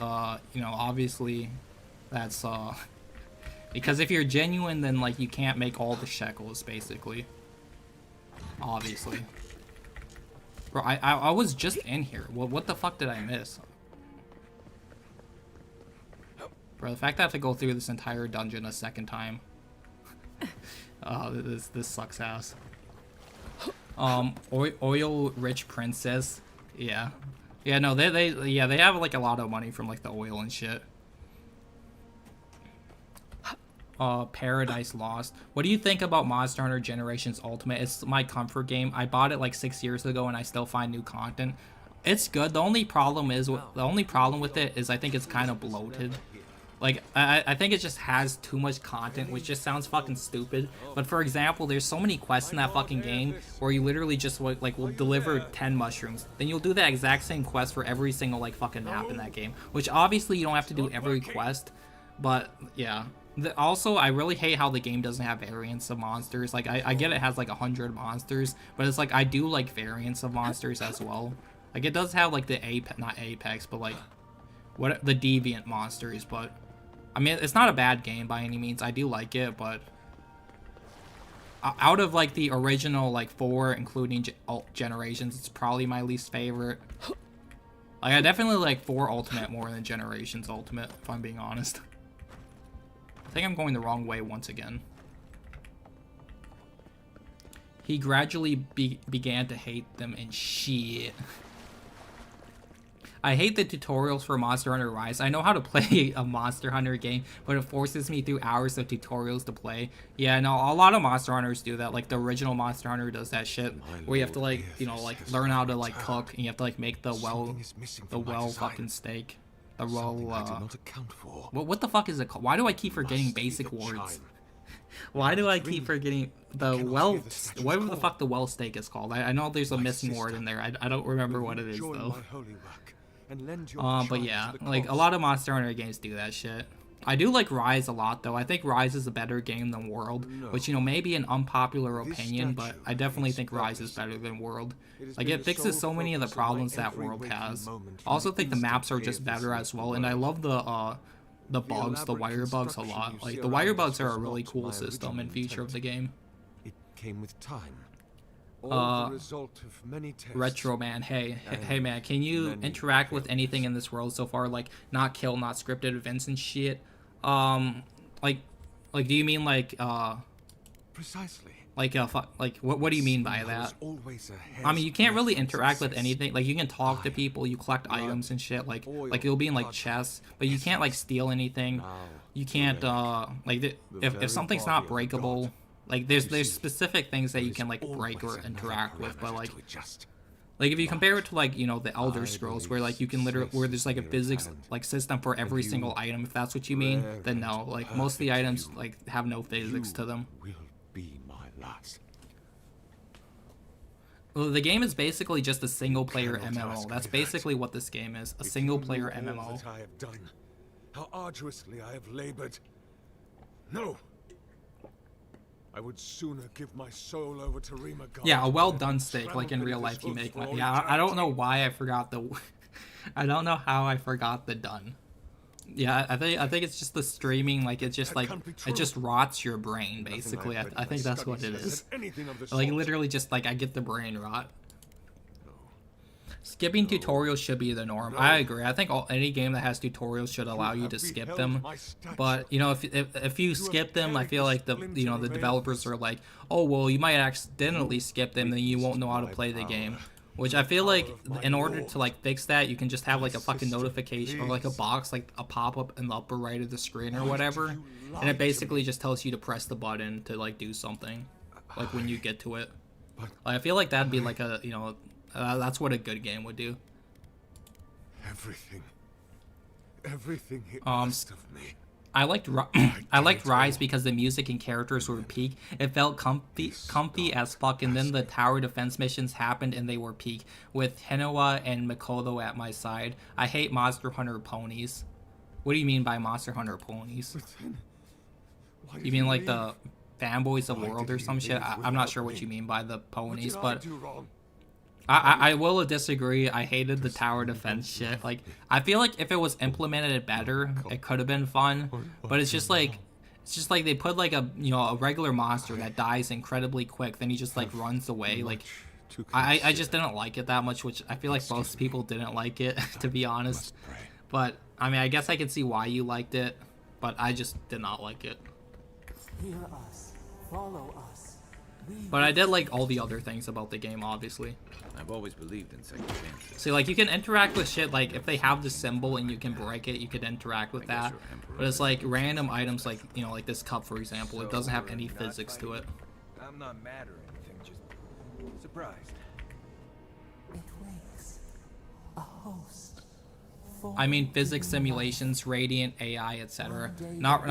you know, obviously, that's, because if you're genuine, then, like, you can't make all the shekels, basically. Obviously. Bro, I was just in here. What the fuck did I miss? Bro, the fact that I have to go through this entire dungeon a second time. This sucks ass. Oil rich princess. Yeah. Yeah, no, they have, like, a lot of money from, like, the oil and shit. Paradise Lost. What do you think about Monster Hunter Generations Ultimate? It's my comfort game. I bought it like 6 years ago and I still find new content. It's good. The only problem with it is I think it's kind of bloated. Like, I think it just has too much content, which just sounds fucking stupid. But for example, there's so many quests in that fucking game where you literally just, like, will deliver 10 mushrooms. Then you'll do that exact same quest for every single, like, fucking map in that game. Which obviously you don't have to do every quest. But, yeah. Also, I really hate how the game doesn't have variants of monsters. Like, I get it has, like, 100 monsters. But it's like, I do like variants of monsters as well. Like, it does have, like, the not Apex, but, like, the deviant monsters, but... I mean, it's not a bad game by any means. I do like it, but out of, like, the original, like, 4, including Generations, it's probably my least favorite. Like, I definitely like 4 Ultimate more than Generations Ultimate, if I'm being honest. I think I'm going the wrong way once again. He gradually began to hate them and shit. I hate the tutorials for Monster Hunter Rise. I know how to play a Monster Hunter game, but it forces me through hours of tutorials to play. Yeah, no, a lot of Monster Hunters do that. Like, the original Monster Hunter does that shit, where you have to, like, you know, like, learn how to, like, cook, and you have to, like, make the well fucking steak. The well, what the fuck is it called? Why do I keep forgetting basic words? Why do I keep forgetting the well, whatever the fuck the well steak is called? I know there's a missing word in there. I don't remember what it is, though. But yeah, like, a lot of Monster Hunter games do that shit. I do like Rise a lot, though. I think Rise is a better game than World, which, you know, may be an unpopular opinion, but I definitely think Rise is better than World. Like, it fixes so many of the problems that World has. I also think the maps are just better as well, and I love the bugs, the wire bugs a lot. Like, the wire bugs are a really cool system and feature of the game. It came with time. Retro Man, hey man, can you interact with anything in this world so far? Like, not kill, not scripted events and shit. Like, do you mean like, precisely. Like, what do you mean by that? I mean, you can't really interact with anything. Like, you can talk to people, you collect items and shit. Like you'll be in like chess, but you can't like steal anything. You can't like, if something's not breakable. Like, there's specific things that you can, like, break or interact with, but, like, if you compare it to, like, you know, the Elder Scrolls, where, like, you can literally, where there's, like, a physics, like, system for every single item, if that's what you mean, then no. Like, most of the items, like, have no physics to them. Well, the game is basically just a single-player MMO. That's basically what this game is, a single-player MMO. How arduously I have labored. No! I would sooner give my soul over to Rima. Yeah, a well-done steak, like in real life you make one. Yeah, I don't know why I forgot the... I don't know how I forgot the done. Yeah, I think it's just the streaming, like, it's just, like, it just rots your brain, basically. I think that's what it is. Like, literally just, like, I get the brain rot. Skipping tutorials should be the norm. I agree. I think any game that has tutorials should allow you to skip them. But, you know, if you skip them, I feel like the developers are like, oh, well, you might accidentally skip them, then you won't know how to play the game. Which I feel like in order to, like, fix that, you can just have, like, a fucking notification or, like, a box, like, a pop-up in the upper right of the screen or whatever. And it basically just tells you to press the button to, like, do something. Like, when you get to it. I feel like that'd be, like, a, you know... that's what a good game would do. Everything he asked of me. I liked Rise because the music and characters were peak. It felt comfy as fuck, and then the tower defense missions happened and they were peak, with Hinoa and Makoto at my side. I hate Monster Hunter ponies. What do you mean by Monster Hunter ponies? You mean like the fanboys of World or some shit? I'm not sure what you mean by the ponies, but... I will disagree. I hated the tower defense shit. Like, I feel like if it was implemented better, it could have been fun. But it's just like they put like a regular monster that dies incredibly quick, then he just like runs away. Like, I just didn't like it that much, which I feel like most people didn't like it, to be honest. But I mean, I guess I can see why you liked it, but I just did not like it. Hear us, follow us. But I did like all the other things about the game, obviously. I've always believed in second chances. See, like, you can interact with shit, like, if they have the symbol and you can break it, you could interact with that. But it's like random items, like, you know, like this cup, for example, it doesn't have any physics to it. I'm not mad or anything, just surprised. It wakes a host. I mean, physics simulations, radiant, AI, etc. Not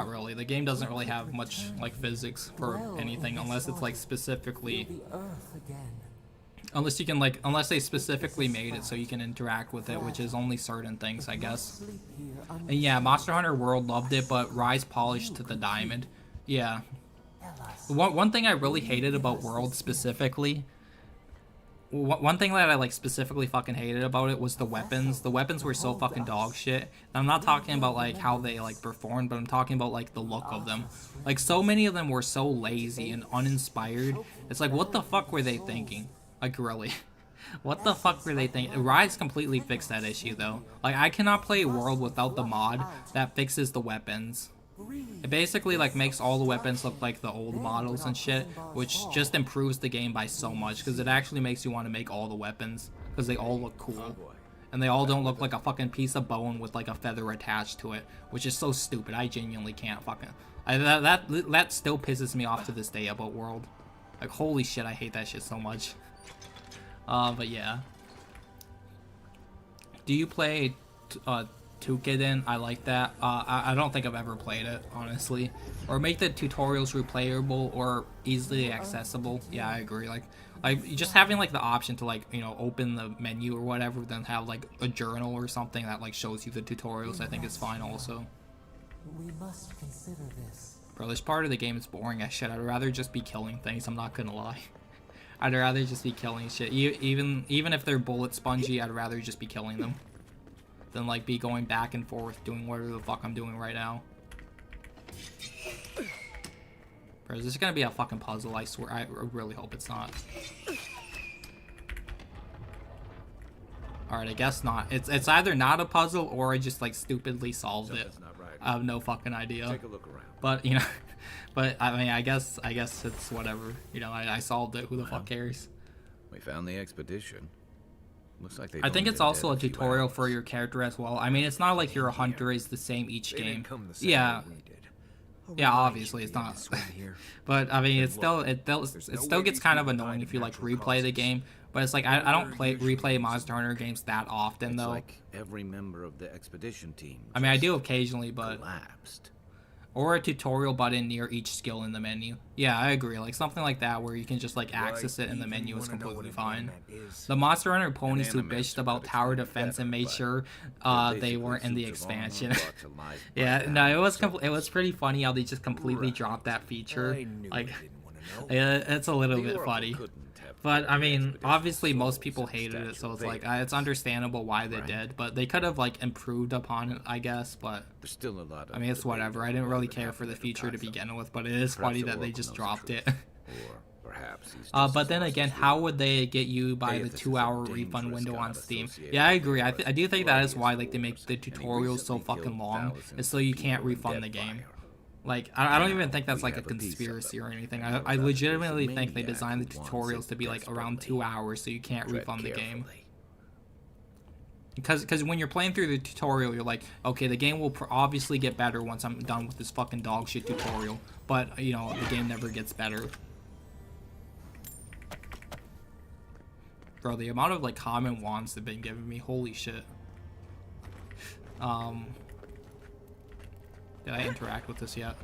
really. The game doesn't really have much, like, physics for anything, unless it's, like, specifically... Unless you can, like, unless they specifically made it so you can interact with it, which is only certain things, I guess. And yeah, Monster Hunter World loved it, but Rise polished to the diamond. Yeah. One thing I really hated about World specifically... One thing that I, like, specifically fucking hated about it was the weapons. The weapons were so fucking dog shit. And I'm not talking about, like, how they, like, performed, but I'm talking about, like, the look of them. Like, so many of them were so lazy and uninspired. It's like, what the fuck were they thinking? Like, really. What the fuck were they thinking? Rise completely fixed that issue, though. Like, I cannot play World without the mod that fixes the weapons. It basically like makes all the weapons look like the old models and shit, which just improves the game by so much because it actually makes you want to make all the weapons because they all look cool. And they all don't look like a fucking piece of bone with like a feather attached to it, which is so stupid. I genuinely can't fucking... that still pisses me off to this day about World. Like, holy shit, I hate that shit so much. But yeah. Do you play Tukiden? I like that. I don't think I've ever played it, honestly. Or make the tutorials replayable or easily accessible. Yeah, I agree. Like just having like the option to like, you know, open the menu or whatever, then have like a journal or something that like shows you the tutorials, I think is fine also. We must consider this. Bro, this part of the game is boring as shit. I'd rather just be killing things, I'm not gonna lie. I'd rather just be killing shit. Even if they're bullet spongy, I'd rather just be killing them than like be going back and forth doing whatever the fuck I'm doing right now. Bro, is this gonna be a fucking puzzle? I swear. I really hope it's not. Alright, I guess not. It's either not a puzzle or I just like stupidly solved it. I have no fucking idea. Take a look around. But you know, but I mean, I guess it's whatever. You know, I solved it. Who the fuck cares? We found the expedition. Looks like they. I think only it's been also a dead few tutorial for hours. your character as well. I mean, it's not like your hunter is the same each They game. didn't come the same Yeah. way we did. Yeah, obviously it's not. But I mean, it still gets kind of annoying if you like replay the game. But it's like I don't replay Monster Hunter games that often It's though. like every member of the expedition team. I mean, I just do occasionally, but collapsed. or a tutorial button near each skill in the menu. Yeah, I agree. Like something like that where you can just like access it in the menu is completely fine. The Monster Hunter ponies who anime bitched show, about but it's tower no defense and better, made but sure they're they basically weren't in the suits of armor expansion. brought to life by Yeah, no, it was soldiers. it was pretty funny how they just completely dropped that feature. Like, I didn't want to know. yeah, it's a little The bit Oracle funny. couldn't have But I put the mean, expedition's obviously most souls people hated it, statue so it's of like Vader. it's understandable why they Right. did. But they could have like improved upon it, I guess. But There's still a lot of I mean, it's debate whatever. I over didn't really what care for the happened feature to Picasso. begin with. But it is Perhaps funny the that they Oracle just knows the dropped it. truth. Or perhaps he's But just as then lost again, as we how are. would they get you by Hey, the if this is a 2-hour refund dangerous window on god Steam? associated Yeah, I with agree. I the do think that is why like they make Wars, the and he tutorials so recently fucking killed long, thousands is so you of can't people in refund the game. Deathfire. Like, I don't Now, even think that's we like a have a piece of conspiracy them. or anything. We know I about this legitimately think they maniac designed the who wants tutorials it to be like around desperately. 2 hours so you can't Tread refund the game. carefully. Because when you're playing through the tutorial, you're like, okay, the game will obviously get better once I'm done with this fucking dog shit tutorial. But, you know, the game never gets better. Bro, the amount of, like, common wands they've been giving me, holy shit. Did I interact with this yet?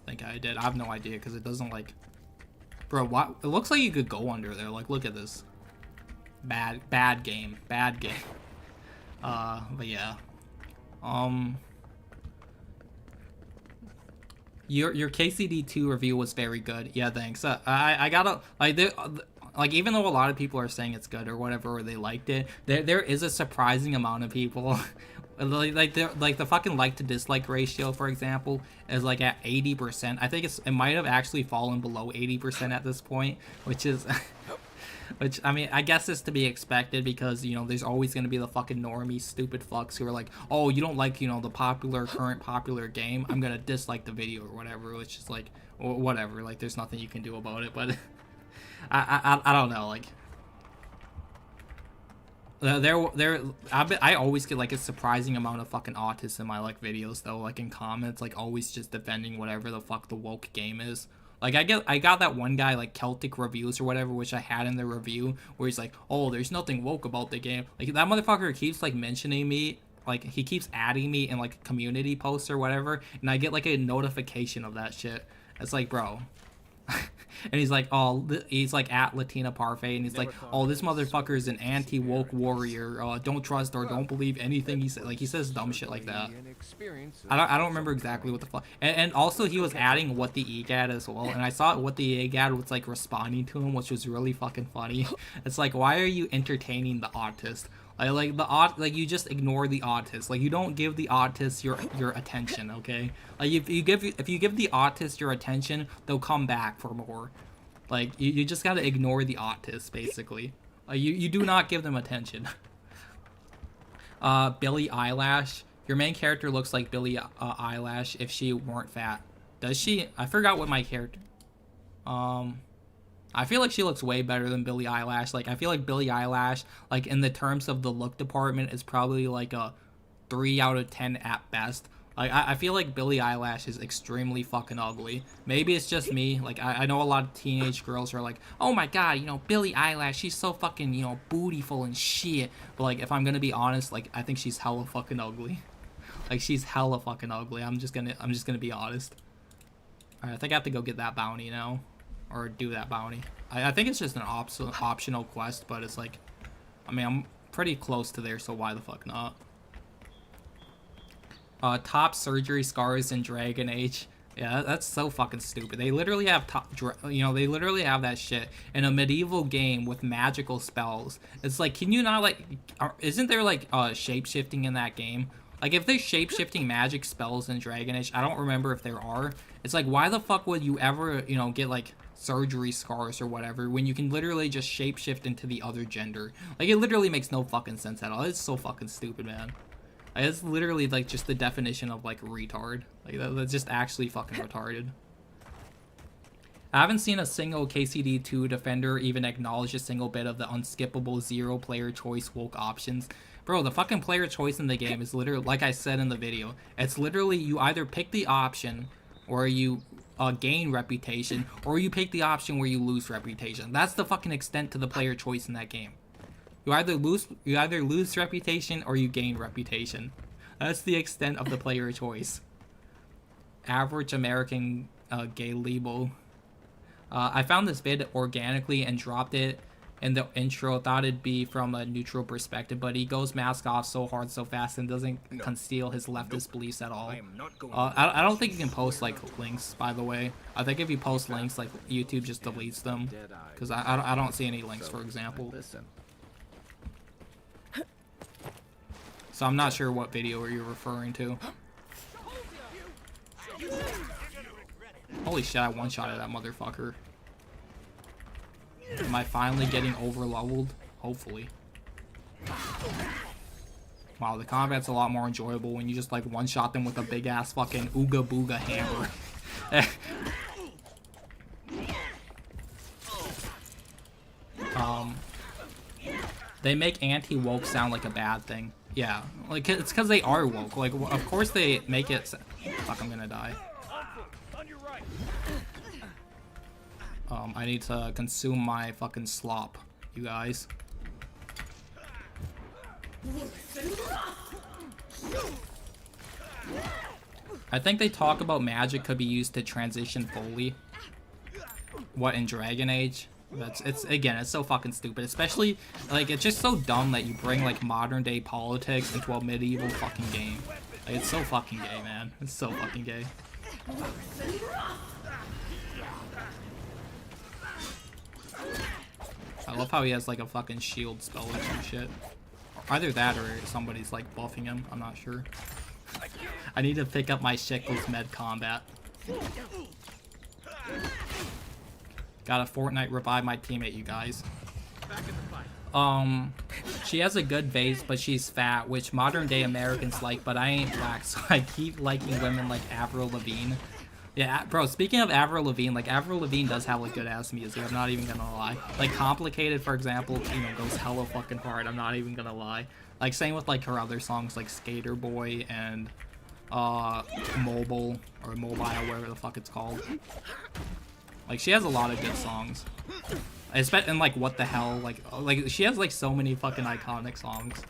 I think I did. I have no idea, because it doesn't, like... Bro, what? It looks like you could go under there. Like, look at this. Bad game. Bad game. But yeah. Your KCD2 review was very good. Yeah, thanks. I gotta like even though a lot of people are saying it's good or whatever, or they liked it, there is a surprising amount of people like the fucking like to dislike ratio, for example, is like at 80%. I think it might have actually fallen below 80% at this point, which is which, I mean, I guess is to be expected because, you know, there's always going to be the fucking normie stupid fucks who are like, oh, you don't like, you know, the current popular game, I'm going to dislike the video or whatever, which is like, whatever, like, there's nothing you can do about it, but I don't know, like, I always get like a surprising amount of fucking autists in my like videos though, like in comments, like always just defending whatever the fuck the woke game is. Like, I got that one guy, like, Celtic Reviews or whatever, which I had in the review, where he's like, oh, there's nothing woke about the game. Like, that motherfucker keeps, like, mentioning me, like, he keeps adding me in, like, community posts or whatever, and I get, like, a notification of that shit. It's like, bro. And he's like, oh, he's like at Latina Parfait, and he's like, oh, this motherfucker is an anti-woke warrior. Don't trust or don't believe anything he says. Like, he says dumb shit like that. I don't remember exactly what the fuck. And also, he was adding what the EGAD as well, and I saw what the EGAD was like responding to him, which was really fucking funny. It's like, why are you entertaining the autist? Like you just ignore the autist. Like, you don't give the autist your attention, okay? Like, if you give the autist your attention, they'll come back for more. Like, you just gotta ignore the autist, basically. You do not give them attention. Billy Eyelash, Your main character looks like Billie Eilish if she weren't fat. Does she? I forgot what my character... I feel like she looks way better than Billie Eilish. Like, I feel like Billie Eilish, like, in the terms of the look department, is probably like a 3 out of 10 at best. Like, I feel like Billie Eilish is extremely fucking ugly. Maybe it's just me. Like, I know a lot of teenage girls are like, oh my god, you know, Billie Eilish, she's so fucking, you know, bootyful and shit. But, like, if I'm gonna be honest, like, I think she's hella fucking ugly. Like, she's hella fucking ugly. I'm just gonna be honest. Alright, I think I have to go get that bounty now. Or do that bounty. I think it's just an optional quest, but it's like, I mean, I'm pretty close to there, so why the fuck not? Top surgery scars in Dragon Age. Yeah, that's so fucking stupid. They literally have they literally have that shit in a medieval game with magical spells. It's like, can you not, like, isn't there, like, shape-shifting in that game? Like, if there's shape-shifting magic spells in Dragon Age, I don't remember if there are. It's like, why the fuck would you ever, you know, get, like, surgery scars or whatever when you can literally just shapeshift into the other gender? Like, it literally makes no fucking sense at all. It's so fucking stupid, man. Like, it's literally, like, just the definition of, like, retard. Like, that's just actually fucking retarded. I haven't seen a single KCD2 defender even acknowledge a single bit of the unskippable 0 player choice woke options. Bro, the fucking player choice in the game is literally, like I said in the video, it's literally you either pick the option or you gain reputation, or you pick the option where you lose reputation. That's the fucking extent to the player choice in that game. You either lose reputation or you gain reputation. That's the extent of the player choice. Average American gay label. I found this vid organically and dropped it in the intro. Thought it'd be from a neutral perspective, but he goes mask off so hard so fast and doesn't conceal his leftist beliefs at all. I don't think you can post, like, links, by the way. I think if you post links, like, YouTube just deletes them, because I don't see any links, for example. So I'm not sure what video you're referring to. Holy shit, I one-shotted that motherfucker. Am I finally getting over-leveled? Hopefully. Wow, the combat's a lot more enjoyable when you just, like, one-shot them with a big-ass fucking ooga-booga hammer. They make anti-woke sound like a bad thing. Yeah, like, it's because they are woke. Like, of course they make it... Fuck, I'm gonna die. I need to consume my fucking slop, you guys. I think they talk about magic could be used to transition fully. What, in Dragon Age? It's so fucking stupid. Especially, like, it's just so dumb that you bring, like, modern day politics into a medieval fucking game. Like, it's so fucking gay, man. It's so fucking gay. I love how he has, like, a fucking shield spell or some shit. Either that or somebody's, like, buffing him. I'm not sure. I need to pick up my Shickles med combat. Got a Fortnite revive my teammate, you guys. She has a good vase, but she's fat, which modern day Americans like, but I ain't black, so I keep liking women like Avril Lavigne. Yeah, bro, speaking of Avril Lavigne, like, Avril Lavigne does have, like, good-ass music, I'm not even gonna lie. Like, Complicated, for example, you know, goes hella fucking hard, I'm not even gonna lie. Like, same with, like, her other songs, like Skater Boy and, Mobile, or Mobile, whatever the fuck it's called. Like, she has a lot of good songs. And, like, What the Hell, like, she has, like, so many fucking iconic songs.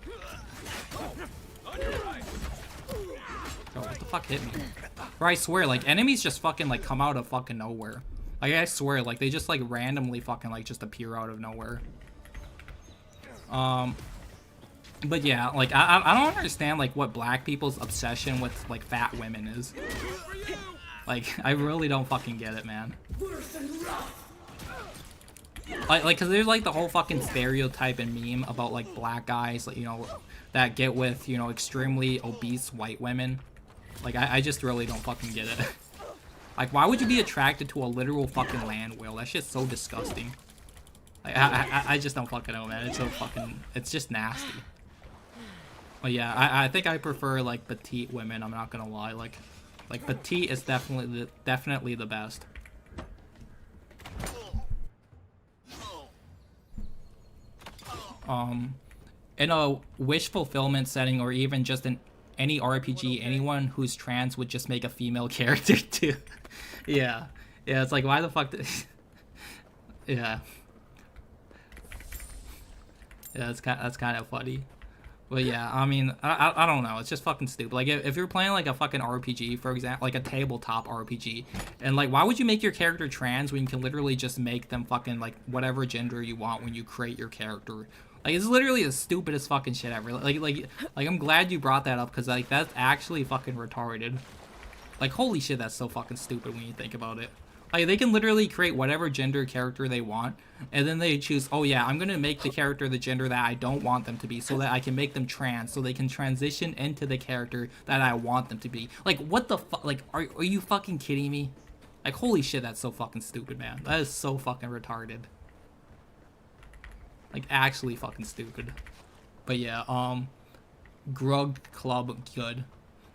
Oh, what the fuck hit me? Bro, I swear, like, enemies just fucking, like, come out of fucking nowhere. Like, I swear, like, they just, like, randomly fucking, like, just appear out of nowhere. But yeah, like, I don't understand, like, what black people's obsession with, like, fat women is. Like, I really don't fucking get it, man. Like, cause there's, like, the whole fucking stereotype and meme about, like, black guys, like, you know, that get with, you know, extremely obese white women. Like, I just really don't fucking get it. Like, why would you be attracted to a literal fucking land whale? That shit's so disgusting. Like, I just don't fucking know, man. It's so fucking... It's just nasty. But yeah, I think I prefer like petite women. I'm not gonna lie. Like petite is definitely the best. In a wish fulfillment setting, or even just in any RPG, anyone who's trans would just make a female character too. Yeah, it's like, why the fuck yeah, that's kind of funny. But yeah, I mean, I don't know, it's just fucking stupid. Like, if you're playing like a fucking RPG, for example, like a tabletop RPG, and like, why would you make your character trans when you can literally just make them fucking like whatever gender you want when you create your character? Like, it's literally the stupidest fucking shit ever. Like I'm glad you brought that up, because like, that's actually fucking retarded. Like, holy shit, that's so fucking stupid when you think about it. Like, they can literally create whatever gender character they want, and then they choose, oh yeah, I'm gonna make the character the gender that I don't want them to be, so that I can make them trans, so they can transition into the character that I want them to be. Like, what the fuck? Like, are you fucking kidding me? Like, holy shit, that's so fucking stupid, man. That is so fucking retarded. Like, actually fucking stupid. But yeah, Grug Club, good.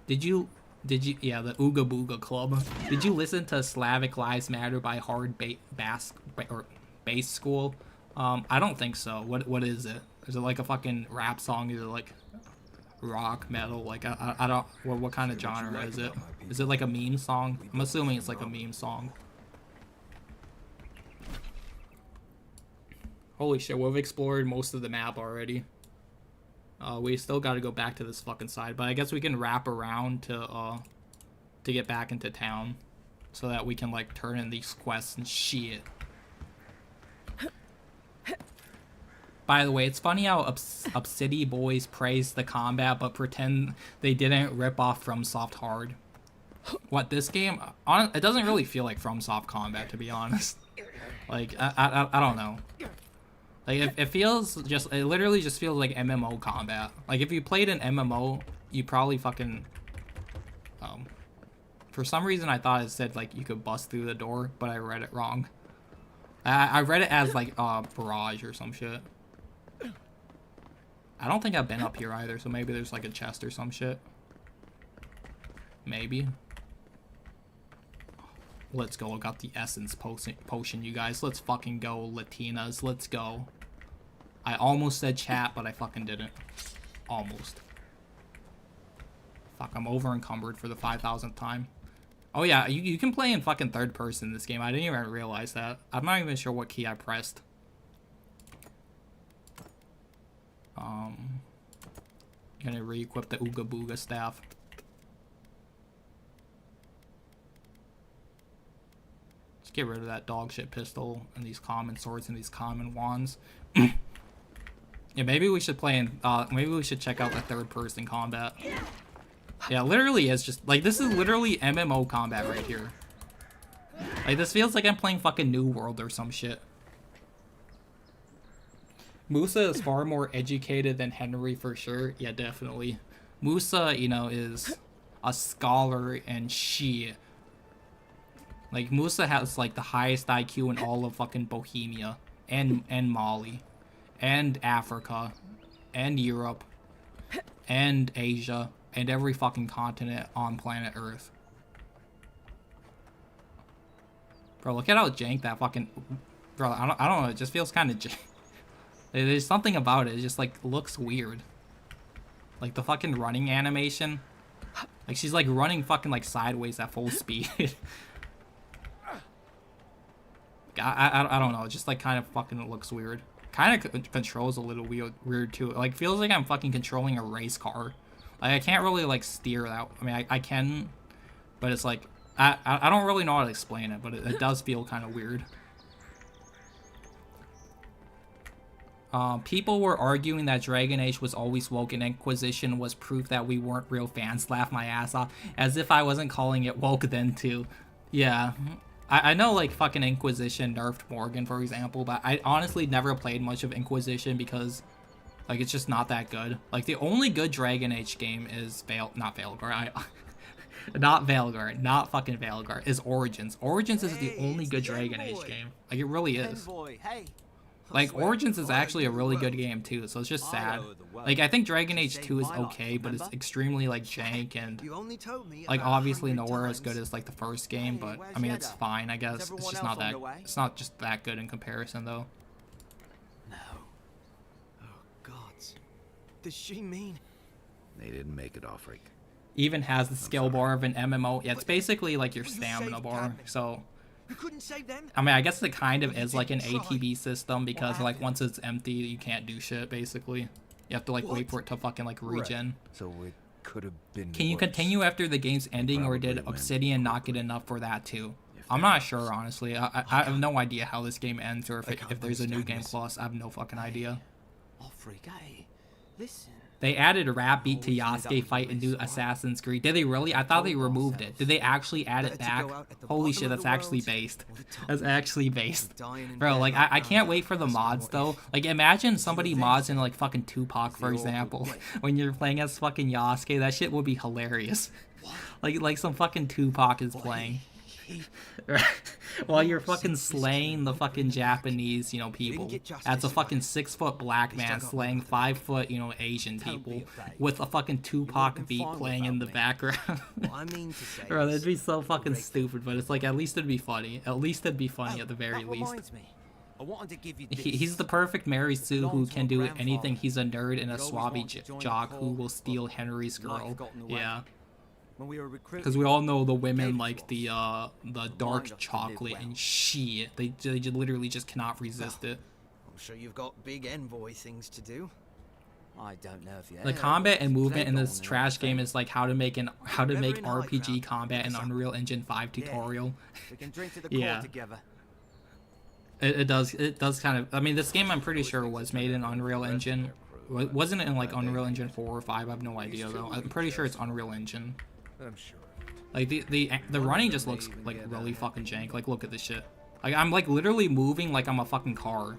Did you, yeah, the Ooga Booga Club. Did you listen to Slavic Lives Matter by Hard Bass School? I don't think so. What is it? Is it like a fucking rap song? Is it like rock, metal? Like, I don't, what kind of genre is it? Is it like a meme song? I'm assuming it's like a meme song. Holy shit, we've explored most of the map already. We still gotta go back to this fucking side, but I guess we can wrap around to get back into town, so that we can like turn in these quests and shit. By the way, it's funny how Obsidian Boys praise the combat but pretend they didn't rip off FromSoft hard. What, this game? It doesn't really feel like FromSoft combat, to be honest. Like, I don't know. Like, it literally just feels like MMO combat. Like, if you played an MMO, you probably fucking, for some reason I thought it said, like, you could bust through the door, but I read it wrong. I read it as, like, barrage or some shit. I don't think I've been up here either, so maybe there's, like, a chest or some shit. Maybe. Let's go. I got the essence potion, you guys. Let's fucking go, Latinas. Let's go. I almost said chat, but I fucking didn't. Almost. Fuck, I'm over encumbered for the 5,000th time. Oh yeah, you can play in fucking third person in this game. I didn't even realize that. I'm not even sure what key I pressed. Gonna re-equip the Ooga Booga staff. Get rid of that dog shit pistol and these common swords and these common wands. Yeah, maybe we should play in, maybe we should check out the third person combat. Yeah, literally is just, like, this is literally MMO combat right here. Like, this feels like I'm playing fucking New World or some shit. Musa is far more educated than Henry for sure. Yeah, definitely. Musa, you know, is a scholar and shit. Like, Musa has, like, the highest IQ in all of fucking Bohemia. And Mali. And Africa. And Europe. And Asia. And every fucking continent on planet Earth. Bro, look at how jank that fucking... Bro, I don't know, it just feels kind of jank. There's something about it, it just, like, looks weird. Like, the fucking running animation. Like, she's, like, running fucking, like, sideways at full speed. I don't know, it just like kind of fucking looks weird. Kind of controls a little weird too. Like, feels like I'm fucking controlling a race car. Like, I can't really like steer that. I mean, I can, but it's like I don't really know how to explain it, but it does feel kind of weird. People were arguing that Dragon Age was always woke and Inquisition was proof that we weren't real fans. Laugh my ass off, as if I wasn't calling it woke then too. Yeah. I know, like, fucking Inquisition nerfed Morgan, for example, but I honestly never played much of Inquisition because, like, it's just not that good. Like, the only good Dragon Age game is not fucking Veilguard, is Origins. Origins is the only good Dragon Age game. Like, it really is. Boy, hey. Like, Origins is actually a really good game, too, so it's just sad. Like, I think Dragon Age 2 is okay, but it's extremely, like, jank, and, like, obviously nowhere as good as, like, the first game, but, I mean, it's fine, I guess. It's just not that, it's not just that good in comparison, though. No. Oh, God. Does she mean? They didn't make it off, Rick. Even has the skill bar of an MMO. Yeah, it's basically, like, your stamina bar, so... You couldn't save them? I mean, I guess it kind of is like an ATB system because, like, once it's empty, you can't do shit, basically. You have to, like, wait for it to fucking, like, regen. So it could have been Can you continue after the game's ending, or did Obsidian not get enough for that, too? I'm not sure, honestly. I have no idea how this game ends, or if there's a new game plus. I have no fucking idea. Listen. They added a rap beat to Yasuke fight in new Assassin's Creed. Did they really? I thought they removed it. Did they actually add it back? Holy shit, that's actually based. That's actually based. Bro, like, I can't wait for the mods, though. Like, imagine somebody mods in, like, fucking Tupac, for example. When you're playing as fucking Yasuke, that shit would be hilarious. Like some fucking Tupac is playing. While you're fucking slaying the fucking Japanese, you know, people. That's a fucking 6-foot black man slaying 5-foot, you know, Asian people with a fucking Tupac beat playing in the background. Bro, that'd be so fucking stupid, but it's like, at least it'd be funny. At least it'd be funny at the very least. He's the perfect Mary Sue who can do anything. He's a nerd and a swabby jock who will steal Henry's girl. Yeah. Because we all know the women like the dark chocolate and shit. They literally just cannot resist it. I'm sure you've got big envoy things to do. I don't know if you. The combat and movement in this trash game is like how to make RPG combat in Unreal Engine 5 tutorial. We can drink to the Yeah. together. It does kind of. I mean, this game I'm pretty sure was made in Unreal Engine. Wasn't it in like Unreal Engine 4 or 5? I have no idea though. I'm pretty sure it's Unreal Engine. I'm sure. Like the running just looks like really fucking jank. Like, look at this shit. Like, I'm like literally moving like I'm a fucking car.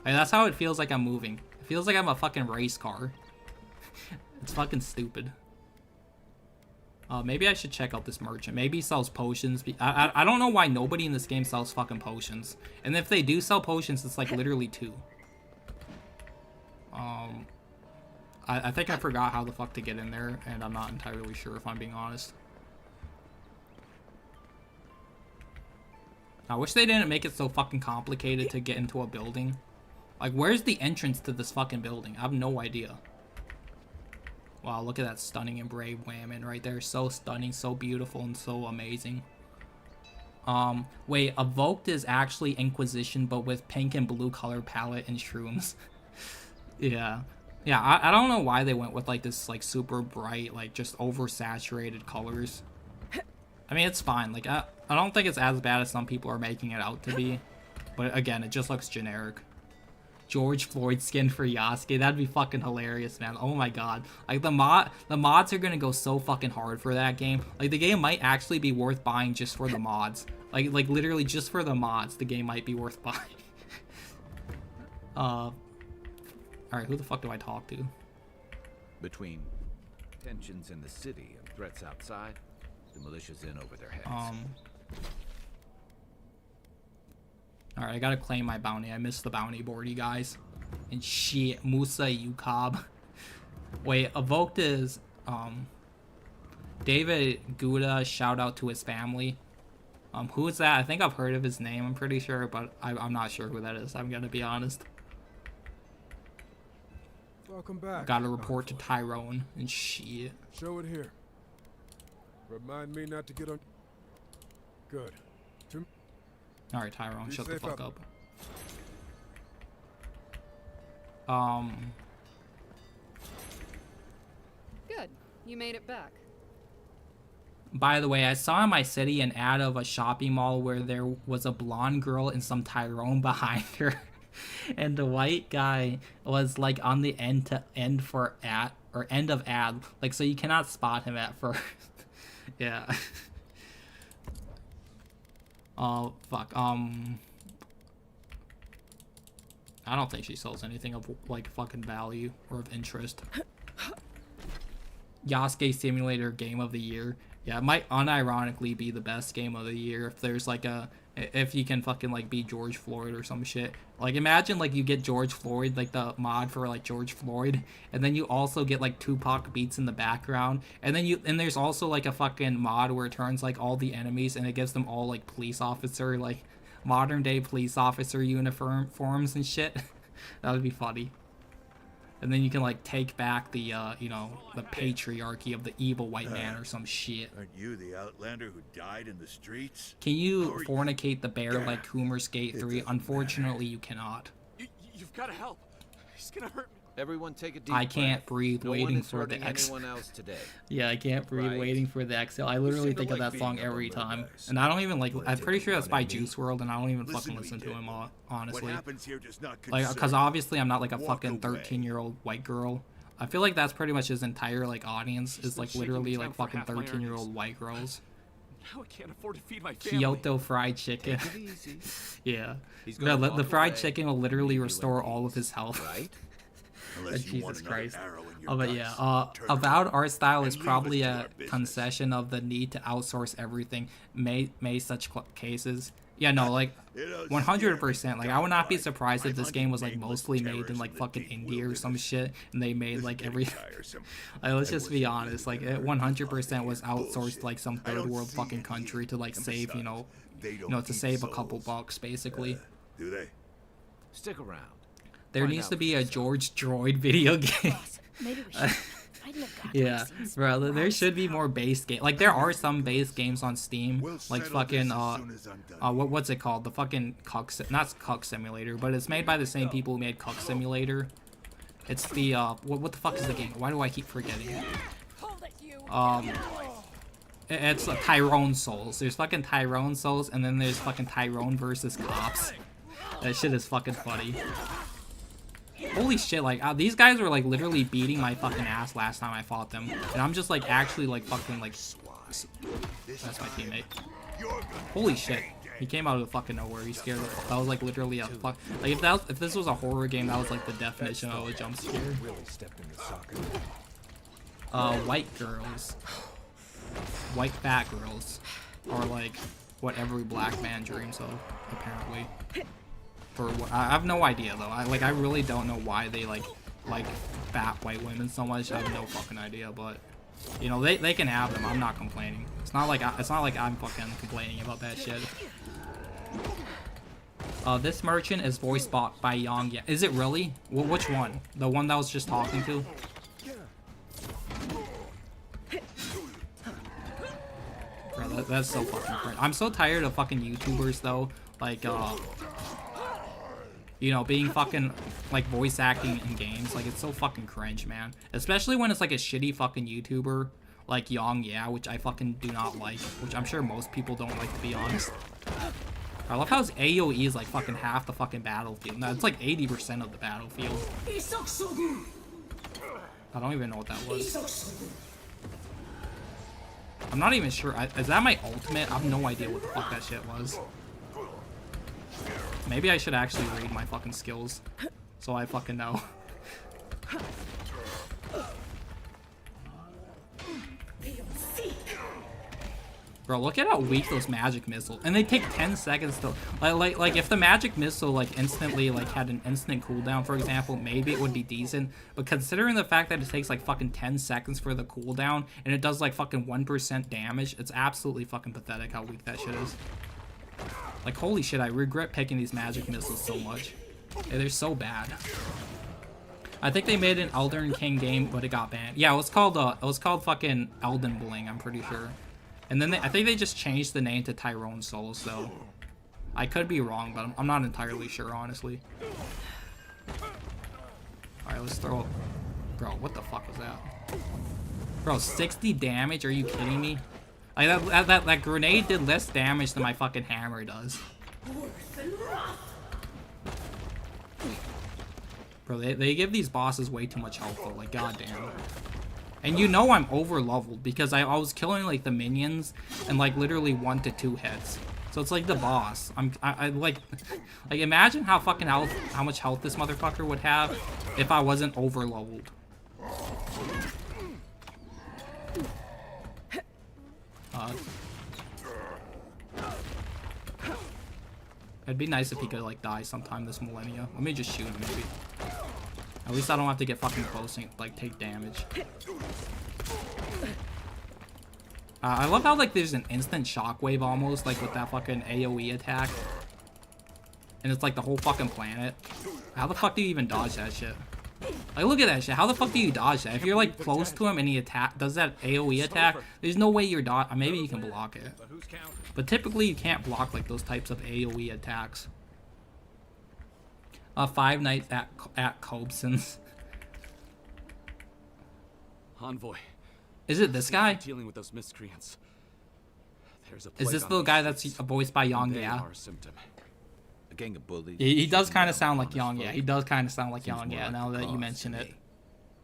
Like, that's how it feels like I'm moving. It feels like I'm a fucking race car. It's fucking stupid. Maybe I should check out this merchant. Maybe he sells potions. I don't know why nobody in this game sells fucking potions. And if they do sell potions, it's like literally 2. I think I forgot how the fuck to get in there, and I'm not entirely sure if I'm being honest. I wish they didn't make it so fucking complicated to get into a building. Like, where's the entrance to this fucking building? I have no idea. Wow, look at that stunning and brave woman right there. So stunning, so beautiful, and so amazing. Wait, Evoked is actually Inquisition, but with pink and blue color palette and shrooms. Yeah. Yeah, I don't know why they went with, like, this, like, super bright, like, just oversaturated colors. I mean, it's fine. Like, I don't think it's as bad as some people are making it out to be. But, again, it just looks generic. George Floyd skin for Yasuke. That'd be fucking hilarious, man. Oh, my God. Like, the mods are gonna go so fucking hard for that game. Like, the game might actually be worth buying just for the mods. Like, literally just for the mods, the game might be worth buying. Alright, who the fuck do I talk to? Between tensions in the city and threats outside, the militia's in over their heads. Alright, I gotta claim my bounty. I missed the bounty board, you guys. And shit, Musa Yukab. Wait, Evoked is, David Gouda, shout out to his family. Who is that? I think I've heard of his name, I'm pretty sure, but I'm not sure who that is, I'm gonna be honest. Welcome back. Gotta report to Tyrone and shit. Show it here. Remind me not to get on. Good. Alright, Tyrone, shut the fuck up. Good. You made it back. By the way, I saw in my city an ad of a shopping mall where there was a blonde girl and some Tyrone behind her. And the white guy was like on the end of ad, like, so you cannot spot him at first. Yeah. Oh fuck. I don't think she sells anything of like fucking value or of interest. Yasuke Simulator Game of the Year. Yeah, it might unironically be the best game of the year if there's like if you can fucking like beat George Floyd or some shit. Like imagine like you get George Floyd, like the mod for like George Floyd, and then you also get like Tupac beats in the background, and then there's also like a fucking mod where it turns like all the enemies and it gives them all like police officer, like modern day police officer uniforms and shit. That would be funny. And then you can like take back the you know, the patriarchy of the evil white man or some shit. Aren't you the outlander who died in the streets? Can you fornicate the bear like Coomer Skate 3? Unfortunately, you cannot. You've got to help. He's gonna hurt me. Everyone take a deep I can't breath. breathe No one waiting is for the hurting exhale. anyone else today. Yeah, I can't breathe Right. waiting for the exhale. I literally think of that song every time. And I don't even like, I'm pretty sure that's by Juice WRLD, and I don't even fucking listen to him, honestly. What happens here does not Like, concern because you. obviously I'm not like a Walk fucking away. 13-year-old white girl. I feel like that's pretty much his entire like audience is like shaking literally me like down for fucking half my 13-year-old white girls. Now I can't afford to feed my family. Kyoto fried chicken. Take it easy. Yeah. He's No, gonna the walk fried away chicken will and literally leave you restore in all of peace, his health. Right? Unless you want Jesus another Christ. arrow in your Oh, but guts, yeah, turn Avowed art style is and leave us probably to a our business. concession of the need to outsource everything. May such cases. Yeah, no, like 100%. Like I would not be surprised if this game was like mostly made in like fucking India or some shit, and they made like every. Like, let's just be honest. Like it 100% was outsourced to, like some third world fucking country to like save, you know, to save a couple bucks basically. Do they? Stick around. There Find needs out to for be a yourself. George Droid video game. Maybe we should. I'd look at Yeah, bro, there should be more base game. Like there are some base games on Steam, like fucking what's it called? The fucking not Cuck Simulator, but it's made by the same people who made Cuck Simulator. It's the what the fuck is the game? Why do I keep forgetting? It's Tyrone Souls. There's fucking Tyrone Souls, and then there's fucking Tyrone versus Cops. That shit is fucking funny. Holy shit, like, these guys were, like, literally beating my fucking ass last time I fought them. And I'm just, like, actually, like, fucking, like... That's my teammate. Holy shit. He came out of the fucking nowhere. He scared the fuck. That was, like, literally a fuck... Like, if this was a horror game, that was, like, the definition of a jump scare. Really stepped in the socket. White girls. White fat girls. Or, like, what every black man dreams of, apparently. I have no idea though. I really don't know why they like fat white women so much. I have no fucking idea, but you know they can have them. I'm not complaining. It's not like I'm fucking complaining about that shit. This merchant is voiced by Yang. Yeah, is it really? Well, which one? The one that I was just talking to? Bro, that's so fucking cringe. I'm so tired of fucking YouTubers though. Like you know, being fucking, like, voice acting in games. Like, it's so fucking cringe, man. Especially when it's, like, a shitty fucking YouTuber, like Yang, yeah, which I fucking do not like. Which I'm sure most people don't like, to be honest. I love how his AoE is, like, fucking half the fucking battlefield. No, it's, like, 80% of the battlefield. I don't even know what that was. I'm not even sure. Is that my ultimate? I have no idea what the fuck that shit was. Maybe I should actually read my fucking skills, so I fucking know. Bro, look at how weak those magic missiles, and they take 10 seconds to like if the magic missile like instantly like had an instant cooldown, for example, maybe it would be decent. But considering the fact that it takes like fucking 10 seconds for the cooldown and it does like fucking 1% damage, it's absolutely fucking pathetic how weak that shit is. Like, holy shit, I regret picking these magic missiles so much. Yeah, they're so bad. I think they made an Elden King game, but it got banned. Yeah, it was called fucking Elden Bling, I'm pretty sure. And then I think they just changed the name to Tyrone Souls, so... I could be wrong, but I'm not entirely sure, honestly. Alright, let's throw... Bro, what the fuck was that? Bro, 60 damage? Are you kidding me? Like, that grenade did less damage than my fucking hammer does. Bro, they give these bosses way too much health though, like goddamn. And you know I'm over leveled because I was killing like the minions and like literally 1 to 2 hits. So it's like the boss. I like imagine how fucking how much health this motherfucker would have if I wasn't over leveled. god. It'd be nice if he could like die sometime this millennia. Let me just shoot him maybe. At least I don't have to get fucking close and like take damage. I love how like there's an instant shockwave almost like with that fucking AoE attack. And it's like the whole fucking planet. How the fuck do you even dodge that shit? Like look at that shit. How the fuck do you dodge that? If you're like close to him and he does that AoE attack, there's no way you're maybe you can block it. But typically you can't block like those types of AoE attacks. 5 nights at Cobson's. Envoy. Is it this guy? Dealing with those miscreants. Is this the guy that's voiced by Yang Ya? A gang of bullies. He does kind of sound like Yang Ya. He does kind of sound like Yang Ya now that you mention it.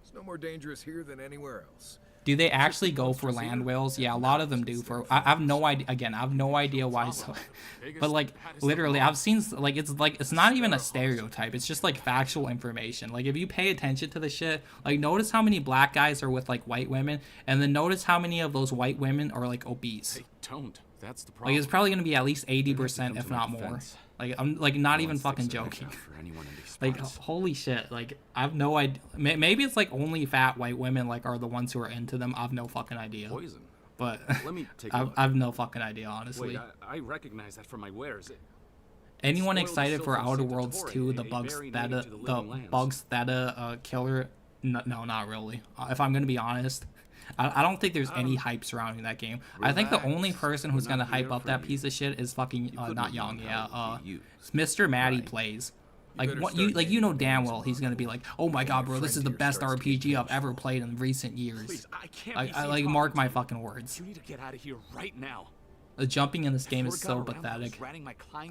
It's no more dangerous here than anywhere else. Do they actually go for land whales? Yeah, a lot of them do. I have no idea. Again, I have no idea why. So, but like literally, I've seen like it's not even a stereotype. It's just like factual information. Like if you pay attention to the shit, like notice how many black guys are with like white women, and then notice how many of those white women are like obese. They don't. That's the problem. Like it's probably gonna be at least 80%, if not more. Like I'm like not even fucking joking. Like holy shit. Like I have no idea. Maybe it's like only fat white women like are the ones who are into them. I have no fucking idea. Poison. But Let me take I have no fucking idea honestly. Wait, I recognize that from my wares. Anyone excited for Outer Worlds 2? The Bugs Theta killer? No, not really. If I'm gonna be honest. I don't think there's any hype surrounding that game. I think the only person who's gonna hype up that piece of shit is fucking not Yang Ya. Mr. Maddie Plays. Like what you know damn well he's gonna be like, oh my god, bro, this is the best RPG I've ever played in recent years. I like mark my fucking words. You need to get out of here right now. The jumping in this game is so pathetic.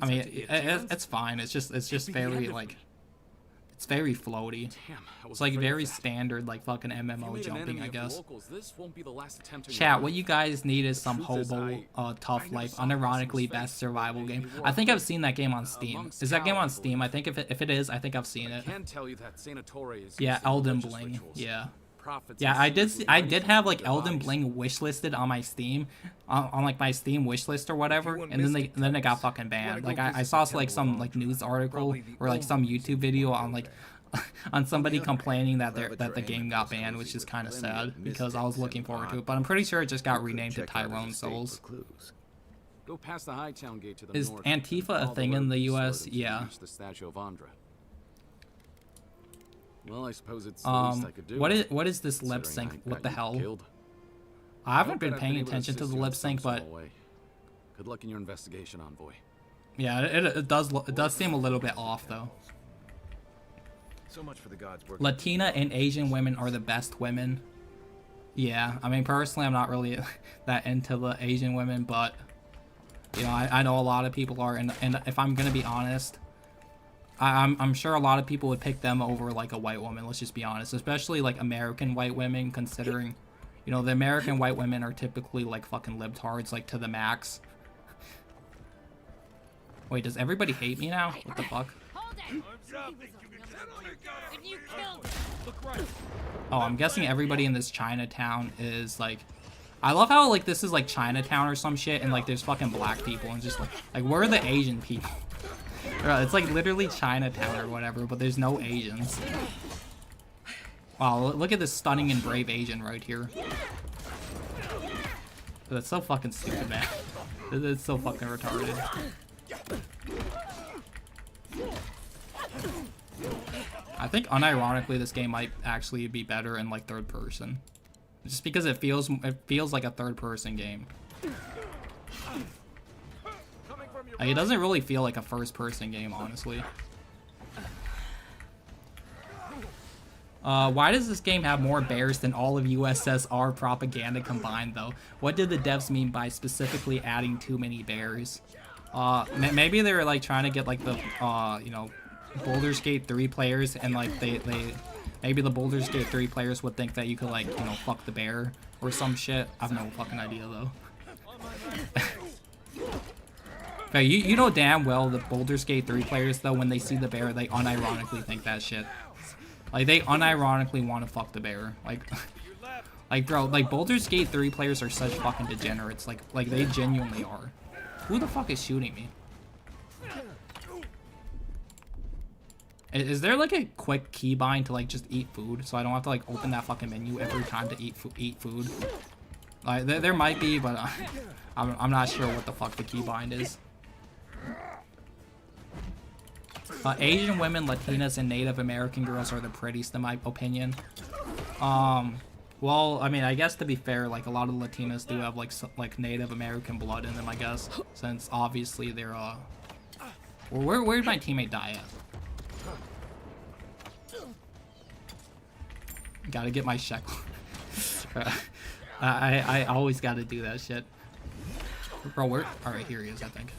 I mean, it's fine. It's just very like. It's very floaty. It's like very standard, like fucking MMO jumping, I guess. Chat, what you guys need is some hobo tough life, unironically best survival game. I think I've seen that game on Steam. Is that game on Steam? I think if it is, I think I've seen it. Yeah, Elden Bling. Yeah. Yeah, I did have like Elden Bling wishlisted on my Steam, on like my Steam wishlist or whatever, and then it got fucking banned. Like I saw like some like news article or like some YouTube video on like on somebody complaining that the game got banned, which is kind of sad because I was looking forward to it. But I'm pretty sure it just got renamed to Tyrone Souls. Go past the Hightown gate to the Is north. Antifa a thing in the U.S.? Yeah. The statue of Andra. Well, I suppose it's the least I could do. What is this lip sync? What the hell? I haven't been paying attention to the lip sync, but good luck in your investigation, Envoy. Yeah, it does seem a little bit off though. So much for the gods working. Latina and Asian women are the best women. Yeah, I mean personally, I'm not really that into the Asian women, but you know, I know a lot of people are, and if I'm gonna be honest. I'm sure a lot of people would pick them over like a white woman, let's just be honest, especially like American white women, considering, you know, the American white women are typically like fucking libtards, like to the max. Wait, does everybody hate me now? What the fuck? Oh, I'm guessing everybody in this Chinatown is like, I love how like this is like Chinatown or some shit and like there's fucking black people and just like where are the Asian people? Bro, it's like literally Chinatown or whatever, but there's no Asians. Wow, look at this stunning and brave Asian right here. That's so fucking stupid, man. It's so fucking retarded. I think unironically this game might actually be better in like third person. Just because it feels like a third person game. Like, it doesn't really feel like a first-person game, honestly. Why does this game have more bears than all of USSR propaganda combined, though? What did the devs mean by specifically adding too many bears? Maybe they were, like, trying to get, like, the, you know, Baldur's Gate 3 players, and, like, maybe the Baldur's Gate 3 players would think that you could, like, you know, fuck the bear or some shit. I have no fucking idea, though. Okay, you know damn well the Baldur's Gate 3 players, though, when they see the bear, they unironically think that shit. Like, they unironically want to fuck the bear. Like, Like, bro, like, Baldur's Gate 3 players are such fucking degenerates. Like they genuinely are. Who the fuck is shooting me? Is there, like, a quick keybind to, like, just eat food? So I don't have to, like, open that fucking menu every time to eat food? Like, there might be, but I'm not sure what the fuck the keybind is. Asian women, Latinas, and Native American girls are the prettiest in my opinion. Well, I mean, I guess to be fair, like, a lot of Latinas do have, like Native American blood in them, I guess. Since, obviously, they're, where did my teammate die at? Gotta get my shekel. I always gotta do that shit. Bro, where? Alright, here he is, I think.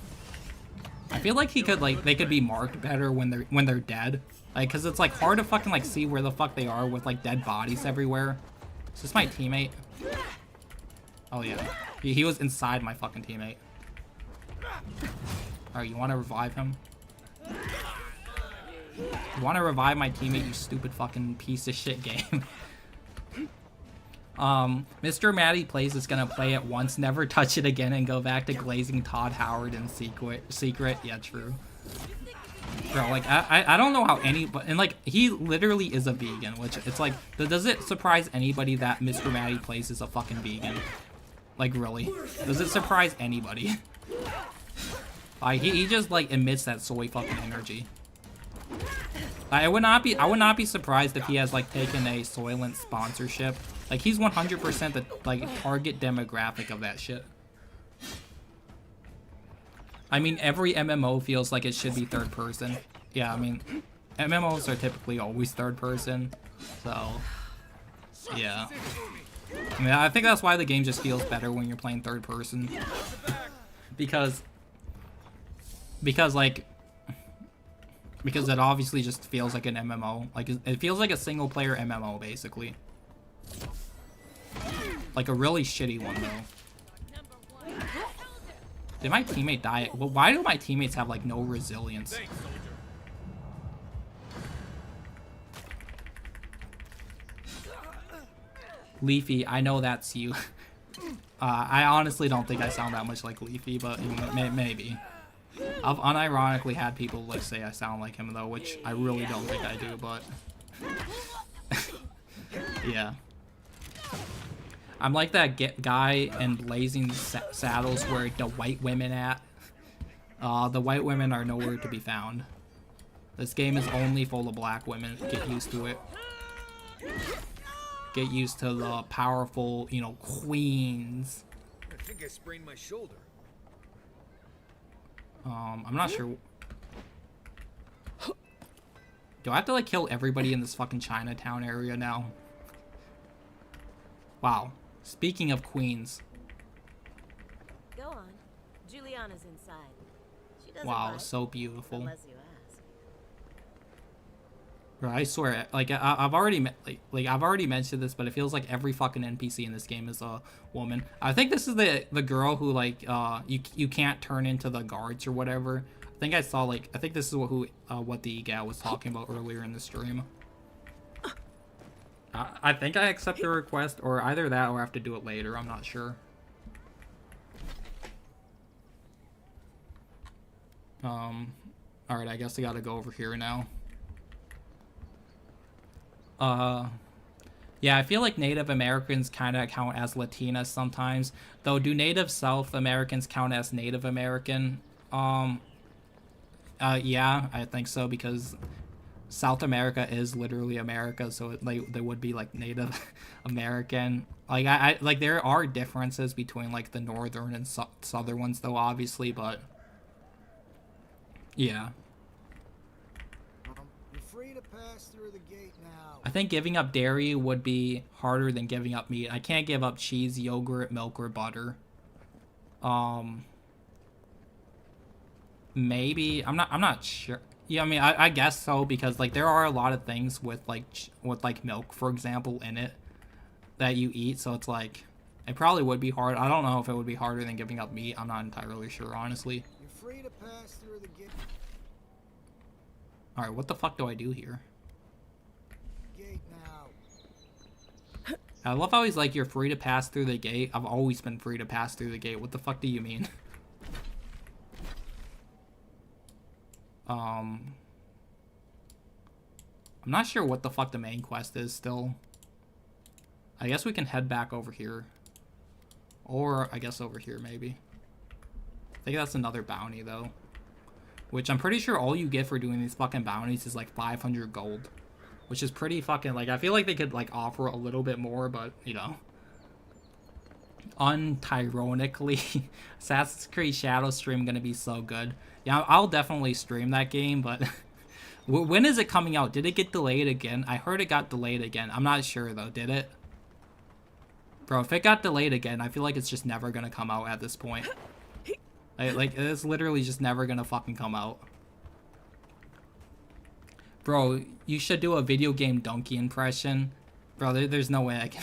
I feel like he could, like, they could be marked better when they're dead. Like, cause it's, like, hard to fucking, like, see where the fuck they are with, like, dead bodies everywhere. Is this my teammate? Oh, yeah. He was inside my fucking teammate. Alright, you wanna revive him? You wanna revive my teammate, you stupid fucking piece of shit game. Mr. Matty Plays is gonna play it once, never touch it again, and go back to glazing Todd Howard in secret. Yeah, true. Bro, like, I don't know how and, like, he literally is a vegan, which, it's like, does it surprise anybody that Mr. Matty Plays is a fucking vegan? Like, really? Does it surprise anybody? Like, he just, like, emits that soy fucking energy. I would not be surprised if he has, like, taken a Soylent sponsorship. Like, he's 100% the, like, target demographic of that shit. I mean, every MMO feels like it should be third person. Yeah, I mean, MMOs are typically always third person. So, yeah. I mean, I think that's why the game just feels better when you're playing third person. Because it obviously just feels like an MMO. Like, it feels like a single player MMO, basically. Like a really shitty one, though. Did my teammate die? Well, why do my teammates have, like, no resilience? Leafy, I know that's you. I honestly don't think I sound that much like Leafy, but maybe. I've unironically had people, like, say I sound like him, though, which I really don't think I do, but... yeah. I'm like that guy in Blazing Saddles where the white women at. The white women are nowhere to be found. This game is only full of black women. Get used to it. Get used to the powerful, you know, queens. I think I sprained my shoulder. I'm not sure. Do I have to, like, kill everybody in this fucking Chinatown area now? Wow. Speaking of queens. Go on. Juliana's inside. She doesn't Wow, bite, so beautiful. unless you ask. Bro, I swear, like, I've already I've already mentioned this, but it feels like every fucking NPC in this game is a woman. I think this is the girl who, like, you can't turn into the guards or whatever. I think I saw, like, I think this is what the gal was talking about earlier in the stream. I think I accept the request, or either that or I have to do it later. I'm not sure. Alright, I guess I gotta go over here now. Yeah, I feel like Native Americans kind of count as Latinas sometimes. Though, do Native South Americans count as Native American? Yeah, I think so, because South America is literally America, so they would be, like, Native American. Like, I like, there are differences between, like, the northern and southern ones, though, obviously, but yeah. You're free to pass through the gate now. I think giving up dairy would be harder than giving up meat. I can't give up cheese, yogurt, milk, or butter. Maybe I'm not sure. Yeah, I mean, I guess so, because, like, there are a lot of things with like milk, for example, in it that you eat, so it's like it probably would be hard. I don't know if it would be harder than giving up meat. I'm not entirely sure, honestly. You're free to pass through the gate. All right, what the fuck do I do here? Gate now. I love how he's like, you're free to pass through the gate. I've always been free to pass through the gate. What the fuck do you mean? I'm not sure what the fuck the main quest is still. I guess we can head back over here. Or, I guess over here, maybe. I think that's another bounty, though. Which I'm pretty sure all you get for doing these fucking bounties is, like, 500 gold. Which is pretty fucking, like, I feel like they could, like, offer a little bit more, but, you know. Unironically, Assassin's Creed Shadow stream gonna be so good. Yeah, I'll definitely stream that game, but... when is it coming out? Did it get delayed again? I heard it got delayed again. I'm not sure, though. Did it? Bro, if it got delayed again, I feel like it's just never gonna come out at this point. Like, it's literally just never gonna fucking come out. Bro, you should do a video game donkey impression. Bro, there's no way I can...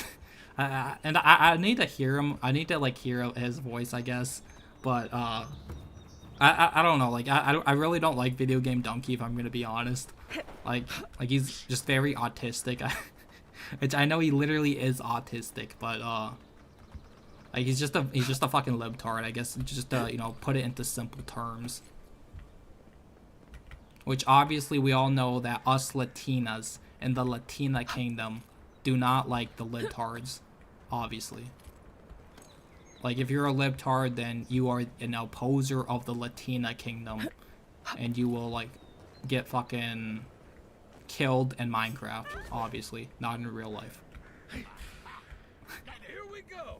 I need to hear him. I need to, like, hear his voice, I guess. But, I don't know. Like, I really don't like video game donkey, if I'm gonna be honest. Like he's just very autistic. Which I know he literally is autistic, but like he's just a fucking libtard, I guess. Just you know, put it into simple terms. Which obviously we all know that us Latinas in the Latina kingdom do not like the libtards, obviously. Like if you're a libtard, then you are an opposer of the Latina kingdom, and you will like get fucking killed in Minecraft, obviously, not in real life. Here we go.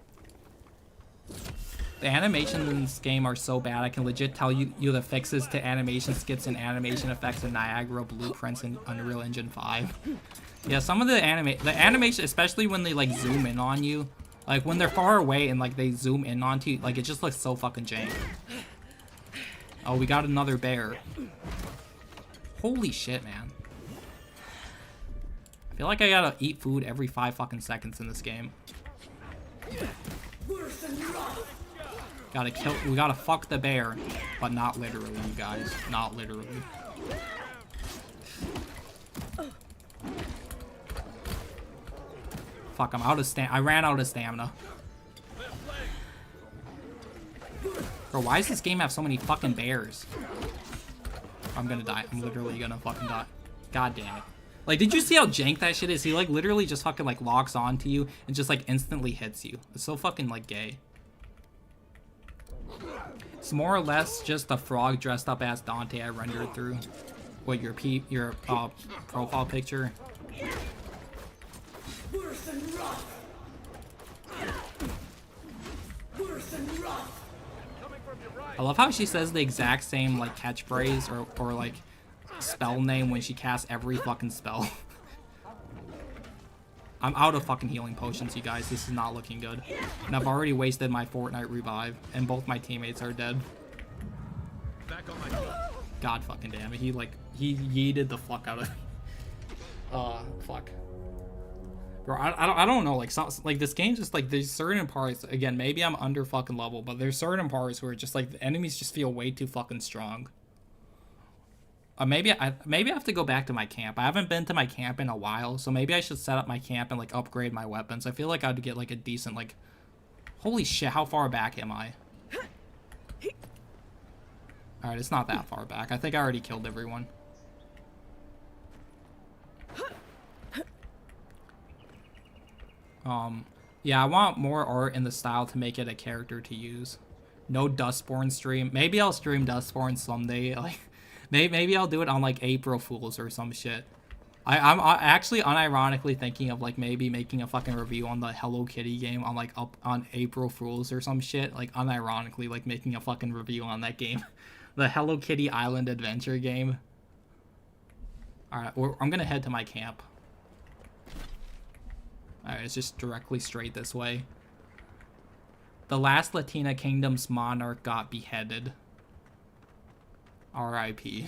The animations in this game are so bad, I can legit tell you the fixes to animation skits and animation effects in Niagara blueprints in Unreal Engine 5. Yeah, some of the animation, especially when they like zoom in on you, like when they're far away and like they zoom in onto you, like it just looks so fucking jank. Oh, we got another bear. Holy shit, man. I feel like I gotta eat food every 5 fucking seconds in this game. We gotta fuck the bear, but not literally, you guys. Not literally. Fuck, I'm out of I ran out of stamina. Bro, why does this game have so many fucking bears? I'm gonna die. I'm literally gonna fucking die. God damn it. Like, did you see how jank that shit is? He, like, literally just fucking, like, locks onto you and just, like, instantly hits you. It's so fucking, like, gay. It's more or less just a frog dressed up as Dante I rendered through. What, your profile picture? I love how she says the exact same, like, catchphrase or like, spell name when she casts every fucking spell. I'm out of fucking healing potions, you guys. This is not looking good. And I've already wasted my Fortnite revive, and both my teammates are dead. God fucking damn it. He yeeted the fuck out of fuck. Bro, I don't know, like this game just, like, there's certain parts, again, maybe I'm under fucking level, but there's certain parts where just, like, the enemies just feel way too fucking strong. Maybe I have to go back to my camp. I haven't been to my camp in a while, so maybe I should set up my camp and, like, upgrade my weapons. I feel like I'd get, like, a decent, like... Holy shit, how far back am I? Alright, it's not that far back. I think I already killed everyone. Yeah, I want more art in the style to make it a character to use. No Dustborn stream. Maybe I'll stream Dustborn someday. Like, maybe I'll do it on, like, April Fools or some shit. I'm actually unironically thinking of, like, maybe making a fucking review on the Hello Kitty game on, like, up on April Fools or some shit. Like, unironically, like, making a fucking review on that game. The Hello Kitty Island Adventure game. Alright, I'm gonna head to my camp. Alright, it's just directly straight this way. The last Latina Kingdom's monarch got beheaded. R.I.P.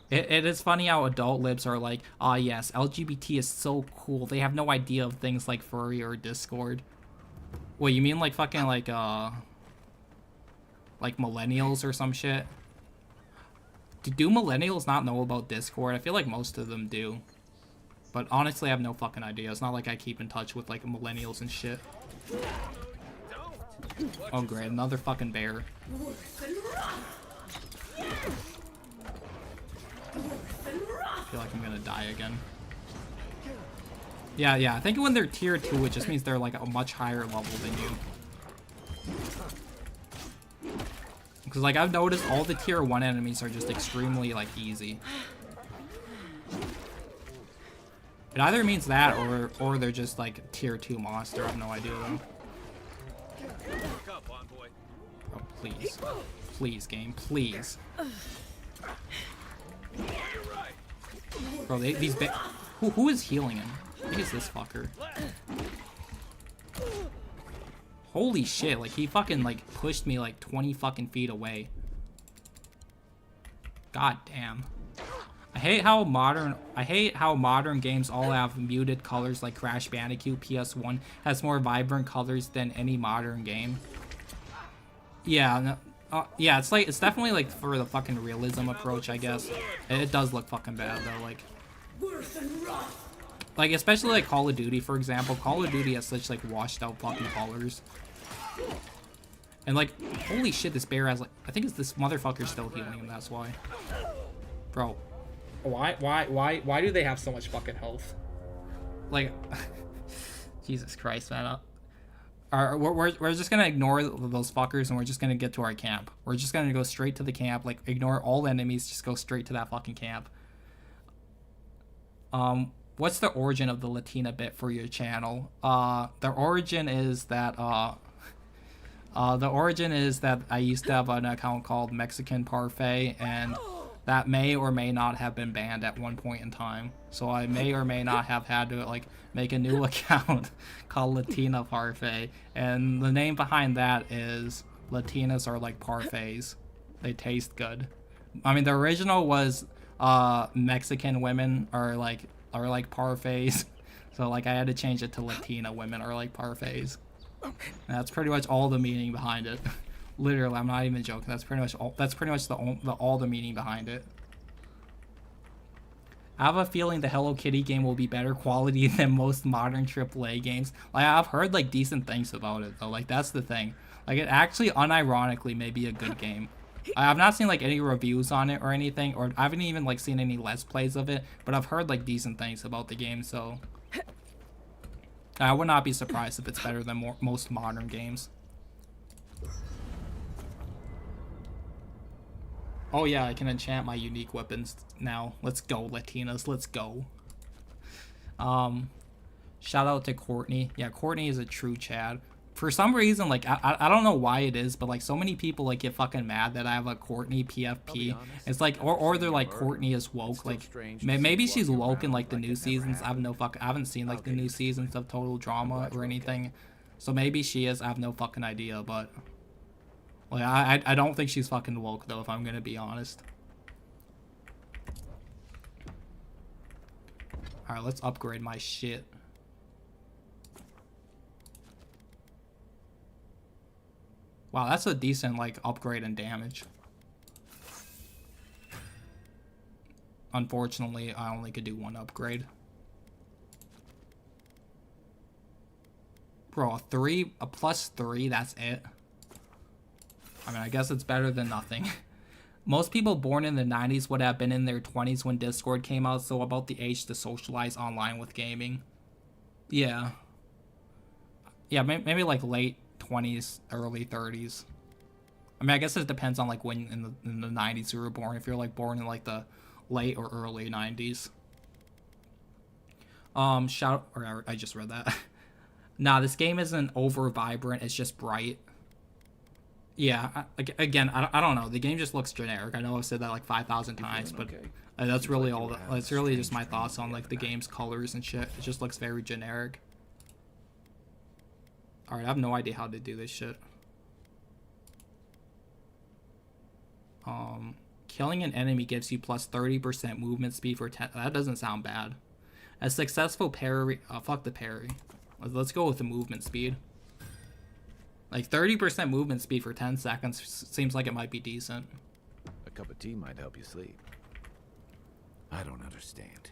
It is funny how adult libs are like, ah yes, LGBT is so cool. They have no idea of things like furry or Discord. Wait, you mean like fucking like millennials or some shit? Do millennials not know about Discord? I feel like most of them do. But honestly, I have no fucking idea. It's not like I keep in touch with like millennials and shit. Oh great, another fucking bear. I feel like I'm gonna die again. Yeah, I think when they're tier 2, it just means they're like a much higher level than you. Because like I've noticed all the tier 1 enemies are just extremely like easy. It either means that or they're just like tier 2 monster. I have no idea though. Oh please. Please game, please. Bro, who is healing him? I think it's this fucker. Holy shit, like he fucking like pushed me like 20 fucking feet away. God damn. I hate how modern games all have muted colors like Crash Bandicoot PS1 has more vibrant colors than any modern game. Yeah, yeah, it's definitely like for the fucking realism approach, I guess. It does look fucking bad though, like especially like Call of Duty, for example. Call of Duty has such like washed out fucking colors. And like, holy shit, this bear has like, I think it's this motherfucker still healing him, that's why. Bro, why do they have so much fucking health? Like, Jesus Christ, man. We're just gonna ignore those fuckers and we're just gonna get to our camp. We're just gonna go straight to the camp, like ignore all enemies, just go straight to that fucking camp. What's the origin of the Latina bit for your channel? The origin is that I used to have an account called Mexican Parfait, and that may or may not have been banned at one point in time. So I may or may not have had to like make a new account called Latina Parfait, and the name behind that is Latinas are like parfaits. They taste good. I mean, the original was Mexican women are like parfaits. So like I had to change it to Latina women are like parfaits. And that's pretty much all the meaning behind it. Literally, I'm not even joking. That's pretty much all. That's pretty much all the meaning behind it. I have a feeling the Hello Kitty game will be better quality than most modern AAA games. Like I've heard like decent things about it though. Like that's the thing. Like it actually unironically may be a good game. I've not seen like any reviews on it or anything, or I haven't even like seen any Let's Plays of it, but I've heard like decent things about the game, so I would not be surprised if it's better than most modern games. Oh yeah, I can enchant my unique weapons now. Let's go, Latinas, let's go. Shout out to Courtney. Yeah, Courtney is a true Chad. For some reason, like, I don't know why it is, but, like, so many people, like, get fucking mad that I have a Courtney PFP. It's like, or they're like, Courtney is woke. Like, maybe she's woke in, like, the new seasons. I haven't seen, like, the new seasons of Total Drama or anything. So maybe she is. I have no fucking idea, but, like, I don't think she's fucking woke, though, if I'm gonna be honest. Alright, let's upgrade my shit. Wow, that's a decent, like, upgrade in damage. Unfortunately, I only could do one upgrade. Bro, a +3, that's it. I mean, I guess it's better than nothing. Most people born in the 90s would have been in their 20s when Discord came out, so about the age to socialize online with gaming. Yeah. Yeah, maybe like late 20s, early 30s. I mean, I guess it depends on like when in the 90s you were born. If you're like born in like the late or early 90s. I just read that. Nah, this game isn't over vibrant. It's just bright. Yeah, again, I don't know. The game just looks generic. I know I've said that like 5,000 times, but that's really all. That's really just my thoughts on like the game's colors and shit. It just looks very generic. Alright, I have no idea how to do this shit. Killing an enemy gives you plus 30% movement speed for 10. That doesn't sound bad. A successful parry. Fuck the parry. Let's go with the movement speed. Like 30% movement speed for 10 seconds seems like it might be decent. A cup of tea might help you sleep. I don't understand.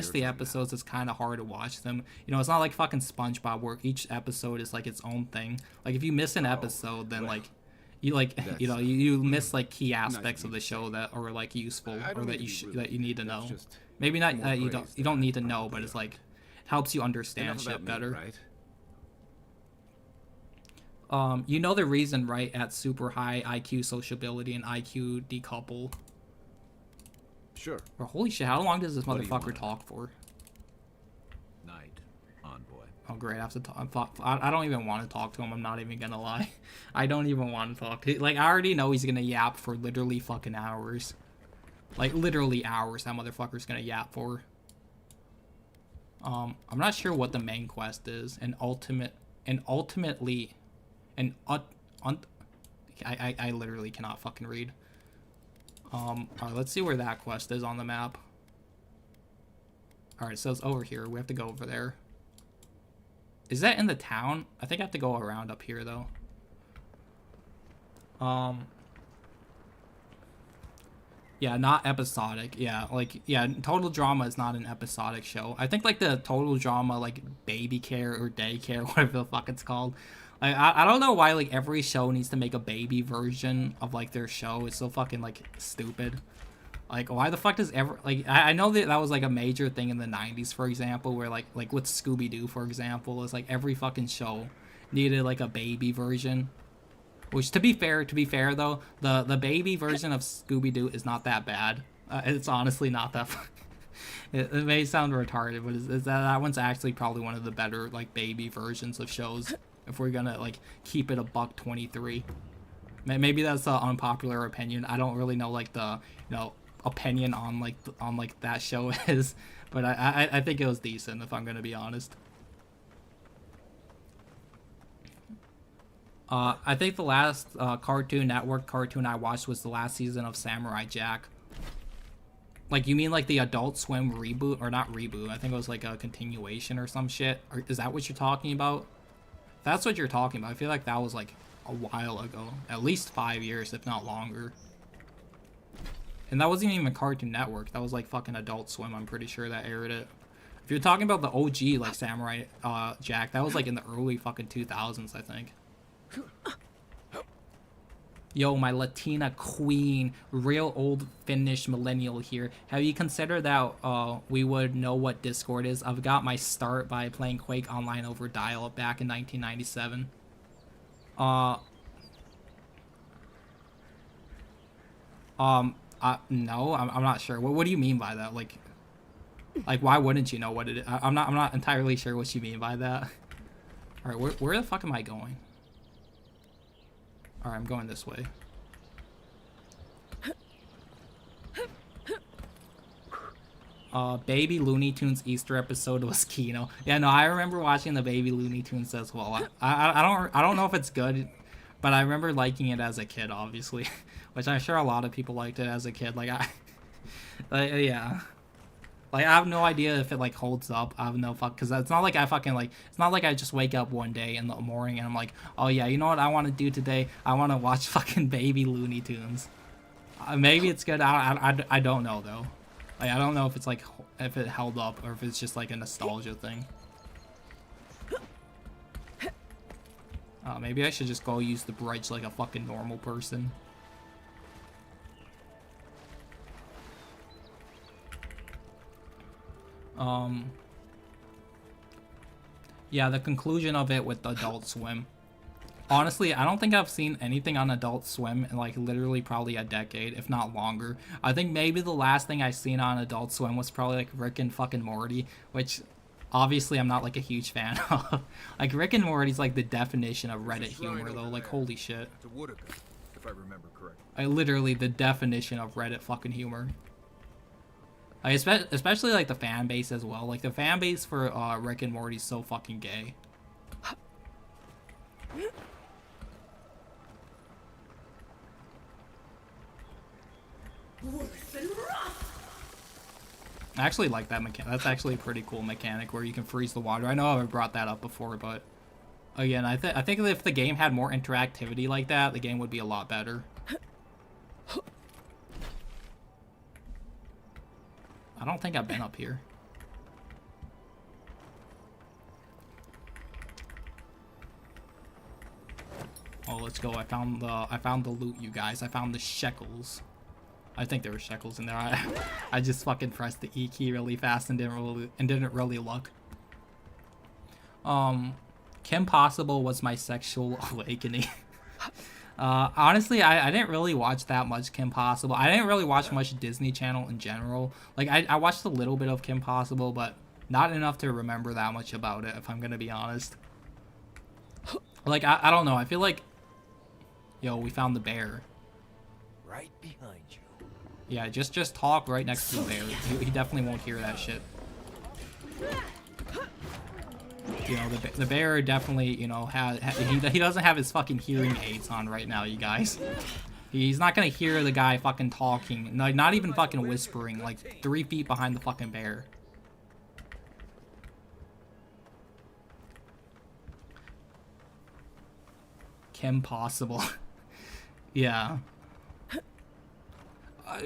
miss the episodes, it's kind of hard to watch them. You know, it's not like fucking SpongeBob where each episode is like its own thing. Like if you miss an episode, then like you like you know you miss like key aspects of the show that are like useful or that you need to know. Maybe not you don't need to know, but it's like helps you understand shit better. You know the reason, right? At super high IQ sociability and IQ decouple. Sure. Or holy shit, how long does this motherfucker talk for? Night, envoy. Oh great, I have to talk. I don't even want to talk to him. I'm not even gonna lie. I don't even want to talk to him. Like I already know he's gonna yap for literally fucking hours. Like literally hours. That motherfucker's gonna yap for. I'm not sure what the main quest is. I literally cannot fucking read. Alright, let's see where that quest is on the map. Alright, so it's over here. We have to go over there. Is that in the town? I think I have to go around up here, though. Yeah, not episodic. Yeah, like, yeah, Total Drama is not an episodic show. I think, like, the Total Drama, like, baby care or daycare, whatever the fuck it's called. Like, I don't know why, like, every show needs to make a baby version of, like, their show. It's so fucking, like, stupid. Like, why the fuck does like, I know that was, like, a major thing in the 90s, for example, where, like with Scooby-Doo, for example, is, like, every fucking show needed, like, a baby version. Which, to be fair, though, the baby version of Scooby-Doo is not that bad. It's honestly not that it may sound retarded, but that one's actually probably one of the better, like, baby versions of shows. If we're gonna like keep it a $1.23, maybe that's an unpopular opinion. I don't really know like the opinion on like that show is, but I think it was decent if I'm gonna be honest. I think the last Cartoon Network cartoon I watched was the last season of Samurai Jack. Like, you mean like the Adult Swim reboot, or not reboot? I think it was like a continuation or some shit. Or is that what you're talking about? That's what you're talking about. I feel like that was like a while ago. At least 5 years, if not longer. And that wasn't even Cartoon Network. That was like fucking Adult Swim. I'm pretty sure that aired it. If you're talking about the OG, like Samurai Jack, that was like in the early fucking 2000s, I think. Yo, my Latina queen, real old Finnish millennial here. Have you considered that we would know what Discord is? I've got my start by playing Quake Online over dial-up back in 1997. No, I'm not sure. What do you mean by that? Like, why wouldn't you know what it is? I'm not entirely sure what you mean by that. All right, where the fuck am I going? Alright, I'm going this way. Baby Looney Tunes Easter episode was Kino. Yeah, no, I remember watching the Baby Looney Tunes as well. I don't know if it's good, but I remember liking it as a kid, obviously, which I'm sure a lot of people liked it as a kid. Like yeah. Like, I have no idea if it, like, holds up. I have no fuck, because it's not like I fucking, like, it's not like I just wake up one day in the morning and I'm like, oh, yeah, you know what I want to do today? I want to watch fucking Baby Looney Tunes. Maybe it's good. I don't know, though. Like, I don't know if it's, like, if it held up or if it's just, like, a nostalgia thing. Maybe I should just go use the bridge like a fucking normal person. Yeah, the conclusion of it with Adult Swim. Honestly, I don't think I've seen anything on Adult Swim in like literally probably a decade, if not longer. I think maybe the last thing I've seen on Adult Swim was probably like Rick and fucking Morty, which obviously I'm not like a huge fan of. Like Rick and Morty's like the definition of Reddit humor though, like holy shit. If I remember correctly. Like literally the definition of Reddit fucking humor. Like, especially like the fan base as well. Like the fan base for Rick and Morty is so fucking gay. I actually like that mechanic. That's actually a pretty cool mechanic where you can freeze the water. I know I've brought that up before, but again, I think if the game had more interactivity like that, the game would be a lot better. I don't think I've been up here. Oh, let's go. I found the loot, you guys. I found the shekels. I think there were shekels in there. I just fucking pressed the E key really fast and didn't really look. Kim Possible was my sexual awakening. Honestly, I didn't really watch that much Kim Possible. I didn't really watch much Disney Channel in general. Like, I watched a little bit of Kim Possible, but not enough to remember that much about it, if I'm gonna be honest. Like, I don't know. I feel like... Yo, we found the bear. Right behind you. Yeah, just talk right next to the bear. He definitely won't hear that shit. You know, the bear definitely, you know, he doesn't have his fucking hearing aids on right now, you guys. He's not gonna hear the guy fucking talking. No, not even fucking whispering, like 3 feet behind the fucking bear. Kim Possible. Yeah.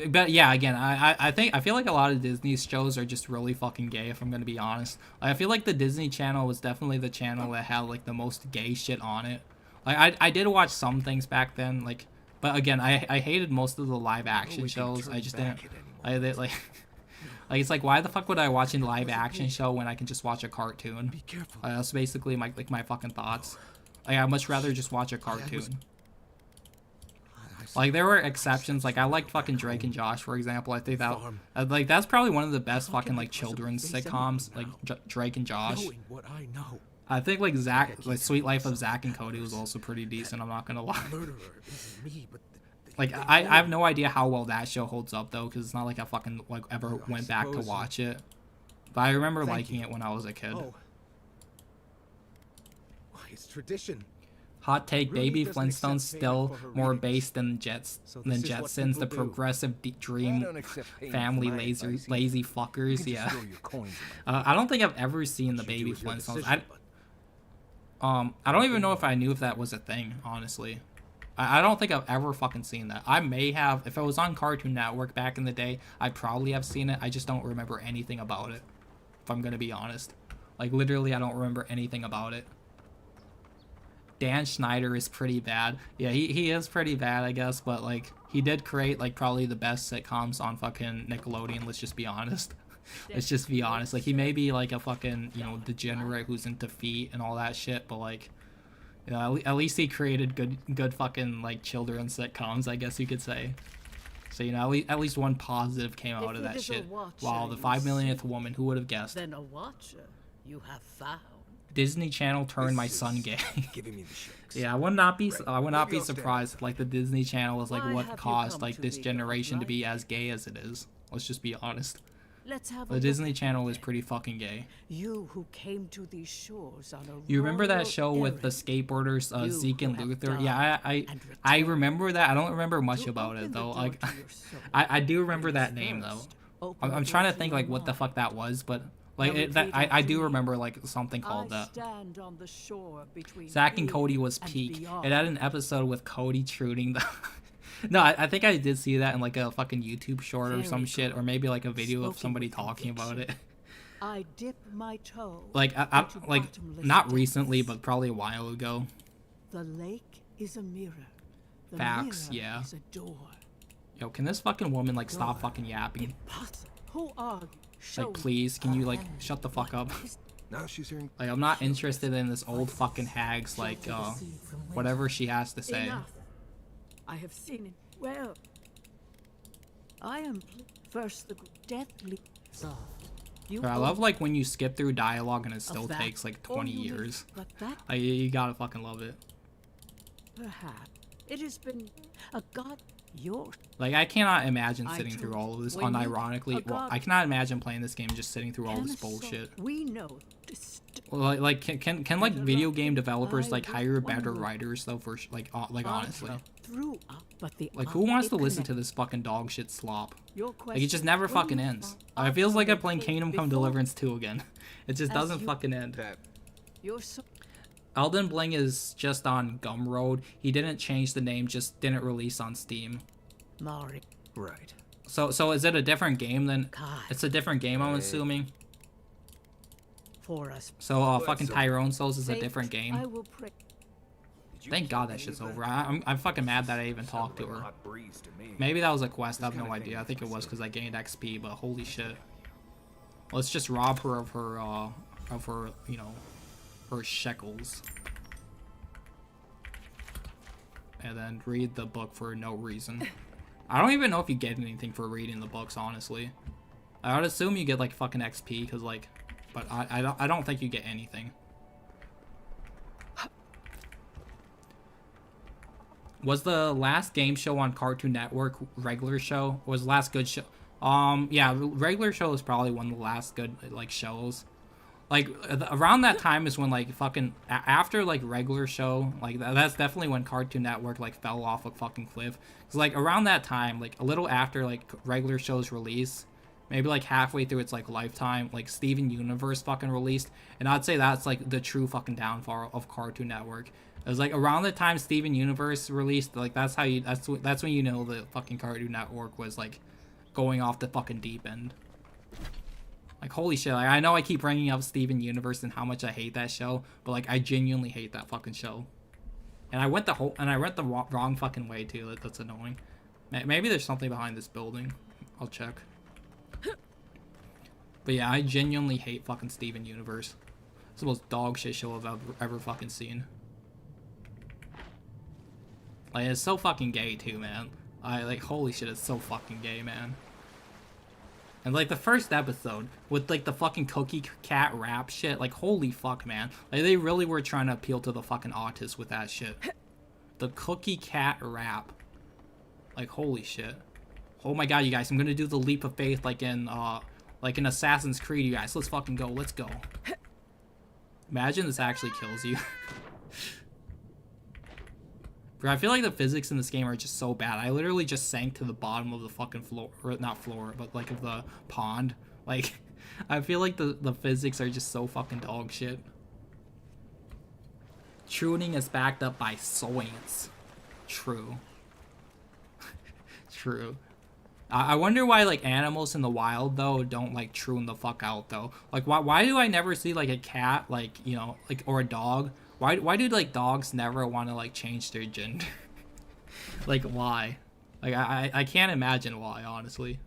But yeah, again, I feel like a lot of Disney shows are just really fucking gay, if I'm gonna be honest. Like, I feel like the Disney Channel was definitely the channel that had like the most gay shit on it. Like, I did watch some things back then, like, but again, I hated most of the live action shows. I just didn't. Like it's like, why the fuck would I watch a live action show when I can just watch a cartoon? Be careful. That's basically my fucking thoughts. Like, I'd much rather just watch a cartoon. Like, there were exceptions. Like, I liked fucking Drake and Josh, for example. I think that, like, that's probably one of the best fucking, like, children's sitcoms. Like, Drake and Josh. What I know. I think, like, Sweet Life of Zack and Cody was also pretty decent, I'm not gonna lie. Like, I have no idea how well that show holds up, though, because it's not like I fucking, like, ever went back to watch it. But I remember liking it when I was a kid. It's tradition. Hot take, Baby Flintstones still more based than Jetsons, the progressive dream family lazy fuckers. Yeah. I don't think I've ever seen the Baby Flintstones. I don't even know if I knew if that was a thing, honestly. I don't think I've ever fucking seen that. I may have, if it was on Cartoon Network back in the day, I probably have seen it. I just don't remember anything about it, if I'm gonna be honest. Like, literally, I don't remember anything about it. Dan Schneider is pretty bad. Yeah, he is pretty bad, I guess, but, like, he did create, like, probably the best sitcoms on fucking Nickelodeon, let's just be honest. Let's just be honest. Like, he may be, like, a fucking, you know, degenerate who's into feet and all that shit, but, like, you know, at least he created good fucking, like, children's sitcoms, I guess you could say. So, you know, at least one positive came out of that shit. Wow, the 5 millionth woman, who would have guessed? Then a watcher you have found. Disney Channel turned my son gay. Giving me the shakes. Yeah, I would not be surprised if, like, the Disney Channel was, like, what caused, like, this generation to be as gay as it is. Let's just be honest. Let's have The Disney Channel is pretty fucking gay. You who came to these shores on a You remember that show with the skateboarders, Zeke and Luther? Yeah, I remember that. I don't remember much about it, though. Like, I do remember that name, though. I'm trying to think, like, what the fuck that was, but... Like, I do remember, like, something called that. Zack and Cody was peak. It had an episode with Cody shooting the... No, I think I did see that in, like, a fucking YouTube short or some shit, or maybe, like, a video of somebody talking about it. I dip my toe. Like, like, not recently, but probably a while ago. The lake is a mirror. The Facts, mirror yeah. is a door. Yo, can this fucking woman, like, stop fucking yapping? Who are you? Like, please, can you, like, shut the fuck up? Now she's hearing. Like, I'm not interested in this old fucking hag's, like, whatever she has to say. Enough. I have seen it. Well, I am first the deathly. I love, like, when you skip through dialogue and it still takes, like, 20 years. Like, you gotta fucking love it. Perhaps it has been a god. Like, I cannot imagine sitting through all of this unironically. Well, I cannot imagine playing this game just sitting through all this bullshit. We know. Well, like, can like video game developers, like, hire better writers though? For like honestly, like, who wants to listen to this fucking dog shit slop? Like, it just never fucking ends. It feels like I'm playing Kingdom Come Deliverance 2 again. It just doesn't fucking end. Elden Bling is just on Gumroad. He didn't change the name, just didn't release on Steam. Right. So is it a different game then? It's a different game, I'm assuming. For us. So fucking Tyrone Souls is a different game. Did Thank God that shit's over. I'm fucking mad that I even talked to her. Maybe that was a quest. I have no idea. I think it was because I gained XP. But holy shit. Let's just rob her of her, you know, her shekels. And then read the book for no reason. I don't even know if you get anything for reading the books, honestly. I would assume you get like fucking XP, because like, but I don't think you get anything. Was the last game show on Cartoon Network regular show? Was the last good show? Yeah, regular show is probably one of the last good like shows. Like around that time is when like fucking after like regular show, like that's definitely when Cartoon Network like fell off a fucking cliff. Cause like around that time, like a little after like regular show's release, maybe like halfway through its like lifetime, like Steven Universe fucking released, and I'd say that's like the true fucking downfall of Cartoon Network. It was like around the time Steven Universe released, like that's when you know the fucking Cartoon Network was like going off the fucking deep end. Like holy shit, like, I know I keep bringing up Steven Universe and how much I hate that show, but like I genuinely hate that fucking show. And I went the wrong fucking way too. That's annoying. Maybe there's something behind this building. I'll check. But yeah, I genuinely hate fucking Steven Universe. It's the most dog shit show I've ever fucking seen. Like it's so fucking gay too, man. Like holy shit, it's so fucking gay, man. And like the first episode with like the fucking cookie cat rap shit, like holy fuck, man. Like they really were trying to appeal to the fucking autists with that shit. The cookie cat rap. Like holy shit. Oh my god, you guys, I'm gonna do the leap of faith like in Assassin's Creed, you guys. Let's fucking go, let's go. Imagine this actually kills you. Bro, I feel like the physics in this game are just so bad. I literally just sank to the bottom of the fucking floor, or not floor, but like of the pond. Like, I feel like the physics are just so fucking dog shit. Tuning is backed up by science. True. True. I wonder why like animals in the wild though don't like tune the fuck out though. Like why do I never see like a cat, like, you know, like, or a dog? Why do like dogs never want to like change their gender? Like why? Like I can't imagine why, honestly.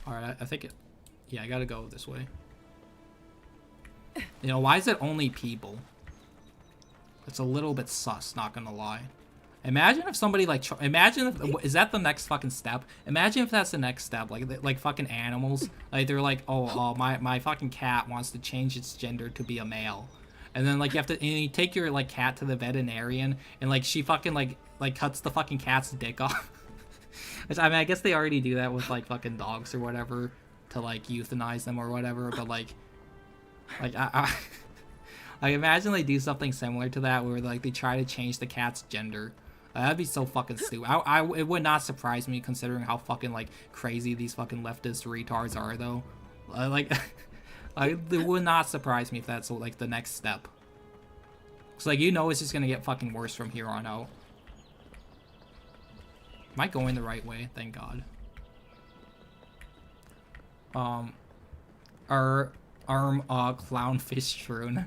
All right, I think it. Yeah, I gotta go this way. You know, why is it only people? It's a little bit sus, not gonna lie. Imagine if somebody like imagine if, is that the next fucking step? Imagine if that's the next step, like fucking animals, like they're like, oh my fucking cat wants to change its gender to be a male. And then like you have to, and you take your like cat to the veterinarian, and like she fucking like cuts the fucking cat's dick off. Which, I mean, I guess they already do that with like fucking dogs or whatever to like euthanize them or whatever. But like I imagine they do something similar to that where like they try to change the cat's gender. That'd be so fucking stupid. It would not surprise me considering how fucking like crazy these fucking leftist retards are though. It would not surprise me if that's like the next step. Cause like, you know, it's just gonna get fucking worse from here on out. Am I going the right way? Thank God. Clownfish Shroon.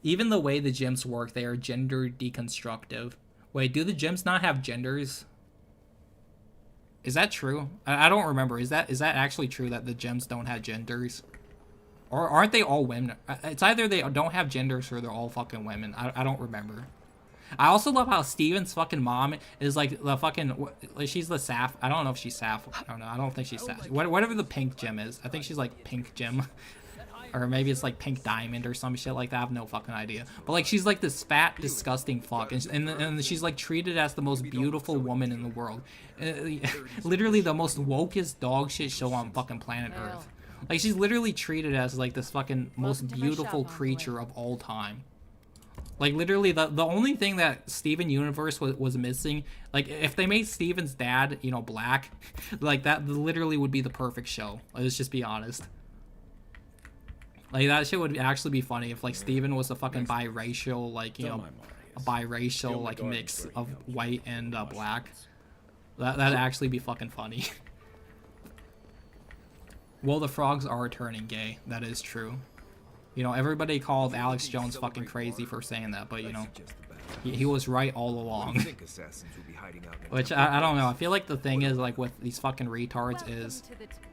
Even the way the gyms work, they are gender deconstructive. Wait, do the gyms not have genders? Is that true? I don't remember. Is that actually true that the gyms don't have genders? Or aren't they all women? It's either they don't have genders or they're all fucking women. I don't remember. I also love how Steven's fucking mom is like the fucking, she's the Saf. I don't know if she's Saf. I don't know. I don't think she's Saf. Whatever the pink gem is. I think she's like Pink Gem. Or maybe it's like Pink Diamond or some shit like that. I have no fucking idea. But like she's like this fat, disgusting fuck. And she's like treated as the most beautiful woman in the world. Literally the most wokest dog shit show on fucking planet Earth. Like she's literally treated as like this fucking most beautiful creature of all time. Like literally the only thing that Steven Universe was missing, like if they made Steven's dad, you know, black, like that literally would be the perfect show. Let's just be honest. Like that shit would actually be funny if like Steven was a fucking biracial, like, you know, a biracial like mix of white and black. That'd actually be fucking funny. Well, the frogs are turning gay. That is true. You know, everybody called Alex Jones fucking crazy for saying that, but you know, he was right all along. Which I don't know. I feel like the thing is like with these fucking retards is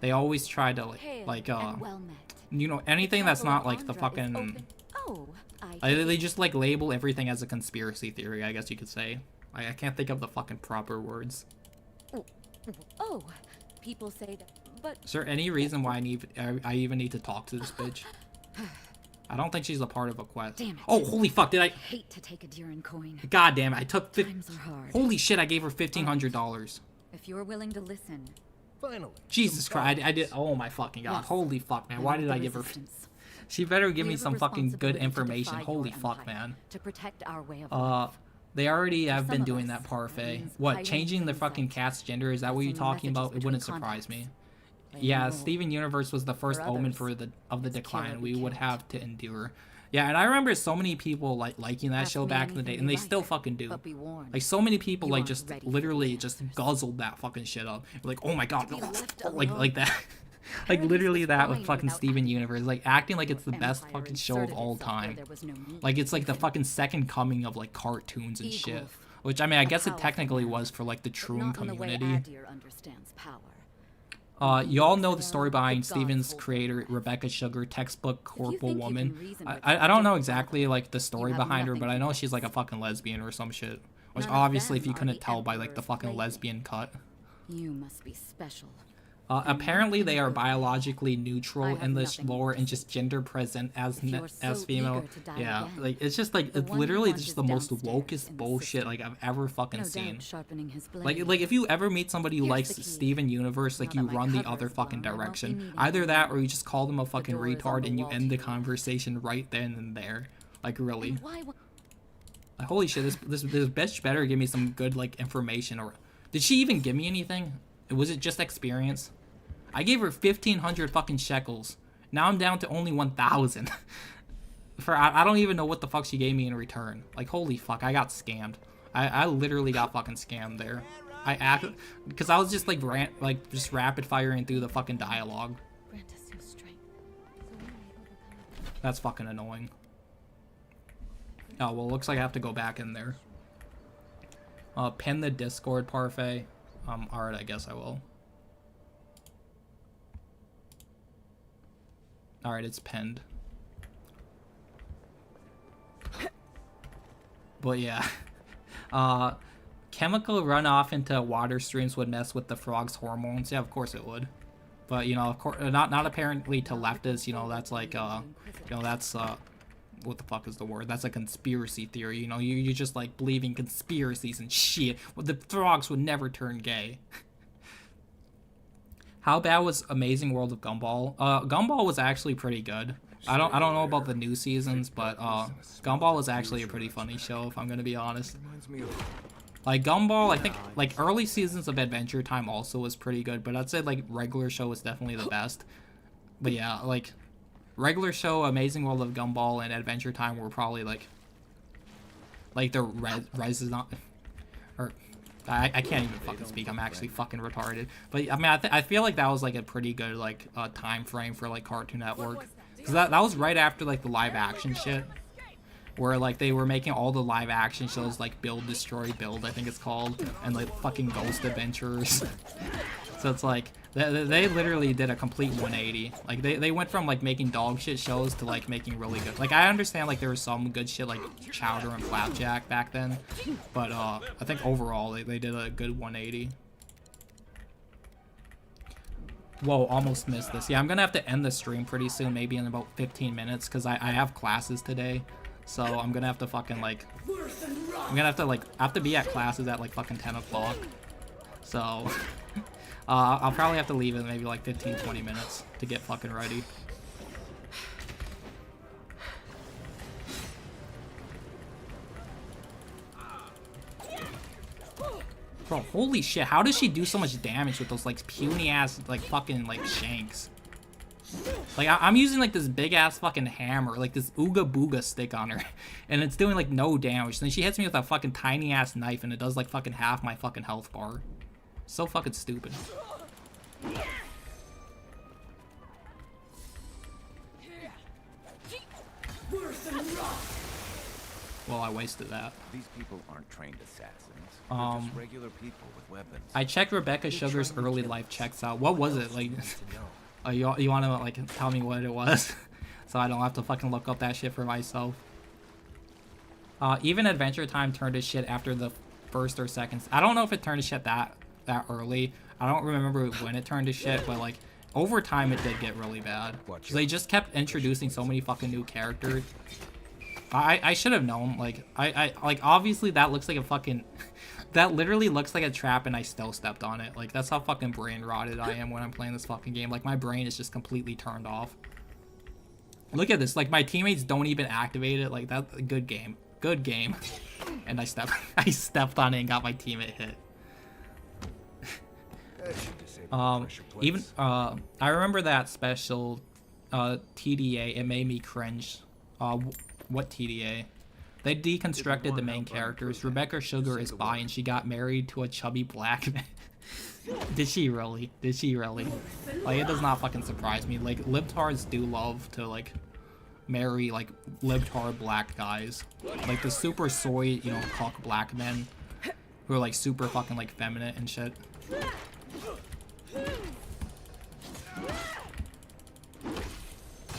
they always try to like you know, anything that's not like the fucking they just like label everything as a conspiracy theory, I guess you could say. I can't think of the fucking proper words. Oh, people say that, but is there any reason why I even need to talk to this bitch? I don't think she's a part of a quest. Damn it. Oh, holy fuck, did I hate to take a Durin coin. God damn it, I took Times are hard. Holy shit, I gave her $1,500. If you're willing to listen. Finally. Jesus Christ, I did oh my fucking god. Yes. Holy fuck, man. Why did I give her She better give me some fucking good information. Holy fuck, man. To protect our way of life. They already have been doing that parfait. What, changing the fucking cat's gender? Is that what you're talking about? It wouldn't surprise me. Yeah, Steven Universe was the first omen of the decline we would have to endure. Yeah, and I remember so many people liking that show back in the day, and they still fucking do. Like so many people like just literally just guzzled that fucking shit up. Like, oh my god, like that. Like literally that with fucking Steven Universe, like acting like it's the best fucking show of all time. Like it's like the fucking second coming of like cartoons and shit. Which I mean, I guess it technically was for like the Troon community. You all know the story behind Steven's creator, Rebecca Sugar, textbook corporal woman. I don't know exactly like the story behind her, but I know she's like a fucking lesbian or some shit. Which obviously if you couldn't tell by like the fucking lesbian cut. You must be special. Apparently they are biologically neutral in this lore and just gender present as female. Yeah, like it's just like it's literally just the most wokest bullshit like I've ever fucking seen. Like if you ever meet somebody who likes Steven Universe, like you run the other fucking direction. Either that or you just call them a fucking retard and you end the conversation right then and there. Like really. Like, holy shit, this bitch better give me some good like information. Or did she even give me anything? Was it just experience? I gave her 1,500 fucking shekels. Now I'm down to only 1,000. I don't even know what the fuck she gave me in return. Like holy fuck, I got scammed. I literally got fucking scammed there. I acted because I was just like just rapid firing through the fucking dialogue. That's fucking annoying. Oh well, looks like I have to go back in there. Pin the Discord parfait. Alright, I guess I will. Alright, it's pinned. But yeah. Chemical runoff into water streams would mess with the frog's hormones. Yeah, of course it would. But, you know, of course, not apparently to leftists, you know, that's like, you know, that's, what the fuck is the word? That's a conspiracy theory, you know, you just like believing conspiracies and shit. Well, the frogs would never turn gay. How bad was Amazing World of Gumball? Gumball was actually pretty good. I don't know about the new seasons, but Gumball was actually a pretty funny show, if I'm gonna be honest. Like Gumball, I think like early seasons of Adventure Time also was pretty good, but I'd say like regular show was definitely the best. But yeah, like regular show, Amazing World of Gumball, and Adventure Time were probably like the Resident, or I can't even fucking speak. I'm actually fucking retarded. But I mean, I feel like that was like a pretty good like time frame for like Cartoon Network, because that was right after like the live action shit, where like they were making all the live action shows like Build, Destroy, Build, I think it's called, and like fucking Ghost Adventures. So it's like they literally did a complete 180. Like they went from like making dog shit shows to like making really good. Like I understand like there was some good shit like Chowder and Flapjack back then, but I think overall they did a good 180. Whoa, almost missed this. Yeah, I'm gonna have to end the stream pretty soon, maybe in about 15 minutes, because I have classes today. So I'm gonna have to fucking like I have to be at classes at like fucking 10 o'clock. So I'll probably have to leave in maybe like 15-20 minutes to get fucking ready. Bro, holy shit, how does she do so much damage with those like puny ass like fucking like shanks? Like I'm using like this big ass fucking hammer, like this ooga booga stick on her, and it's doing like no damage. Then she hits me with a fucking tiny ass knife and it does like fucking half my fucking health bar. So fucking stupid. Well, I wasted that. These people aren't trained assassins. They're just regular people with weapons. I checked Rebecca Sugar's early life checks out. What was it like? You want to like tell me what it was, so I don't have to fucking look up that shit for myself. Even Adventure Time turned to shit after the first or second. I don't know if it turned to shit that early. I don't remember when it turned to shit, but like over time it did get really bad. They just kept introducing so many fucking new characters. I should have known. Like I like obviously that looks like a fucking that literally looks like a trap and I still stepped on it. Like that's how fucking brain rotted I am when I'm playing this fucking game. Like my brain is just completely turned off. Look at this. Like my teammates don't even activate it. Like that's a good game. Good game. And I stepped on it and got my teammate hit. Even I remember that special TDA. It made me cringe. What TDA? They deconstructed the main characters. Rebecca Sugar is bi and she got married to a chubby black man. Did she really? Did she really? Like it does not fucking surprise me. Like libtards do love to like marry like libtard black guys. Like the super soy, you know, cock black men who are like super fucking like feminine and shit.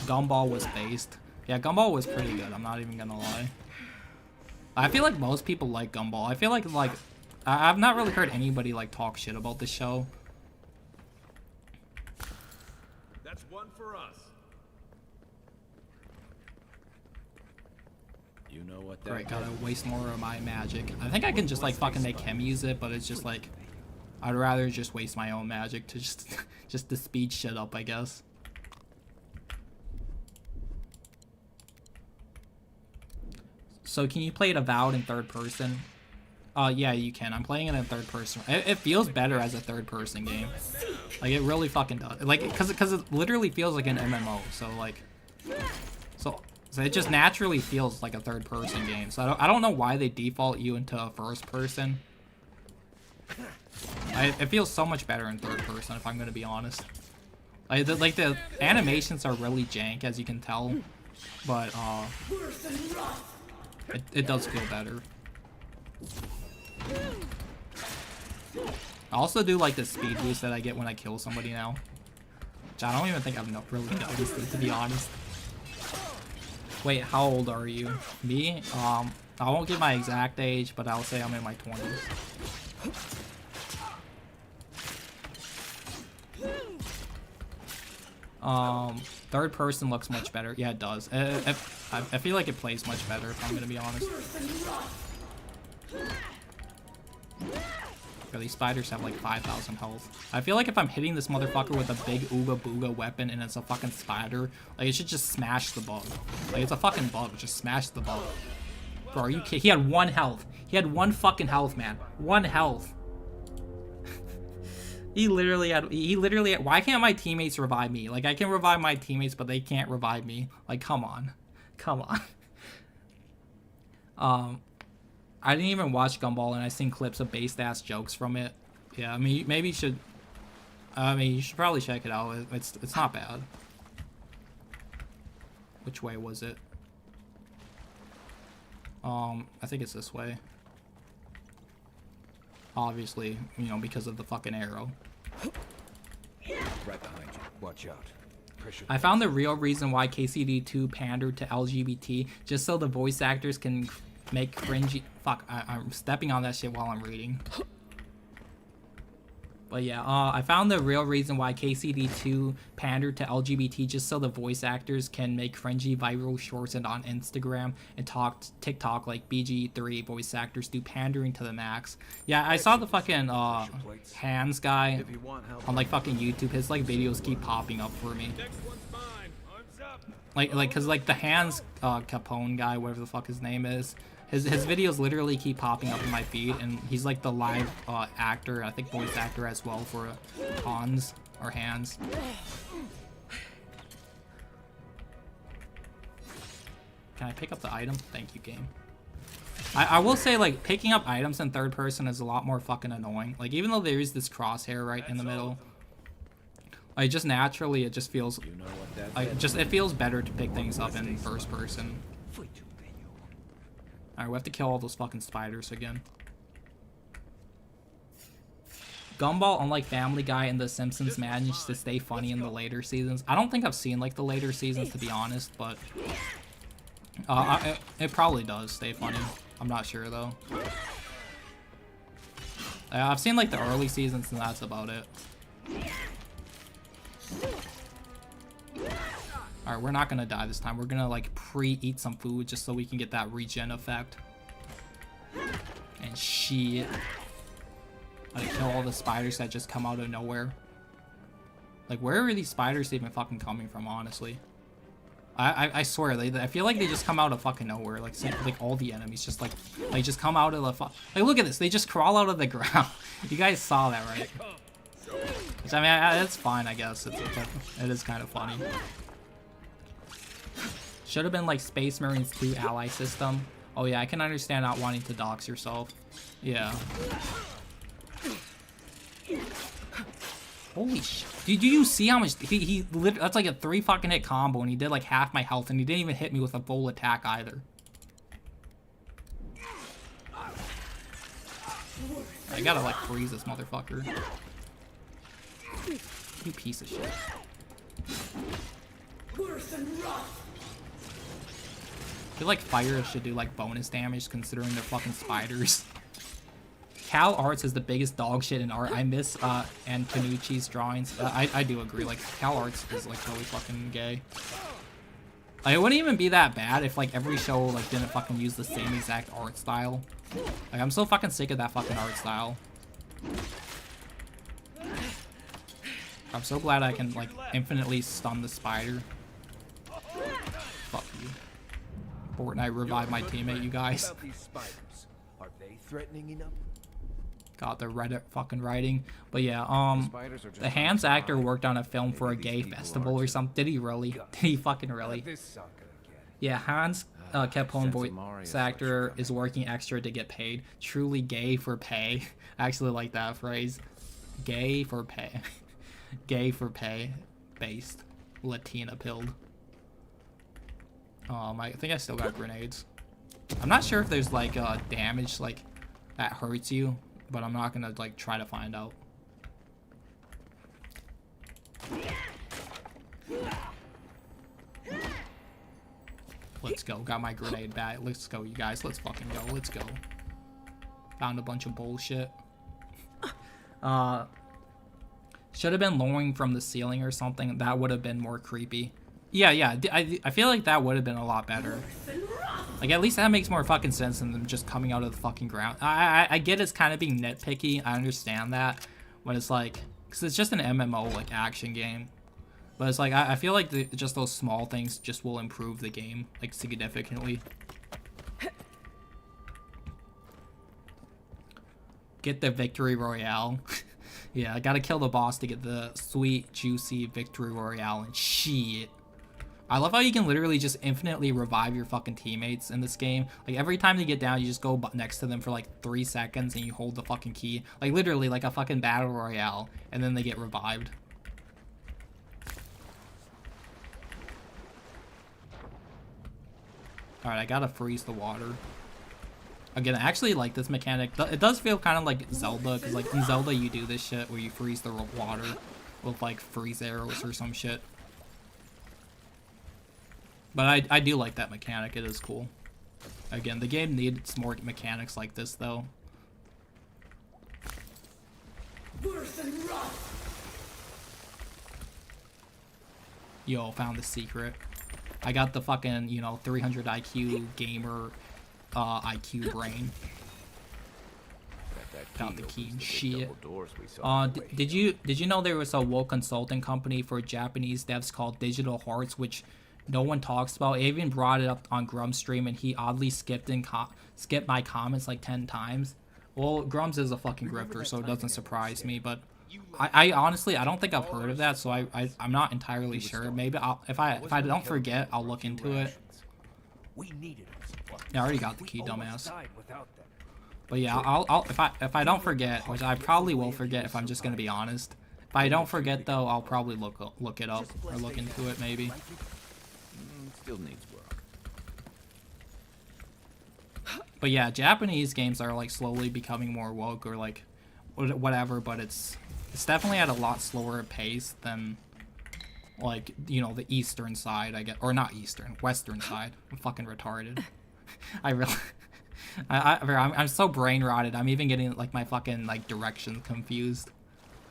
Gumball was based. Yeah, Gumball was pretty good. I'm not even gonna lie. I feel like most people like Gumball. I feel like I've not really heard anybody like talk shit about the show. That's one for us. You know what that Right, gotta waste more of my magic. I think I can just like fucking make him use it, but it's just like I'd rather just waste my own magic to just to speed shit up, I guess. So can you play it Avowed in third person? Yeah, you can. I'm playing it in third person. It feels better as a third person game. Like it really fucking does. Like because it literally feels like an MMO. So like so it just naturally feels like a third person game. So I don't know why they default you into a first person. It feels so much better in third person if I'm gonna be honest. Like the animations are really jank as you can tell, but it does feel better. I also do like the speed boost that I get when I kill somebody now, which I don't even think I've really noticed it, to be honest. Wait, how old are you? Me? I won't give my exact age, but I'll say I'm in my 20s. Third person looks much better. Yeah, it does. I feel like it plays much better, if I'm gonna be honest. Yo, these spiders have like 5,000 health. I feel like if I'm hitting this motherfucker with a big ooga booga weapon and it's a fucking spider, like it should just smash the bug. Like it's a fucking bug, just smash the bug. Bro, are you kidding? He had 1 health. He had 1 fucking health, man. 1 health. He literally had, why can't my teammates revive me? Like I can revive my teammates, but they can't revive me. Like come on. Come on. I didn't even watch Gumball and I seen clips of based ass jokes from it. Yeah, I mean maybe you should you should probably check it out. It's not bad. Which way was it? I think it's this way. Obviously, you know, because of the fucking arrow. Right behind you. Watch out. Pressure. I found the real reason why KCD2 pandered to LGBT just so the voice actors can make cringy. Fuck, I'm stepping on that shit while I'm reading. But yeah, I found the real reason why KCD2 pandered to LGBT just so the voice actors can make cringy viral shorts and on Instagram and TikTok like BG3 voice actors do pandering to the max. Yeah, I saw the fucking hands guy on like fucking YouTube. His like videos keep popping up for me. Like cause like the hands Capone guy, whatever the fuck his name is. His videos literally keep popping up in my feed, and he's like the live actor, I think voice actor as well for Hans or Hands. Can I pick up the item? Thank you, game. I will say like picking up items in third person is a lot more fucking annoying. Like even though there is this crosshair right in the middle, like just naturally it just feels like it feels better to pick things up in first person. Alright, we have to kill all those fucking spiders again. Gumball, unlike Family Guy and The Simpsons, managed to stay funny in the later seasons. I don't think I've seen like the later seasons, to be honest, but it probably does stay funny. I'm not sure though. I've seen like the early seasons and that's about it. Alright, we're not gonna die this time. We're gonna like pre-eat some food just so we can get that regen effect. And shit. I kill all the spiders that just come out of nowhere. Like, where are these spiders even fucking coming from, honestly? I swear, I feel like they just come out of fucking nowhere. Like all the enemies just like just come out of the like, look at this. They just crawl out of the ground. You guys saw that, right? Which, I mean, it's fine, I guess. It is kind of funny. Should have been like Space Marines 2 ally system. Oh yeah, I can understand not wanting to dox yourself. Yeah. Holy shit. Dude, do you see how much he that's like a 3 fucking hit combo and he did like half my health and he didn't even hit me with a full attack either. I gotta like freeze this motherfucker. You piece of shit. I feel like fire should do like bonus damage considering they're fucking spiders. Cal Arts is the biggest dog shit in art. I miss Antonucci's drawings. I do agree. Like, Cal Arts is like really fucking gay. Like, it wouldn't even be that bad if like every show like didn't fucking use the same exact art style. Like, I'm so fucking sick of that fucking art style. I'm so glad I can like infinitely stun the spider. Fuck you. Fortnite revived my teammate, you guys. Are they threatening enough? God, the Reddit fucking writing. But yeah, the Hans actor worked on a film for a gay festival or something. Did he really? Did he fucking really? Yeah, Hans Capone voice actor is working extra to get paid. Truly gay for pay. I actually like that phrase. Gay for pay. Gay for pay. Based. Latina pilled. I think I still got grenades. I'm not sure if there's like damage like that hurts you, but I'm not gonna like try to find out. Let's go. Got my grenade back. Let's go, you guys. Let's fucking go. Let's go. Found a bunch of bullshit. Should have been lowering from the ceiling or something. That would have been more creepy. Yeah. I feel like that would have been a lot better. Like, at least that makes more fucking sense than them just coming out of the fucking ground. I get it's kind of being nitpicky. I understand that. But it's like, because it's just an MMO, like, action game. But it's like, I feel like just those small things just will improve the game, like, significantly. Get the victory royale. Yeah, I gotta kill the boss to get the sweet, juicy victory royale and shit. I love how you can literally just infinitely revive your fucking teammates in this game. Like, every time they get down, you just go next to them for like 3 seconds and you hold the fucking key. Like, literally like a fucking battle royale. And then they get revived. Alright, I gotta freeze the water. Again, I actually like this mechanic. It does feel kind of like Zelda, because like in Zelda you do this shit where you freeze the water with like freeze arrows or some shit. But I do like that mechanic. It is cool. Again, the game needs more mechanics like this though. Yo, found the secret. I got the fucking, you know, 300 IQ gamer IQ brain. Found the key and shit. Did you know there was a woke consulting company for Japanese devs called Digital Hearts, which no one talks about? I even brought it up on Grum's stream and he oddly skipped my comments like 10 times. Well, Grum's is a fucking grifter, so it doesn't surprise me, but I honestly, I don't think I've heard of that, so I'm not entirely sure. Maybe if I don't forget, I'll look into it. Yeah, I already got the key, dumbass. But yeah, if I don't forget, which I probably will forget if I'm just gonna be honest. If I don't forget though, I'll probably look it up or look into it maybe. Still needs But yeah, Japanese games are like slowly becoming more woke or like whatever, but it's definitely at a lot slower pace than like, you know, the eastern side, I guess, or not eastern, western side. I'm fucking retarded. I'm so brain rotted. I'm even getting like my fucking like directions confused.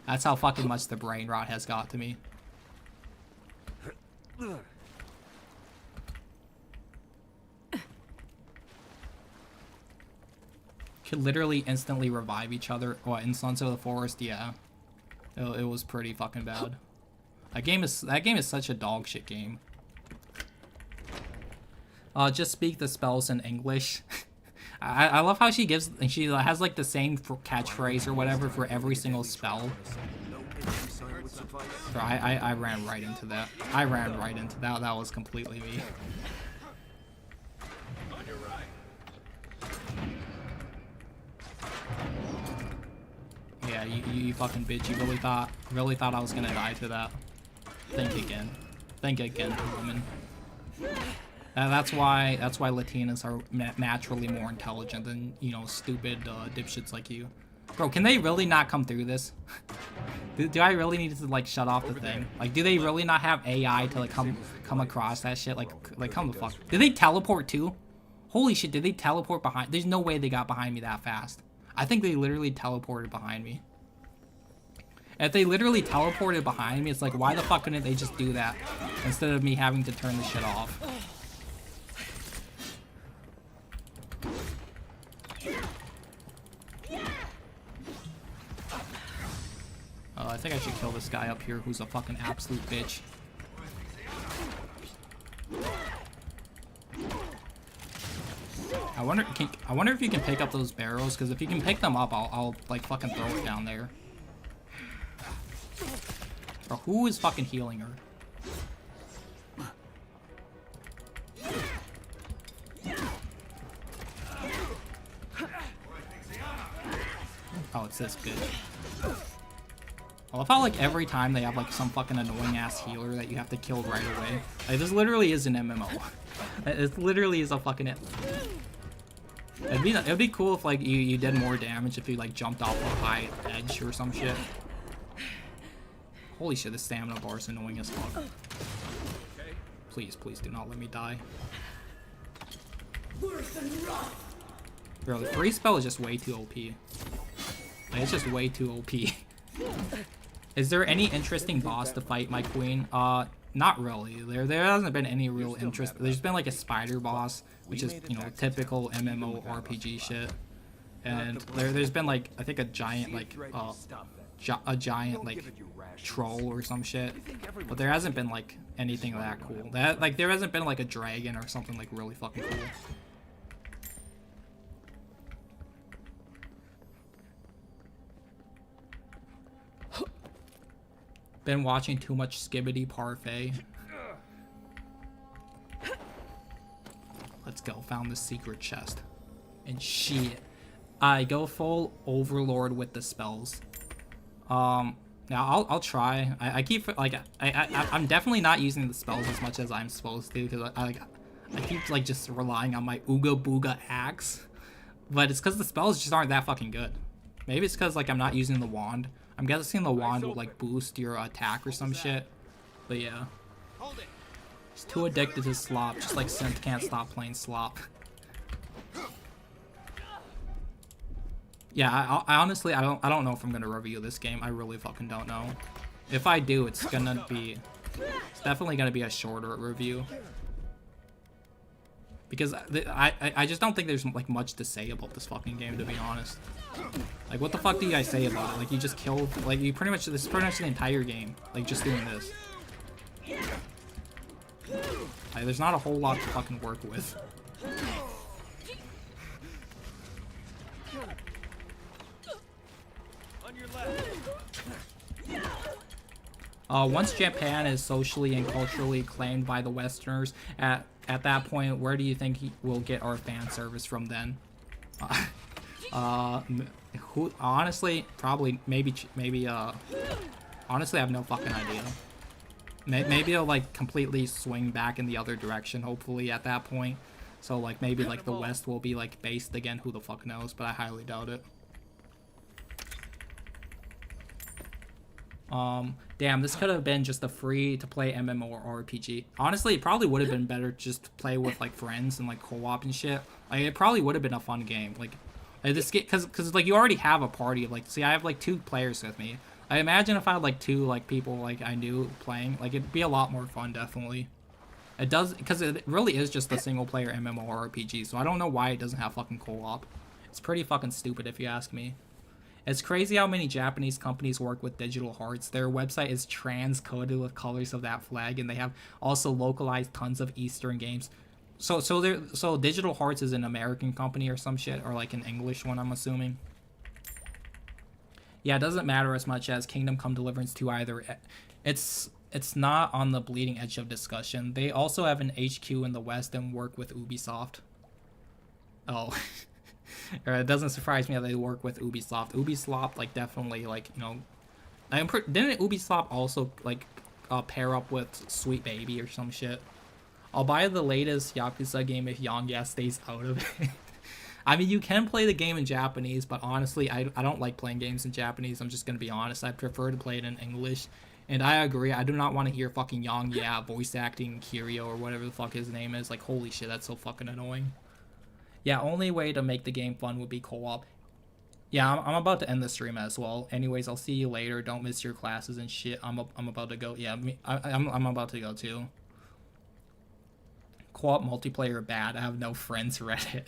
That's how fucking much the brain rot has got to me. Could literally instantly revive each other. What, in Sons of the Forest? Yeah. It was pretty fucking bad. That game is such a dog shit game. Just speak the spells in English. I love how she has like the same catchphrase or whatever for every single spell. Bro, I ran right into that. I ran right into that. That was completely me. Yeah, you fucking bitch. You really thought I was gonna die to that. Think again. Think again, woman. That's why Latinas are naturally more intelligent than, you know, stupid dipshits like you. Bro, can they really not come through this? do I really need to like shut off the thing? Like, do they really not have AI to like come across that shit? Like come the fuck. Did they teleport too? Holy shit, did they teleport behind? There's no way they got behind me that fast. I think they literally teleported behind me. If they literally teleported behind me, it's like, why the fuck couldn't they just do that instead of me having to turn the shit off? I think I should kill this guy up here who's a fucking absolute bitch. I wonder if you can pick up those barrels, because if you can pick them up, I'll like fucking throw it down there. Bro, who is fucking healing her? Oh, it's this bitch. I love how like every time they have like some fucking annoying ass healer that you have to kill right away. Like, this literally is an MMO. It literally is a fucking It'd be cool if like you did more damage if you like jumped off a high edge or some shit. Holy shit, the stamina bar is annoying as fuck. Please do not let me die. Bro, the free spell is just way too OP. Like, it's just way too OP. Is there any interesting boss to fight, my queen? Not really. There hasn't been any real interest. There's been like a spider boss, which is, you know, typical MMO RPG shit. And there's been like, I think a giant like troll or some shit. But there hasn't been like anything that cool. There hasn't been like a dragon or something like really fucking cool. Been watching too much Skibbity Parfait. Let's go. Found the secret chest. And shit. I go full overlord with the spells. Now I'll try. I keep like I'm definitely not using the spells as much as I'm supposed to, because I keep like just relying on my Ooga Booga axe. But it's because the spells just aren't that fucking good. Maybe it's because like I'm not using the wand. I'm guessing the wand will like boost your attack or some shit. But yeah. Just too addicted to slop, just like Synth can't stop playing slop. Yeah, I honestly I don't know if I'm gonna review this game. I really fucking don't know. If I do, it's definitely gonna be a shorter review. Because I just don't think there's like much to say about this fucking game, to be honest. Like, what the fuck do you guys say about it? Like, you just killed, like, this is pretty much the entire game, like, just doing this. Like, there's not a whole lot to fucking work with. Once Japan is socially and culturally claimed by the Westerners, at that point, where do you think we'll get our fan service from then? Honestly, probably, maybe, honestly, I have no fucking idea. Maybe it'll, like, completely swing back in the other direction, hopefully, at that point. So like maybe like the West will be like based again, who the fuck knows, but I highly doubt it. Damn, this could have been just a free to play MMORPG. Honestly, it probably would have been better just to play with like friends and like co-op and shit. Like it probably would have been a fun game. Like this game, cause like you already have a party of like, see, I have like 2 players with me. I imagine if I had like 2 like people like I knew playing, like it'd be a lot more fun, definitely. It does, because it really is just a single player MMORPG, so I don't know why it doesn't have fucking co-op. It's pretty fucking stupid if you ask me. It's crazy how many Japanese companies work with Digital Hearts. Their website is transcoded with colors of that flag, and they have also localized tons of Eastern games. So Digital Hearts is an American company or some shit, or like an English one, I'm assuming. Yeah, it doesn't matter as much as Kingdom Come Deliverance 2 either. It's not on the bleeding edge of discussion. They also have an HQ in the West and work with Ubisoft. Oh. It doesn't surprise me that they work with Ubisoft. Ubisoft, like, definitely, like, you know... didn't Ubisoft also, like, pair up with Sweet Baby or some shit? I'll buy the latest Yakuza game if Yongya stays out of it. I mean, you can play the game in Japanese, but honestly, I don't like playing games in Japanese. I'm just gonna be honest. I prefer to play it in English. And I agree, I do not want to hear fucking Yongya voice acting Kiryu or whatever the fuck his name is. Like, holy shit, that's so fucking annoying. Yeah, only way to make the game fun would be co-op. Yeah, I'm about to end the stream as well. Anyways, I'll see you later. Don't miss your classes and shit. I'm about to go. Yeah, I'm about to go too. Co-op multiplayer bad. I have no friends Reddit.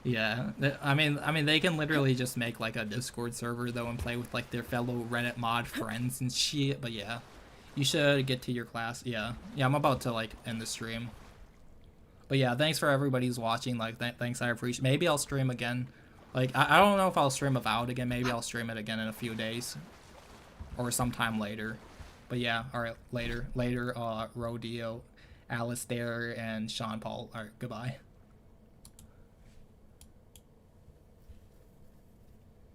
Yeah, I mean they can literally just make like a Discord server though and play with like their fellow Reddit mod friends and shit. But yeah, you should get to your class. Yeah, I'm about to like end the stream. But yeah, thanks for everybody who's watching. Like, thanks, I appreciate. Maybe I'll stream again. Like, I don't know if I'll stream Avowed again. Maybe I'll stream it again in a few days, or sometime later. But yeah, all right, later. Rodeo, Alistair, and Sean Paul. All right, goodbye.